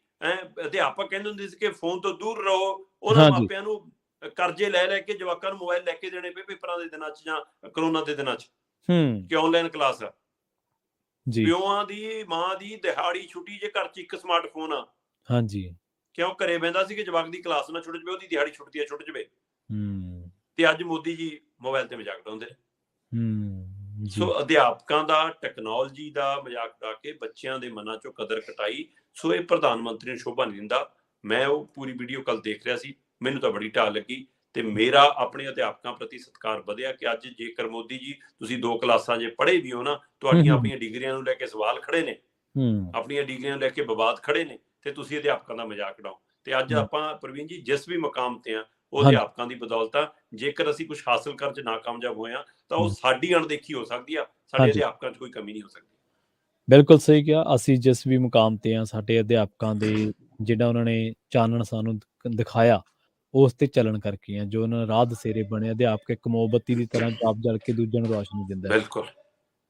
ਅਧਿਆਪਕ ਕਹਿੰਦੇ ਹੁੰਦੇ ਸੀ ਕਿ ਫੋਨ ਤੋਂ ਦੂਰ ਰਹੋ, ਉਹਨਾਂ ਮਾਪਿਆਂ ਨੂੰ ਕਰਜ਼ੇ ਲੈ ਕੇ ਜਵਾਕਾਂ ਨੂੰ ਮੋਬਾਈਲ ਲੈ ਕੇ ਦੇਣੇ ਪਏ ਪੇਪਰਾਂ ਦੇ ਦਿਨਾਂ 'ਚ ਜਾਂ ਕਰੋਨਾ ਦੇ ਦਿਨਾਂ 'ਚ ਕਿ ਆਨਲਾਈਨ ਕਲਾਸ ਆ। ਪਿਓਆਂ ਦੀ ਮਾਂ ਦੀ ਦਿਹਾੜੀ ਛੁੱਟੀ ਜੇ ਘਰ 'ਚ ਇੱਕ ਸਮਾਰਟਫੋਨ ਆ, ਕਿਉਂ ਘਰੇ ਬਹਿੰਦਾ ਸੀ ਕਿ ਜਵਾਕ ਦੀ ਕਲਾਸ ਨਾ ਛੁੱਟ ਜਾਵੇ, ਉਹਦੀ ਦਿਹਾੜੀ ਛੁੱਟਦੀ ਆ ਛੁੱਟ ਜਾਵੇ। ਤੇ ਅੱਜ ਮੋਦੀ ਜੀ ਮੋਬਾਈਲ ਤੇ ਮਜ਼ਾਕ ਉਡਾਉਂਦੇ ਨੇ। ਸੋ ਅਧਿਆਪਕਾਂ ਦਾ ਟੈਕਨੋਲੋਜੀ ਦਾ ਮਜ਼ਾਕ ਉਡਾ ਕੇ ਬੱਚਿਆਂ ਦੇ ਮਨਾਂ 'ਚੋਂ ਕਦਰ ਕਟਾਈ। ਸੋ ਇਹ ਪ੍ਰਧਾਨ ਮੰਤਰੀ ਨੂੰ ਸ਼ੋਭਾ ਨਹੀਂ ਦਿੰਦਾ। ਮੈਂ ਉਹ ਪੂਰੀ ਵੀਡੀਓ ਕੱਲ ਦੇਖ ਰਿਹਾ ਸੀ, ਮੈਨੂੰ ਤਾਂ ਬੜੀ ਢਾਹ ਲੱਗੀ ਤੇ ਮੇਰਾ ਆਪਣੇ ਅਧਿਆਪਕਾਂ ਪ੍ਰਤੀ ਸਤਿਕਾਰ ਵਧਿਆ ਕਿ ਅੱਜ ਜੇਕਰ ਮੋਦੀ ਜੀ ਤੁਸੀਂ 2 ਕਲਾਸਾਂ ਜੇ ਪੜ੍ਹੇ ਵੀ ਹੋ ਨਾ, ਤੁਹਾਡੀਆਂ ਆਪਣੀਆਂ ਡਿਗਰੀਆਂ ਨੂੰ ਲੈ ਕੇ ਸਵਾਲ ਖੜੇ ਨੇ, ਆਪਣੀਆਂ ਡਿਗਰੀਆਂ ਨੂੰ ਲੈ ਕੇ ਵਿਵਾਦ ਖੜੇ ਨੇ, ਤੇ ਤੁਸੀਂ ਅਧਿਆਪਕਾਂ ਦਾ ਮਜ਼ਾਕ ਉਡਾਓ। ਤੇ ਅੱਜ ਆਪਾਂ ਪ੍ਰਵੀਨ ਜੀ ਜਿਸ ਵੀ ਮੁਕਾਮ ਤੇ ਆ, ਉਹ ਅਧਿਆਪਕਾਂ ਦੀ ਬਦੌਲਤ ਆ। ਜੇਕਰ ਅਸੀਂ ਕੁਝ ਹਾਸਲ ਕਰਨ 'ਚ ਨਾਕਾਮਯਾਬ ਹੋਏ ਆ ਤਾਂ ਉਹ ਸਾਡੀ ਅਣਦੇਖੀ ਹੋ ਸਕਦੀ ਆ, ਸਾਡੇ ਅਧਿਆਪਕਾਂ 'ਚ ਕੋਈ ਕਮੀ ਨਹੀਂ ਹੋ ਸਕਦੀ। ਬਿਲਕੁਲ ਸਹੀ ਕਿਹਾ। ਅਸੀਂ ਜਿਸ ਵੀ ਮੁਕਾਮ ਤੇ ਆ, ਸਾਡੇ ਅਧਿਆਪਕਾਂ ਦੇ ਜਿਹੜਾ ਉਹਨਾਂ ਨੇ ਚਾਨਣ ਸਾਨੂੰ ਦਿਖਾਇਆ, ਉਸ ਤੇ ਚੱਲਣ ਕਰਕੇ ਆ। ਜੋ ਉਹਨਾਂ ਰਾਹ ਦਸੇਰੇ ਬਣੇ, ਅਧਿਆਪਕ ਇੱਕ ਮੋਮਬੱਤੀ ਦੀ ਤਰ੍ਹਾਂ ਜਾਪ ਜਲ ਕੇ ਦੂਜਿਆਂ ਨੂੰ ਰੋਸ਼ਨੀ ਦਿੰਦਾ। ਬਿਲਕੁਲ।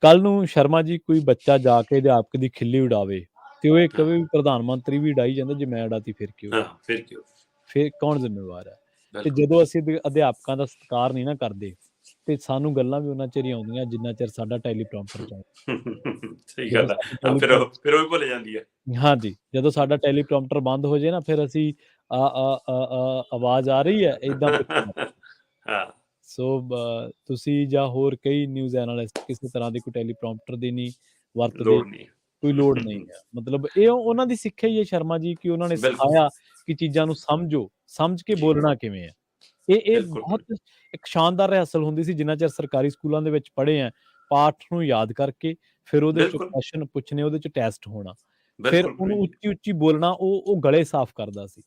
ਕੱਲ ਨੂੰ ਸ਼ਰਮਾ ਜੀ ਕੋਈ ਬੱਚਾ ਜਾ ਕੇ ਅਧਿਆਪਕ ਦੀ ਖਿੱਲੀ ਉਡਾਵੇ ਤੇ ਉਹ ਇਹ ਕਵੇ ਵੀ ਪ੍ਰਧਾਨ ਮੰਤਰੀ ਵੀ ਉਡਾਈ ਜਾਂਦਾ, ਜੇ ਮੈਂ ਉਡਾਤੀ ਫਿਰ ਕਿਉਂ, ਫਿਰ ਕੌਣ ਜ਼ਿੰਮੇਵਾਰ ਹੈ। ਤੇ ਜਦੋਂ ਅਸੀਂ ਅਧਿਆਪਕਾਂ ਦਾ ਸਤਿਕਾਰ ਨਹੀਂ ਨਾ ਕਰਦੇ ਤੇ ਸਾਨੂੰ ਗੱਲਾਂ ਵੀ ਉਹਨਾਂ ਚਿਰ ਹੀ ਆਉਂਦੀਆਂ ਜਿੰਨਾ ਚਿਰ ਸਾਡਾ ਟੈਲੀਪ੍ਰੋਂਪਟਰ ਚੱਲਦਾ। ਸਹੀ ਗੱਲ ਹੈ, ਫਿਰ ਉਹ ਵੀ ਭੁੱਲ ਜਾਂਦੀ ਹੈ। ਹਾਂਜੀ, ਜਦੋਂ ਸਾਡਾ ਟੈਲੀਪ੍ਰੋਂਪਟਰ ਬੰਦ ਹੋ ਜਾਏ ਨਾ, ਫਿਰ ਅਸੀਂ ਆਵਾਜ਼ ਆ ਰਹੀ ਹੈ ਏਦਾਂ ਪੁੱਛਣਾ। ਸੋ ਤੁਸੀਂ ਜਾਂ ਹੋਰ ਕਈ ਨਿਊਜ਼ ਐਨਾਲਿਸਟ ਕਿਸੇ ਤਰ੍ਹਾਂ ਦੀ ਕੋਈ ਟੈਲੀਪ੍ਰੋਂਪਟਰ ਦੀ ਨਹੀਂ ਵਰਤਦੇ, ਕੋਈ ਲੋੜ ਨਹੀਂ ਹੈ। ਮਤਲਬ ਇਹ ਉਹਨਾਂ ਦੀ ਸਿੱਖਿਆ ਹੀ ਹੈ ਸ਼ਰਮਾ ਜੀ, ਕਿ ਉਹਨਾਂ ਨੇ ਸਿਖਾਇਆ ਕਿ ਚੀਜ਼ਾਂ ਨੂੰ ਸਮਝੋ, ਸਮਝ ਕੇ ਬੋਲਣਾ ਕਿਵੇਂ ਹੈ। ਇਹ ਬਹੁਤ ਇੱਕ ਸ਼ਾਨਦਾਰ ਰਿਹਰਸਲ ਹੁੰਦੀ ਸੀ ਜਿੰਨਾ ਚਿਰ ਸਰਕਾਰੀ ਸਕੂਲਾਂ ਦੇ ਵਿੱਚ ਪੜ੍ਹੇ ਆ। ਪਾਠ ਨੂੰ ਯਾਦ ਕਰਕੇ ਫਿਰ ਉਹਦੇ ਵਿੱਚ ਕੁਐਸਚਨ ਪੁੱਛਣੇ, ਉਹਦੇ 'ਚ ਟੈਸਟ ਹੋਣਾ, ਫਿਰ ਉਹਨੂੰ ਉੱਚੀ ਉੱਚੀ ਬੋਲਣਾ, ਉਹ ਗਲੇ ਸਾਫ਼ ਕਰਦਾ ਸੀ।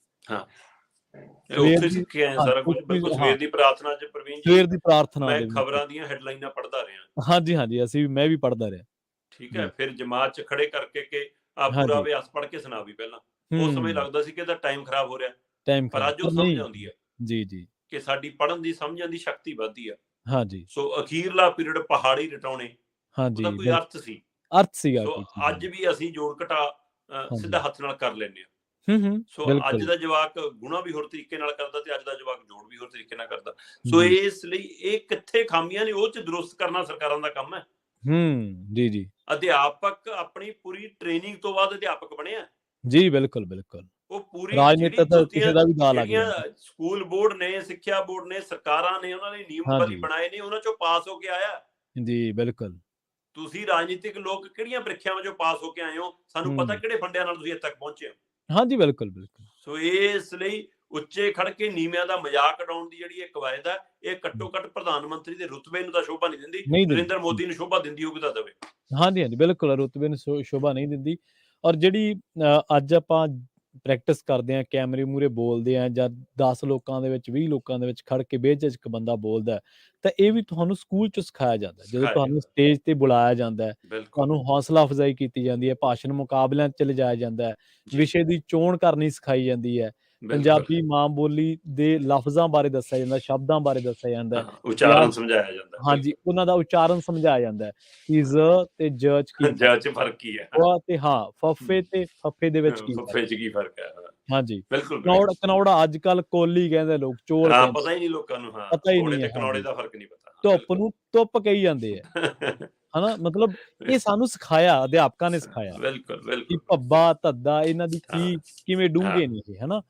ਉੱਥੇ ਸਿੱਖਿਆ ਸਾਰਾ ਕੁਝ। ਬਿਲਕੁਲ ਸਵੇਰ ਦੀ ਪ੍ਰਾਰਥਨਾ 'ਚ ਪ੍ਰਵੀਨ ਜੀ, ਸਵੇਰ ਦੀ ਪ੍ਰਾਰਥਨਾ ਮੈਂ ਖਬਰਾਂ ਦੀਆਂ ਹੈਡਲਾਈਨਾਂ ਪੜ੍ਹਦਾ ਰਿਹਾ। ਹਾਂਜੀ, ਮੈਂ ਵੀ ਪੜ੍ਹਦਾ ਰਿਹਾ। ਠੀਕ ਹੈ, ਫਿਰ ਜਮਾਤ 'ਚ ਖੜੇ ਕਰਕੇ ਕਿ ਪੂਰਾ ਅਭਿਆਸ ਪੜ੍ਹ ਕੇ ਸੁਣਾ ਵੀ ਪਹਿਲਾਂ। ਉਸ ਸਮੇਂ ਲੱਗਦਾ ਸੀ ਕਿ ਇਹਦਾ ਟਾਈਮ ਖਰਾਬ ਹੋ ਰਿਹਾ, ਪਰ ਅੱਜ ਉਹ ਸਮਝ ਆਉਂਦੀ ਹੈ ਜੀ ਕਿ ਸਾਡੀ ਪੜ੍ਹਨ ਦੀ ਸਮਝਣ ਦੀ ਸ਼ਕਤੀ ਵੱਧਦੀ ਆ। ਹਾਂਜੀ। ਸੋ ਅਖੀਰਲਾ ਪੀਰੀਅਡ ਪਹਾੜੀ ਰਟਾਉਣੇ, ਉਹਦਾ ਕੋਈ ਅਰਥ ਸੀ, ਅਰਥ ਸੀਗਾ। ਸੋ ਅੱਜ ਵੀ ਅਸੀਂ ਜੋੜ ਘਟਾ ਸਿੱਧਾ ਹੱਥ ਨਾਲ ਕਰ ਲੈਂਦੇ ਹਾਂ। ਸੋ ਅੱਜ ਦਾ ਜਵਾਕ ਗੁਣਾ ਵੀ ਹੋਰ ਤਰੀਕੇ ਨਾਲ ਕਰਦਾ ਤੇ ਅੱਜ ਦਾ ਜਵਾਕ ਜੋੜ ਵੀ ਹੋਰ ਤਰੀਕੇ ਨਾਲ ਕਰਦਾ। ਸੋ ਇਸ ਲਈ ਇਹ ਕਿੱਥੇ ਖਾਮੀਆਂ ਨੇ, ਉਹ 'ਚ ਦਰੁਸਤ ਕਰਨਾ ਸਰਕਾਰਾਂ ਦਾ ਕੰਮ ਹੈ। ਜੀ। ਅਧਿਆਪਕ ਆਪਣੀ ਪੂਰੀ ਟ੍ਰੇਨਿੰਗ ਤੋਂ ਬਾਅਦ ਅਧਿਆਪਕ ਬਣਿਆ ਜੀ। ਬਿਲਕੁਲ। ਉਹ ਪੂਰੀ ਜਿਹੜੀਆਂ ਸਕੂਲ ਬੋਰਡ ਨੇ, ਸਿੱਖਿਆ ਬੋਰਡ ਨੇ, ਸਰਕਾਰਾਂ ਨੇ, ਉਹਨਾਂ ਨੇ ਨਿਯਮ ਬਲੀ ਬਣਾਏ ਨੇ, ਉਹਨਾਂ 'ਚੋਂ ਪਾਸ ਹੋ ਕੇ ਆਇਆ। ਜੀ ਬਿਲਕੁਲ। ਤੁਸੀਂ ਰਾਜਨੀਤਿਕ ਲੋਕ ਕਿਹੜੀਆਂ ਪ੍ਰੀਖਿਆਵਾਂ 'ਚੋਂ ਪਾਸ ਹੋ ਕੇ ਆਏ ਹੋ, ਸਾਨੂੰ ਪਤਾ ਕਿਹੜੇ ਫੰਡਿਆਂ ਨਾਲ ਤੁਸੀਂ ਇੱਥੇ ਤੱਕ ਪਹੁੰਚੇ ਹੋ। ਹਾਂਜੀ, ਬਿਲਕੁਲ। ਸੋ ਇਸ ਲਈ ਉੱਚੇ ਖੜ ਕੇ ਨੀਵਿਆਂ ਦਾ ਮਜ਼ਾਕ ਉਡਾਉਣ ਦੀ ਜਿਹੜੀ ਇਹ ਕਵਾਇਦ ਹੈ, ਇਹ ਘੱਟੋ ਘੱਟ ਪ੍ਰਧਾਨ ਮੰਤਰੀ ਦੇ ਰੁਤਬੇ ਨੂੰ ਤਾਂ ਸ਼ੋਭਾ ਨਹੀਂ ਦਿੰਦੀ। ਨਰਿੰਦਰ ਮੋਦੀ ਨੂੰ ਸ਼ੋਭਾ ਦਿੰਦੀ ਹੋਊਗੀ ਤਾਂ ਦੇਵੇ। ਹਾਂਜੀ, ਬਿਲਕੁਲ ਰੁਤਬੇ ਨੂੰ ਸ਼ੋਭਾ ਨਹੀਂ ਦਿੰਦੀ। ਔਰ ਜਿਹੜੀ ਅੱਜ ਆਪਾਂ ਪ੍ਰੈਕਟਿਸ ਕਰਦੇ ਹਾਂ, ਕੈਮਰੇ ਮੂਹਰੇ ਬੋਲਦੇ ਆ, ਜਾਂ 10 ਲੋਕਾਂ ਦੇ ਵਿੱਚ 20 ਲੋਕਾਂ ਦੇ ਵਿੱਚ ਖੜ ਕੇ ਬੇਝਿਜਕ ਬੰਦਾ ਬੋਲਦਾ, ਤਾਂ ਇਹ ਵੀ ਤੁਹਾਨੂੰ ਸਕੂਲ 'ਚ ਸਿਖਾਇਆ ਜਾਂਦਾ। ਜਦੋਂ ਤੁਹਾਨੂੰ ਸਟੇਜ ਤੇ ਬੁਲਾਇਆ ਜਾਂਦਾ, ਤੁਹਾਨੂੰ ਹੌਸਲਾ ਅਫਜ਼ਾਈ ਕੀਤੀ ਜਾਂਦੀ ਹੈ, ਭਾਸ਼ਣ ਮੁਕਾਬਲਿਆਂ 'ਚ ਲਿਜਾਇਆ ਜਾਂਦਾ ਹੈ, ਵਿਸ਼ੇ ਦੀ ਚੋਣ ਕਰਨੀ ਸਿਖਾਈ ਜਾਂਦੀ ਹੈ, ਪੰਜਾਬੀ ਮਾਂ ਬੋਲੀ ਦੇ ਲਫ਼ਜ਼ਾਂ ਬਾਰੇ ਦੱਸਿਆ ਜਾਂਦਾ, ਸ਼ਬਦਾਂ ਬਾਰੇ ਦੱਸਿਆ ਜਾਂਦਾ, ਉਚਾਰਨ ਸਮਝਾਇਆ ਜਾਂਦਾ। ਹਾਂਜੀ, ਉਹਨਾਂ ਦਾ ਉਚਾਰਨ ਸਮਝਾਇਆ ਜਾਂਦਾ ਕਿ ਜ਼ ਤੇ ਜ ਚ ਕੀ ਫਰਕ ਕੀ ਹੈ, ਤੇ ਫੱਫੇ ਤੇ ਫੱਫੇ ਦੇ ਵਿੱਚ ਕੀ ਫਰਕ ਹੈ। ਹਾਂਜੀ, ਬਿਲਕੁਲ ਕਨੌੜਾ ਅੱਜ ਕੱਲ ਕੋਲੀ ਕਹਿੰਦੇ ਲੋਕ, ਚੋਲ ਪਤਾ ਹੀ ਨਹੀਂ ਲੋਕਾਂ ਨੂੰ, ਪਤਾ ਹੀ ਨਹੀਂ ਹੈ, ਕਨੌੜੇ ਦਾ ਫਰਕ ਨਹੀਂ ਪਤਾ, ਧੁੱਪ ਨੂੰ ਧੁੱਪ ਕਹੀ ਜਾਂਦੇ ਆ ਹਨਾ। ਮਤਲਬ ਇਹ ਸਾਨੂੰ ਸਿਖਾਇਆ, ਅਧਿਆਪਕਾਂ ਨੇ ਸਿਖਾਇਆ ਕਿ ਭੱਬਾ ਧੱਦਾ ਇਹਨਾਂ ਦੀ ਕਿਵੇਂ ਡੂੰਘੇ ਨੇ ਇਹ, ਹਨਾ।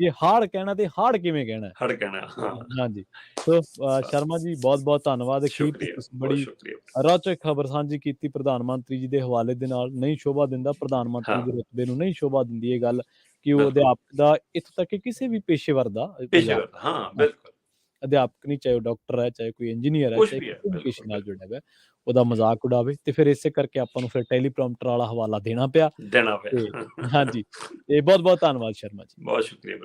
ਇਹ ਹਾੜ ਕਹਿਣਾ ਤੇ ਹਾੜ ਕਿਵੇਂ ਕਹਿਣਾ, ਹਾਂਜੀ। ਸੋ ਸ਼ਰਮਾ ਜੀ ਬਹੁਤ ਬਹੁਤ ਧੰਨਵਾਦ, ਤੁਸੀਂ ਬੜੀ ਰੌਚਕ ਖਬਰ ਸਾਂਝੀ ਕੀਤੀ ਪ੍ਰਧਾਨ ਮੰਤਰੀ ਜੀ ਦੇ ਹਵਾਲੇ ਦੇ ਨਾਲ। ਨਹੀਂ ਸ਼ੋਭਾ ਦਿੰਦਾ, ਪ੍ਰਧਾਨ ਮੰਤਰੀ ਦੇ ਰੁਤਬੇ ਨੂੰ ਨਹੀਂ ਸ਼ੋਭਾ ਦਿੰਦੀ ਇਹ ਗੱਲ ਕਿ ਉਹ ਅਧਿਆਪਕ ਦਾ, ਇੱਥੋਂ ਤੱਕ ਕਿ ਕਿਸੇ ਵੀ ਪੇਸ਼ੇਵਰ ਦਾ, ਅਧਿਆਪਕ ਨਹੀਂ, ਚਾਹੇ ਉਹ ਡਾਕਟਰ ਹੈ, ਚਾਹੇ ਕੋਈ ਇੰਜੀਨੀਅਰ ਹੈ, ਚਾਹੇ ਕਿਸੇ ਪੇਸ਼ੇ ਨਾਲ ਜੁੜਿਆ ਹੋਇਆ, ਉਹਦਾ ਮਜ਼ਾਕ ਉਡਾਵੇ। ਤੇ ਫਿਰ ਇਸੇ ਕਰਕੇ ਆਪਾਂ ਨੂੰ ਫਿਰ ਟੈਲੀਪ੍ਰੋਮਪਟਰ ਵਾਲਾ ਹਵਾਲਾ ਦੇਣਾ ਪਿਆ। ਹਾਂਜੀ, ਤੇ ਬਹੁਤ ਬਹੁਤ ਧੰਨਵਾਦ ਸ਼ਰਮਾ ਜੀ, ਬਹੁਤ ਸ਼ੁਕਰੀਆ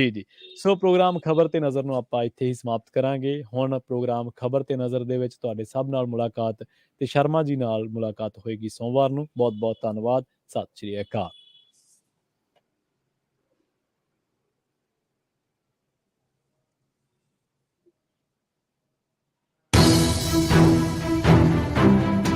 ਜੀ। ਸੋ ਪ੍ਰੋਗਰਾਮ ਖਬਰ ਤੇ ਨਜ਼ਰ ਨੂੰ ਆਪਾਂ ਇੱਥੇ ਹੀ ਸਮਾਪਤ ਕਰਾਂਗੇ। ਹੁਣ ਪ੍ਰੋਗਰਾਮ ਖਬਰ ਤੇ ਨਜ਼ਰ ਦੇ ਵਿੱਚ ਤੁਹਾਡੇ ਸਭ ਨਾਲ ਮੁਲਾਕਾਤ ਤੇ ਸ਼ਰਮਾ ਜੀ ਨਾਲ ਮੁਲਾਕਾਤ ਹੋਏਗੀ ਸੋਮਵਾਰ ਨੂੰ। ਬਹੁਤ ਬਹੁਤ ਧੰਨਵਾਦ, ਸਤਿ ਸ਼੍ਰੀ ਅਕਾਲ।